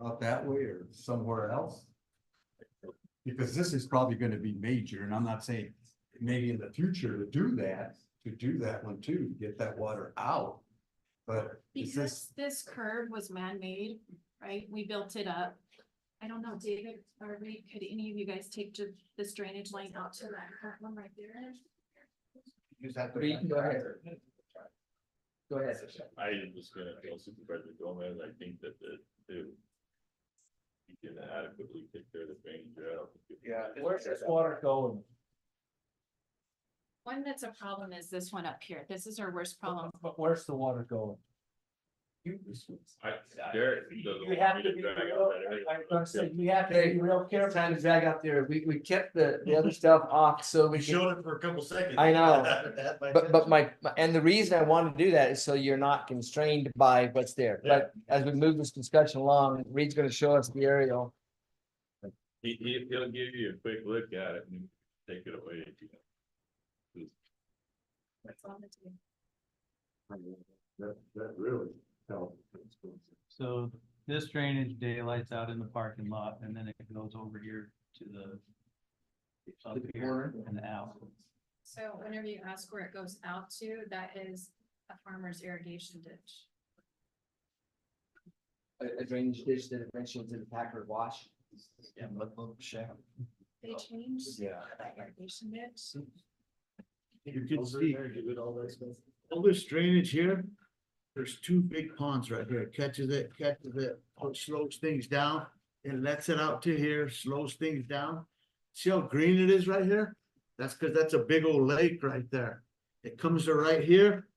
out that way or somewhere else? Because this is probably gonna be major, and I'm not saying maybe in the future to do that one too, to get that water out. But is because this curve was man-made, right? We built it up. I don't know, David, or Reed, could any of you guys take this drainage line out to that current one right there? Use that. Reed, go ahead. Go ahead. I was gonna tell Supervisor Gomez, I think that you can adequately take care of the drainage out. Yeah, where's this water going? One that's a problem is this one up here. This is our worst problem. But where's the water going? Derek doesn't want me to drag out that area. You have to be real careful. Trying to drag out there. We kept the other stuff off so we can. it for a couple seconds. I know. But and the reason I wanted to do that is so you're not constrained by what's there. But as we move this discussion along, Reed's gonna show us the aerial. He'll give you a quick look at it and take it away. What's on the table? That really helps. So this drainage daylights out in the parking lot and then it goes over here to the up here and out. So whenever you ask where it goes out to, that is a farmer's irrigation ditch. A drainage ditch that eventually to the Packard wash. Yeah, They changed Yeah. that irrigation ditch. You can see all this drainage here, there's two big ponds right here, catches it, slows things down. It lets it out to here, slows things down. See how green it is right here? That's because that's a big old lake right there. It comes to right here.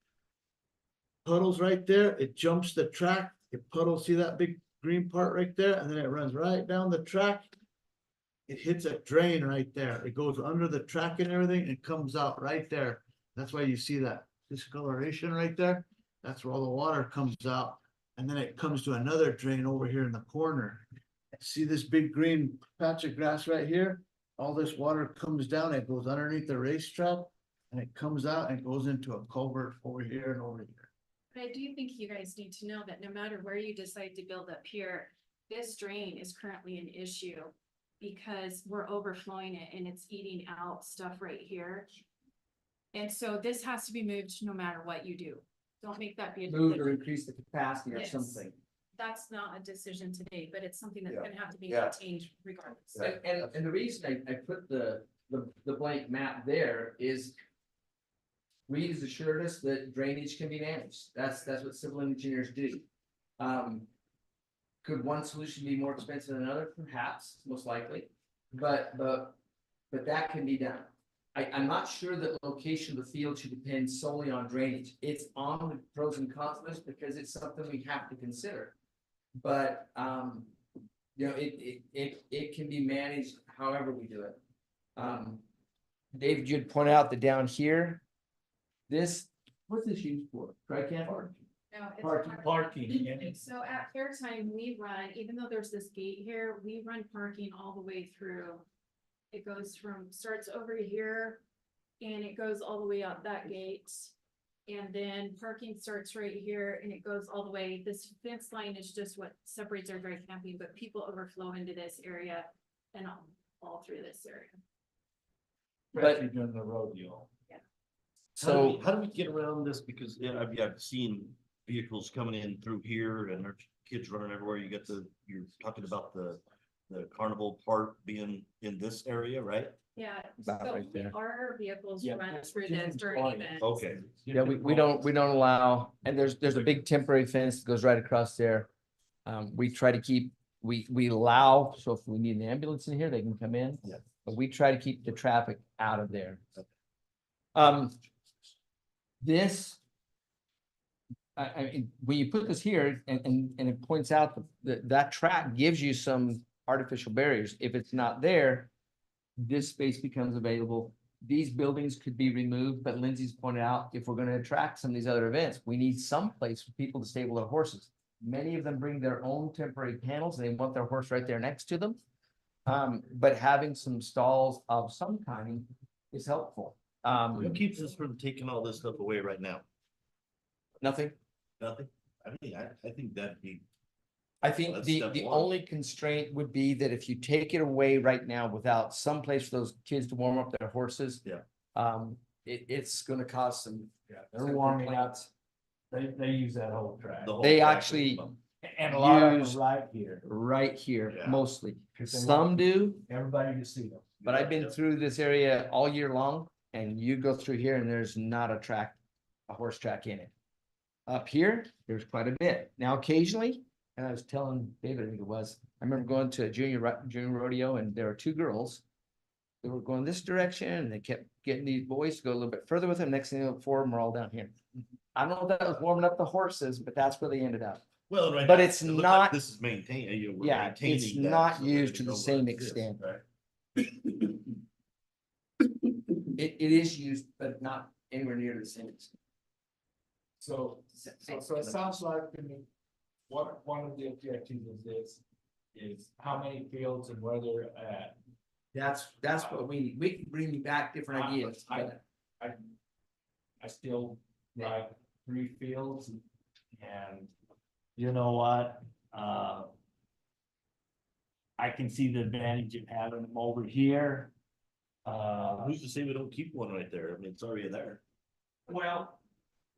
Puddles right there, it jumps the track, it puddles, see that big green part right there, and then it runs right down the track. It hits a drain right there. It goes under the track and everything and comes out right there. That's why you see that discoloration right there. That's where all the water comes out. And then it comes to another drain over here in the corner. See this big green patch of grass right here? All this water comes down, it goes underneath the racetrack and it comes out and goes into a culvert over here and over here. But I do think you guys need to know that no matter where you decide to build up here, this drain is currently an issue. Because we're overflowing it and it's eating out stuff right here. And so this has to be moved no matter what you do. Don't make that be a Move or decision. increase the capacity or Yes. something. That's not a decision today, but it's something that's Yeah. gonna have to be Yeah. maintained regardless. Yeah. And the reason I put the the blank map there is. Reed has assured us that drainage can be managed. That's what civil engineers do. Could one solution be more expensive than another? Perhaps, most likely, but that can be done. I'm not sure that location of the field should depend solely on drainage. It's on the pros and cons list because it's something we have to consider. But, you know, it can be managed however we do it. David, you'd point out that down here, what's this used for? Dry can? No, it's Parking. So at fair time, we run, even though there's this gate here, we run parking all the way through. It goes starts over here and it goes all the way out that gate. And then parking starts right here and it goes all the way. This fence line is just what separates our dry camping, but people overflow into this area and all through this area. But- You're doing the rodeo. So, How do we get around this? Because I've seen vehicles coming in through here and there's kids running everywhere. You're talking about the carnival part being in this area, right? Yeah, About so right there. our vehicles Yeah. run through this during events. Okay. yeah, we don't allow, and there's a big temporary fence that goes right across there. We try to keep, we allow, so if we need an ambulance in here, they can come in. Yeah. But we try to keep the traffic out of there. This. I mean, when you put this here and it points out that track gives you some artificial barriers. If it's not there, this space becomes available. These buildings could be removed, but Lindsay's pointed out, if we're gonna attract some of these other events, we need some place for people to stable their horses. Many of them bring their own temporary panels and they want their horse right there next to them. But having some stalls of some kind is helpful. What keeps us from taking all this stuff away right now? Nothing. Nothing? I mean, I think that'd be. I think That's the step one. only constraint would be that if you take it away right now without some place for those kids to warm up their horses. Yeah. It's gonna cause some. They're warming up. They use that whole track. the whole They track actually of them. And a lot of use- them right here. right here Yeah. mostly. 'Cause they Some want do, Everybody to see them. but I've been through this area all year long and you go through here and there's not a horse track in it. Up here, there's quite a bit. Now occasionally, and I was telling David, I think it was, I remember going to a junior rodeo and there were two girls. They were going this direction and they kept getting these boys to go a little bit further with them. Next thing you know, four of them were all down here. I don't know if that was warming up the horses, but that's where they ended up. Well, right But now, it's it looks like not- This is maintained, we're Yeah, it's maintaining that not so that used they to the know where same it is, extent. right? It is used, but not anywhere near the same extent. So it sounds like to me, one of the objectives of this is how many fields and where they're at. That's what we can bring you back different ideas, but I still like 3 fields and you know what? I can see the advantage of having them over here. Who's to say we don't keep one right there? I mean, it's already there. Well,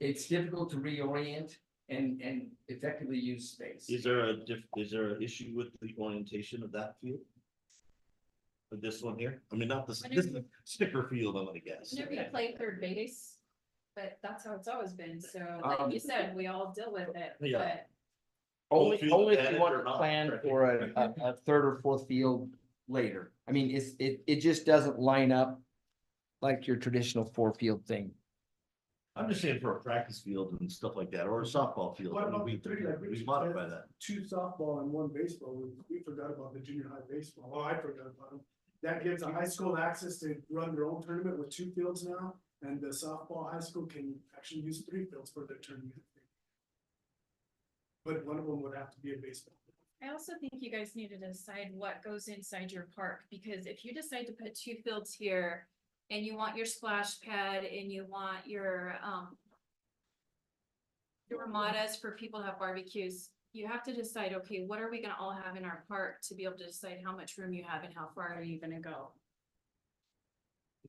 it's difficult to reorient and effectively use space. Is there an issue with the orientation of that field? With this one here? I mean, not this is a sticker field, I'm gonna guess. Whenever you play third base, but that's how it's always been. So like you said, we all deal with it, Yeah. but Only field if advantage you want or to not, plan right? for a third or fourth field later. I mean, it just doesn't line up like your traditional 4-field thing. I'm just saying for a practice field and stuff like that, or a softball field, What I mean, about we, the 3, like we Richard modify said? that. 2 softball and 1 baseball. We forgot about the junior high baseball. Oh, I forgot about them. That gives a high school access to run their own tournament with 2 fields now. And the softball high school can actually use 3 fields for their tournament. But one of them would have to be a baseball. I also think you guys need to decide what goes inside your park, because if you decide to put 2 fields here and you want your splash pad and you want your ramadas for people to have barbecues, you have to decide, okay, what are we gonna all have in our park to be able to decide how much room you have and how far are you gonna go?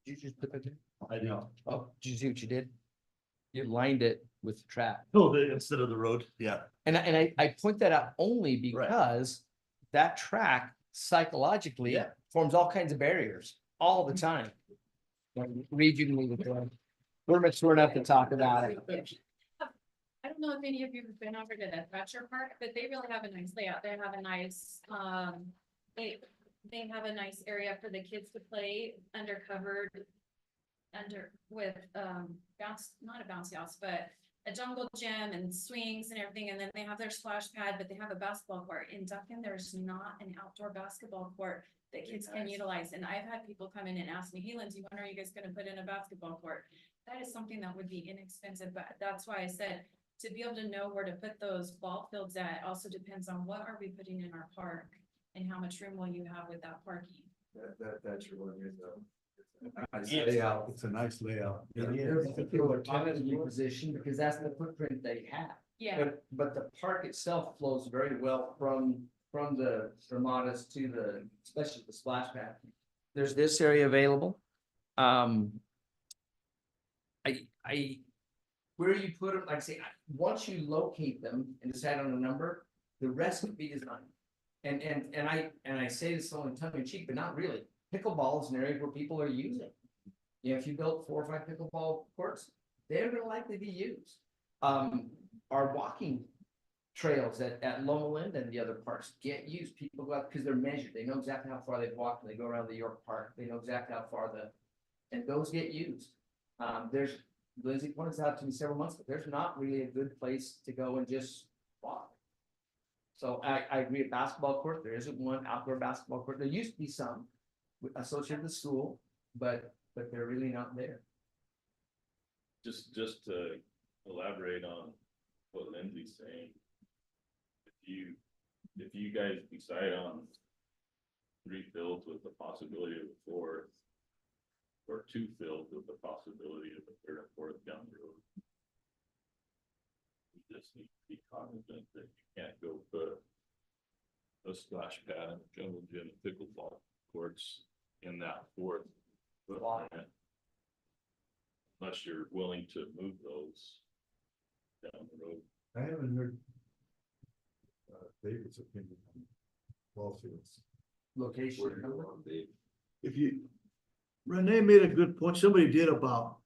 Did you just put that there? I know. Oh, did you see what you did? You lined it with the trap. Oh, instead of the road, yeah. And I point that out only Right. because that track psychologically Yeah. forms all kinds of barriers. all the time. Read, you can leave it there. We're mature enough to talk about it. I don't know if any of you have been over to the Thatcher Park, but they really have a nice layout. They have a nice, they have a nice area for the kids to play with, not a bouncy house, but a jungle gym and swings and everything. And then they have their splash pad, but they have a basketball court. In Duncan, there's not an outdoor basketball court that kids can utilize. And I've had people come in and ask me, hey, Lindsay, when are you guys gonna put in a basketball court? That is something that would be inexpensive, but that's why I said, to be able to know where to put those ball fields at also depends on what are we putting in our park and how much room will you have with that parking. That's really is a nice layout. It's a nice layout. Position, because that's the footprint they have. Yeah, But the park itself flows very well from the Ramadas to the, especially the splash pad. There's this area available. Where you put them, like I say, once you locate them and decide on a number, the rest would be designed. And I say this only tongue in cheek, but not really. Pickleball is an area where people are using. You know, if you built 4 or 5 pickleball courts, they're gonna likely be used. Our walking trails at Lowland and the other parks get used. People go out because they're measured. They know exactly how far they've walked when they go around the York Park. They know exactly how far and those get used. Lindsay pointed out to me several months ago, there's not really a good place to go and just walk. So I agree, a basketball court, there isn't one outdoor basketball court. There used to be some associated with school, but they're really not there. Just to elaborate on what Lindsay's saying. If you guys decide on 3 fields with the possibility of a 4th, or 2 fields with the possibility of a 3rd and 4th down the road. You just need to be cognizant that you can't go put a splash pad and a jungle gym and pickleball courts in that 4th footprint. Unless you're willing to move those down the road. I haven't heard David's opinion on ball fields. Location. If you, Renee made a good point, somebody did about,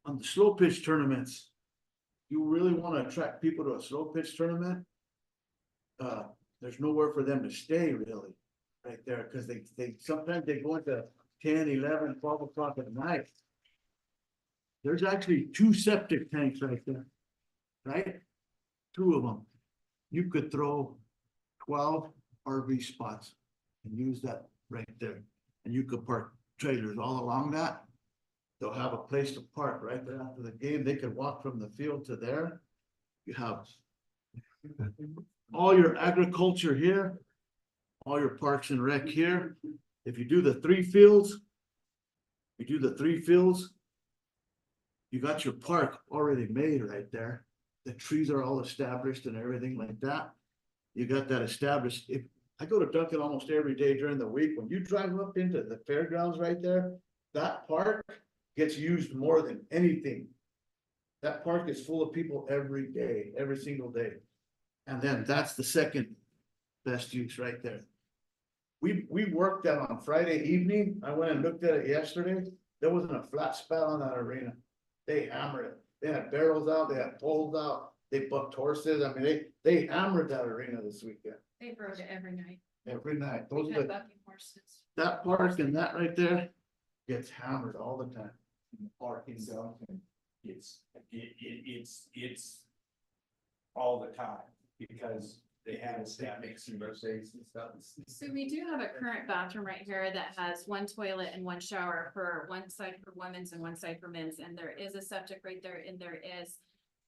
on the slow pitch tournaments. You really wanna attract people to a slow pitch tournament? There's nowhere for them to stay really, right there, cause they sometimes they go into 10, 11, 12 o'clock at night. There's actually 2 septic tanks right there, right? 2 of them. You could throw 12 RV spots and use that right there. And you could park trailers all along that. They'll have a place to park right there after the game. They could walk from the field to there. You have all your agriculture here, all your parks and rec here. If you do the 3 fields, you got your park already made right there. The trees are all established and everything like that. You got that established. If I go to Duncan almost every day during the week, when you drive up into the fairgrounds right there, that park gets used more than anything. That park is full of people every day, every single day. And then that's the second best use right there. We worked that on Friday evening. I went and looked at it yesterday. There wasn't a flat spot on that arena. They hammered it. They had barrels out, they had poles out, they booked horses. I mean, they hammered that arena this weekend. they rode it every night. Every night. We Those had are, bucking horses. that park and that right there gets hammered all the time. Parking zone, it's all the time, because they have that mixing birthdays and stuff. So we do have a current bathroom right here that has 1 toilet and 1 shower for one side for women's and one side for men's, and there is a septic right there,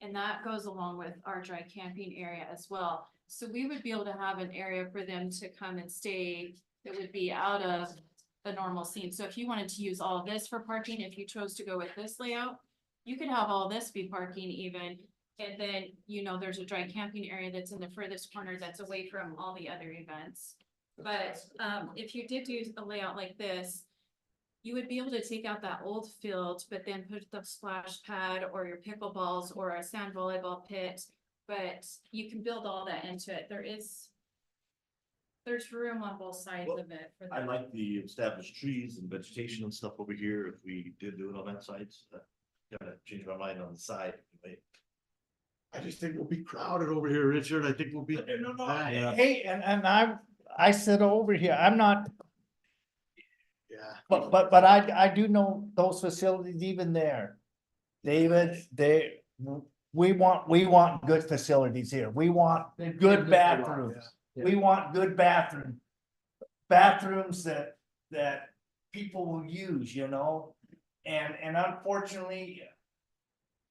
and that goes along with our dry camping area as well. So we would be able to have an area for them to come and stay that would be out of the normal scene. So if you wanted to use all of this for parking, if you chose to go with this layout, you could have all this be parking even. And then, you know, there's a dry camping area that's in the furthest corner that's away from all the other events. But if you did do a layout like this, you would be able to take out that old field, but then put the splash pad or your pickleballs or a sand volleyball pit. But you can build all that into it. There is There's room on both sides Well, of it for I them. like the established trees and vegetation and stuff over here, if we did do it on that side, so that gotta change my mind on the side. Anyway. I just think we'll be crowded over here, Richard. I think we'll be. Yeah. Hey, and I sit over here, I'm not, Yeah. but I do know those facilities even there. David, we want good facilities here. We want good bathrooms. We want good bathrooms that people will use, you know? And unfortunately,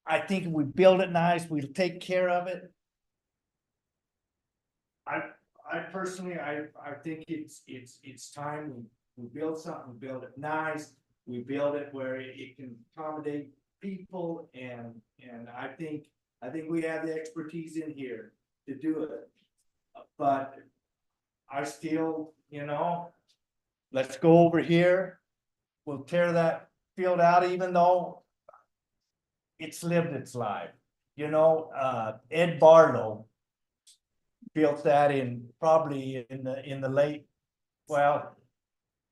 I think if we build it nice, we'll take care of it. I personally, I think it's time we build something, we build it nice, we build it where it can accommodate people and I think we have the expertise in here to do it. But I still, you know, let's go over here. We'll tear that field out, even though it's lived its life. You know, Ed Barlow built that probably in the late, well,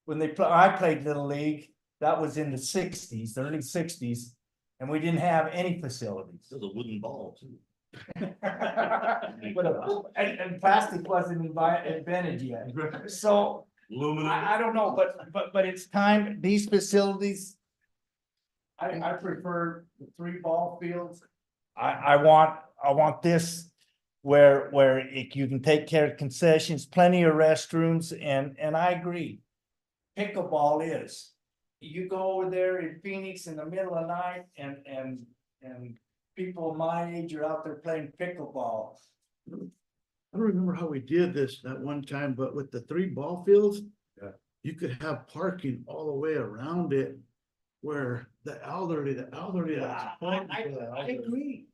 when I played Little League, that was in the '60s, the early '60s, and we didn't have any facilities. Still a wooden ball too. And plastic wasn't invented yet. So Aluminum. I don't know, but it's time, these facilities. I prefer the 3 ball fields. I want this where you can take care of concessions, plenty of restrooms, and I agree. Pickleball is, you go over there in Phoenix in the middle of the night and people my age are out there playing pickleball. I don't remember how we did this that one time, but with the 3 ball fields. Yeah. You could have parking all the way around it where the elderly. I agree.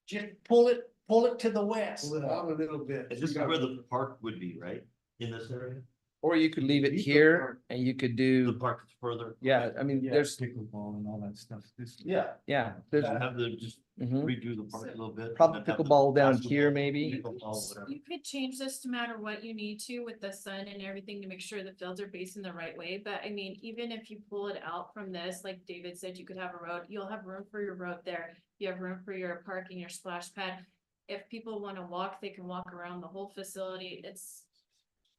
Just pull it to the west. Pull it out a little bit. This is where the park would be, right? In this area? Or you could leave it here and you could The do, park is further. yeah, I mean, there's, Pickleball and all that stuff. Yeah. yeah, there's Have to just mhm. redo the park a little bit. Probably and have the pickleball down basketball, here, maybe. pickleball, whatever. You could change this no matter what you need to with the sun and everything to make sure the fields are facing the right way. But I mean, even if you pull it out from this, like David said, you could have a road, you'll have room for your road there. You have room for your parking, your splash pad. If people want to walk, they can walk around the whole facility.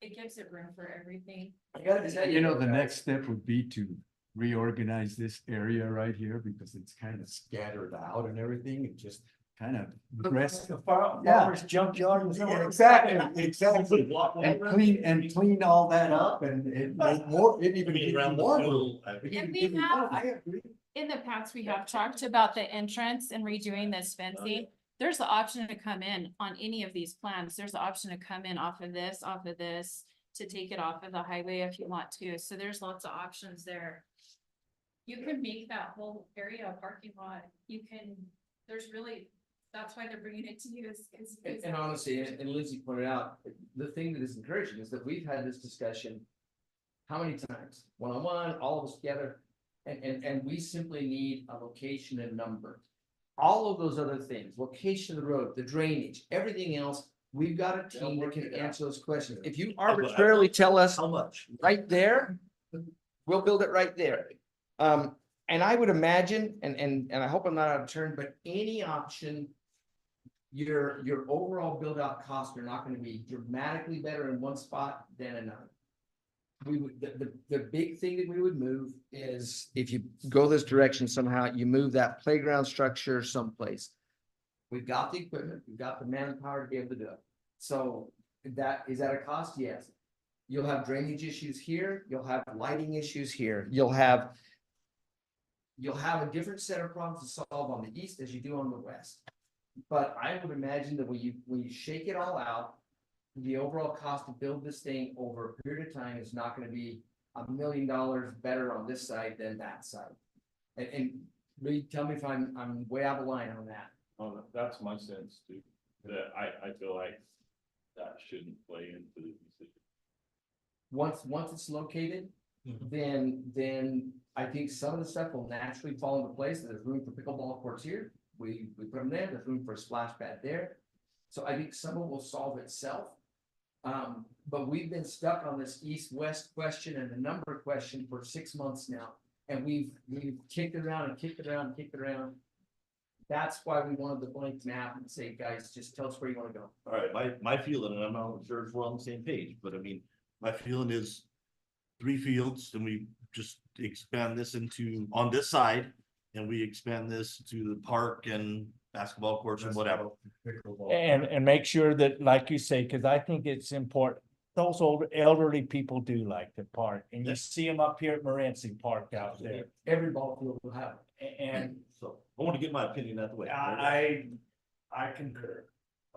It gives it room for everything. You know, the next step would be to reorganize this area right here because it's kind of scattered out and everything and just kind of. Farmer's junkyard. Yeah, exactly. And clean all that up and it even gives you more room. And we have, I agree. in the past, we have talked about the entrance and redoing this fencing. There's the option to come in on any of these plans. There's the option to come in off of this, to take it off of the highway if you want to. So there's lots of options there. You can make that whole area a parking lot. You can, that's why they're bringing it to you is. And honestly, and Lindsay pointed out, the thing that is encouraging is that we've had this discussion. How many times? One-on-one, all of us together, and we simply need a location and number. All of those other things, location of the road, the drainage, everything else, we've got a team that can answer those questions. If you arbitrarily tell us How much? right there, we'll build it right there. And I would imagine, and I hope I'm not out of turn, but any option, your overall build out costs are not gonna be dramatically better in one spot than another. We would, the big thing that we would move is if you go this direction somehow, you move that playground structure someplace. We've got the equipment, we've got the manpower to be able to do it. So is that a cost? Yes. You'll have drainage issues here, you'll have lighting issues here, you'll have a different set of problems to solve on the east as you do on the west. But I would imagine that when you shake it all out, the overall cost to build this thing over a period of time is not gonna be $1 million better on this side than that side. And Reed, tell me if I'm way out of line on that. Oh, that's my sense too, that I feel like that shouldn't play into the decision. Once it's located, then I think some of the stuff will naturally fall into place. There's room for pickleball courts here. We put them there. There's room for a splash pad there. So I think some of it will solve itself. But we've been stuck on this east-west question and the number question for 6 months now. And we've kicked it around and kicked it around and kicked it around. That's why we wanted the blank map and say, guys, just tell us where you wanna go. All right, my feeling, and I'm not sure if we're on the same page, but I mean, my feeling is 3 fields, and we just expand this into, on this side, and we expand this to the park and basketball courts and whatever. And make sure that, like you say, cause I think it's important, those old elderly people do like the park, and you see them up here at Morenci Park out there. Every ball field will have it. And So I want to get my opinion out the way. I concur.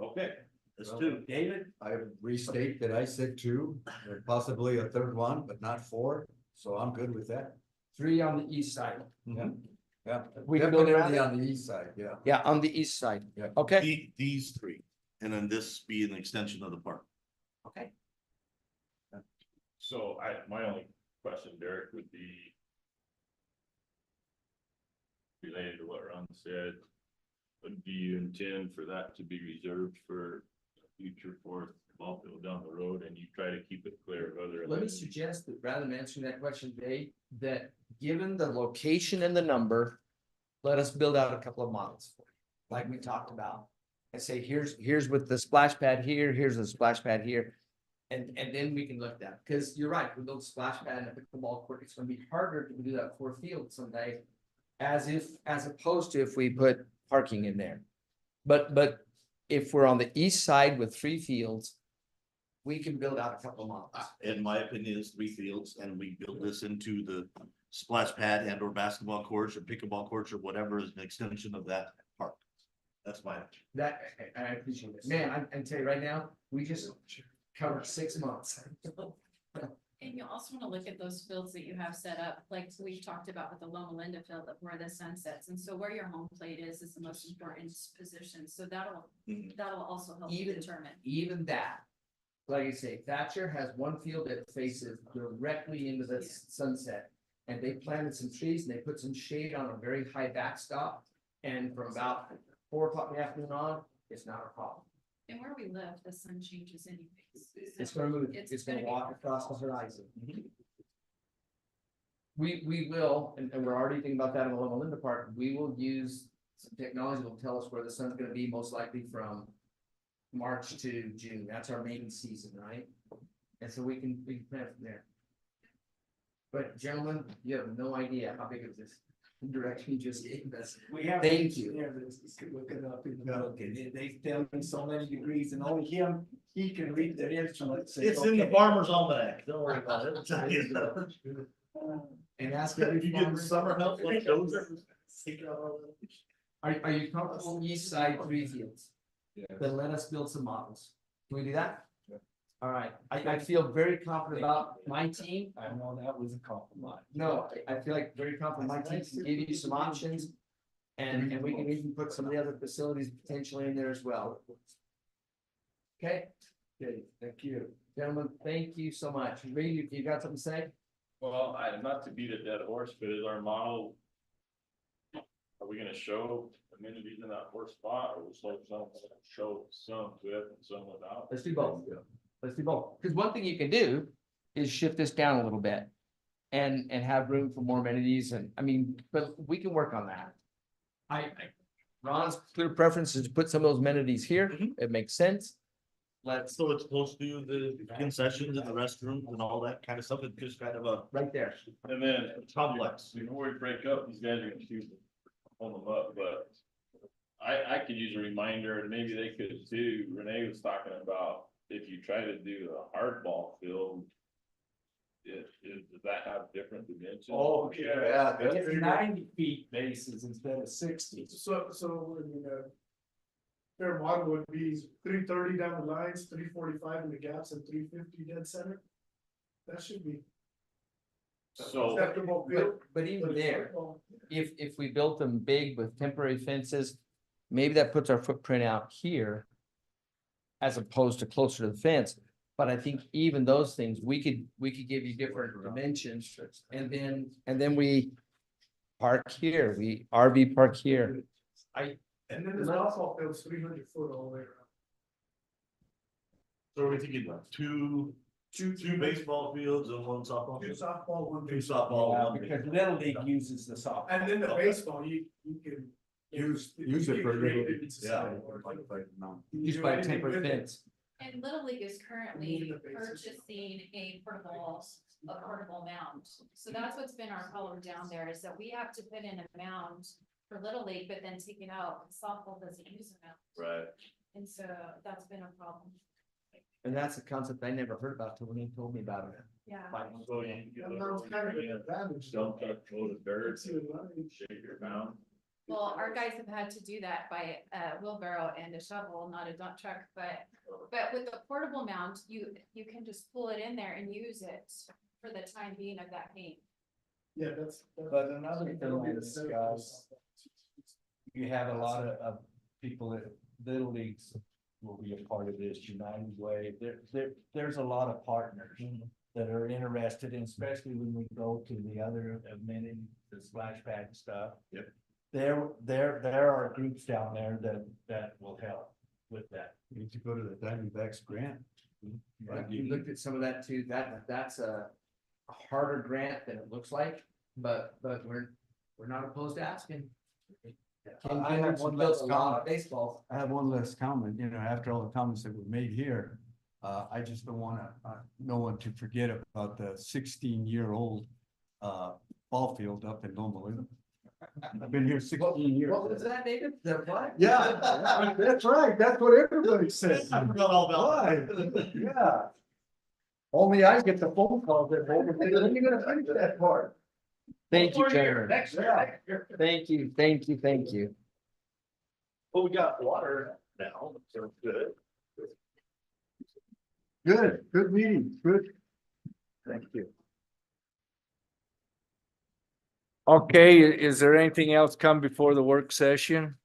Okay, that's 2. David? I restate that I said 2, and possibly a third one, but not 4, so I'm good with that. 3 on the east side. Yeah, We can build definitely around on the east side, yeah. Yeah, on the east side. Yeah. Okay. These 3, and then this be an extension of the park. Okay. So my only question, Derek, would be related to what Ron said. But do you intend for that to be reserved for future fourth ball field down the road, and you try to keep it clear of other? Let me amenities? suggest that rather than answering that question, Dave, that given the location and the number, let us build out a couple of models for you, like we talked about. And say, here's with the splash pad here, here's the splash pad here. And then we can look at that, because you're right, we build splash pad and a pickleball court, it's gonna be harder to do that for a field someday. As opposed to if we put parking in there. But if we're on the east side with 3 fields, we can build out a couple of models. In my opinion, is 3 fields, and we build this into the splash pad and or basketball courts or pickleball courts or whatever is an extension of that park. That's my opinion. That, I appreciate it. Man, I tell you right now, we just covered 6 months. And you also want to look at those fields that you have set up, like we've talked about with the Loma Linda field of where the sun sets. And so where your home plate is the most important position. So that'll also help you determine. Even that, like I say, Thatcher has one field that faces directly into the sunset. And they planted some trees and they put some shade on a very high backstop. And from about 4 o'clock in the afternoon on, it's not a problem. And where we live, the sun changes anyways. It's gonna move, it's gonna be walk more across the volatile. horizon. We will, and we're already thinking about that in the Loma Linda Park, we will use some technology that will tell us where the sun's gonna be most likely from March to June. That's our main season, right? And so we can plan from there. But gentlemen, you have no idea how big of this direction you just gave us. We have. Thank you. Yeah, let's look it up in the book, and they tell me so many degrees, and only he can read the instruments. It's in the farmer's almanac, don't worry about it. And ask every You getting farmer. summer help like those? Are you comfortable east side 3 fields? Yeah. Then let us build some models. Can we do that? All right, I feel very confident about my team. I know that was a compromise. No, I feel like very confident my team can give you some options. And we can even put some of the other facilities potentially in there as well. Okay, Okay, thank you. gentlemen, thank you so much. Reed, you got something to say? Well, not to beat a dead horse, but is our model? Are we gonna show amenities in that horse spot, or will show some with and some without? Let's do both. Let's do both. Because one thing you can do is shift this down a little bit. And have room for more amenities and, I mean, but we can work on that. Ron's clear preference is to put some of those amenities here. It makes sense. Let's, So it's close to the concessions and the restrooms and all that kind of stuff. It's just kind of a right there. And then complex. before we break up, these guys are gonna shoot, hold them up, but I could use a reminder, and maybe they could too. Renee was talking about if you try to do a hardball field, does that have different dimensions? Oh, Yeah, It's 90 feet bases instead of 60. So, I mean, their model would be 330 down the lines, 345 in the gaps, and 350 dead center. That should be. So, Acceptable field. But even for there, football. if we built them big with temporary fences, maybe that puts our footprint out here. As opposed to closer to the fence, but I think even those things, we could give you different dimensions, and then we. Park here, we RV park here. And then the softball field's 300 foot all the way around. So are we thinking like two baseball fields and one softball? Two softball, one Two baseball. softball, Yeah, one because baseball. Little League uses the softball. And then the Okay. baseball, you can. Use it you for can little create it league. into Yeah. something. Used Do by anything temporary with it. fence. And Little League is currently Moving the bases. purchasing a portable mound. So that's what's been our problem down there, is that we have to put in a mound for Little League, but then take it out. Softball doesn't use a mound. Right. And so that's been a problem. And that's a concept I never heard about till when he told me about it. Yeah. So you can get And a that's kind of an advantage. dump truck full of dirt, It's your money. shake your mound. Well, our guys have had to do that by a wheelbarrow and a shovel, not a dump truck, but with the portable mount, you can just pull it in there and use it for the time being of that game. Yeah, that's. But another thing that'll be the is, setup. guys, you have a lot of people at Little Leagues will be a part of this United Way. There's a lot of partners that are interested in, especially when we go to the other amenities, the splash pad stuff. Yep. There are groups down there that will help with that. You need to go to the Diamondbacks grant. Right, we looked at some of that too, that's a harder grant than it looks like, but we're not opposed to asking. I have one last A lot comment. of baseball. I have one last comment, after all the comments that were made here, I just don't wanna, no one to forget about the 16-year-old ball field up in Loma. I've been here 16 years. What was that, David? The what? Yeah, that's right, that's what everybody says. I forgot all about Why? Yeah. Only I get the phone calls that, when are you gonna finish that part? Thank you, Jared. Next Yeah. year. Thank you. Well, we got water now, so good. Good meeting, good. Thank you. Okay, is there anything else come before the work session?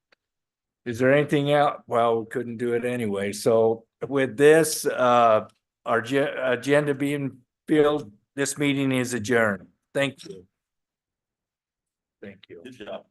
Is there anything else? Well, we couldn't do it anyway. So with this, our agenda being filled, this meeting is adjourned. Thank you. Thank you. Good job.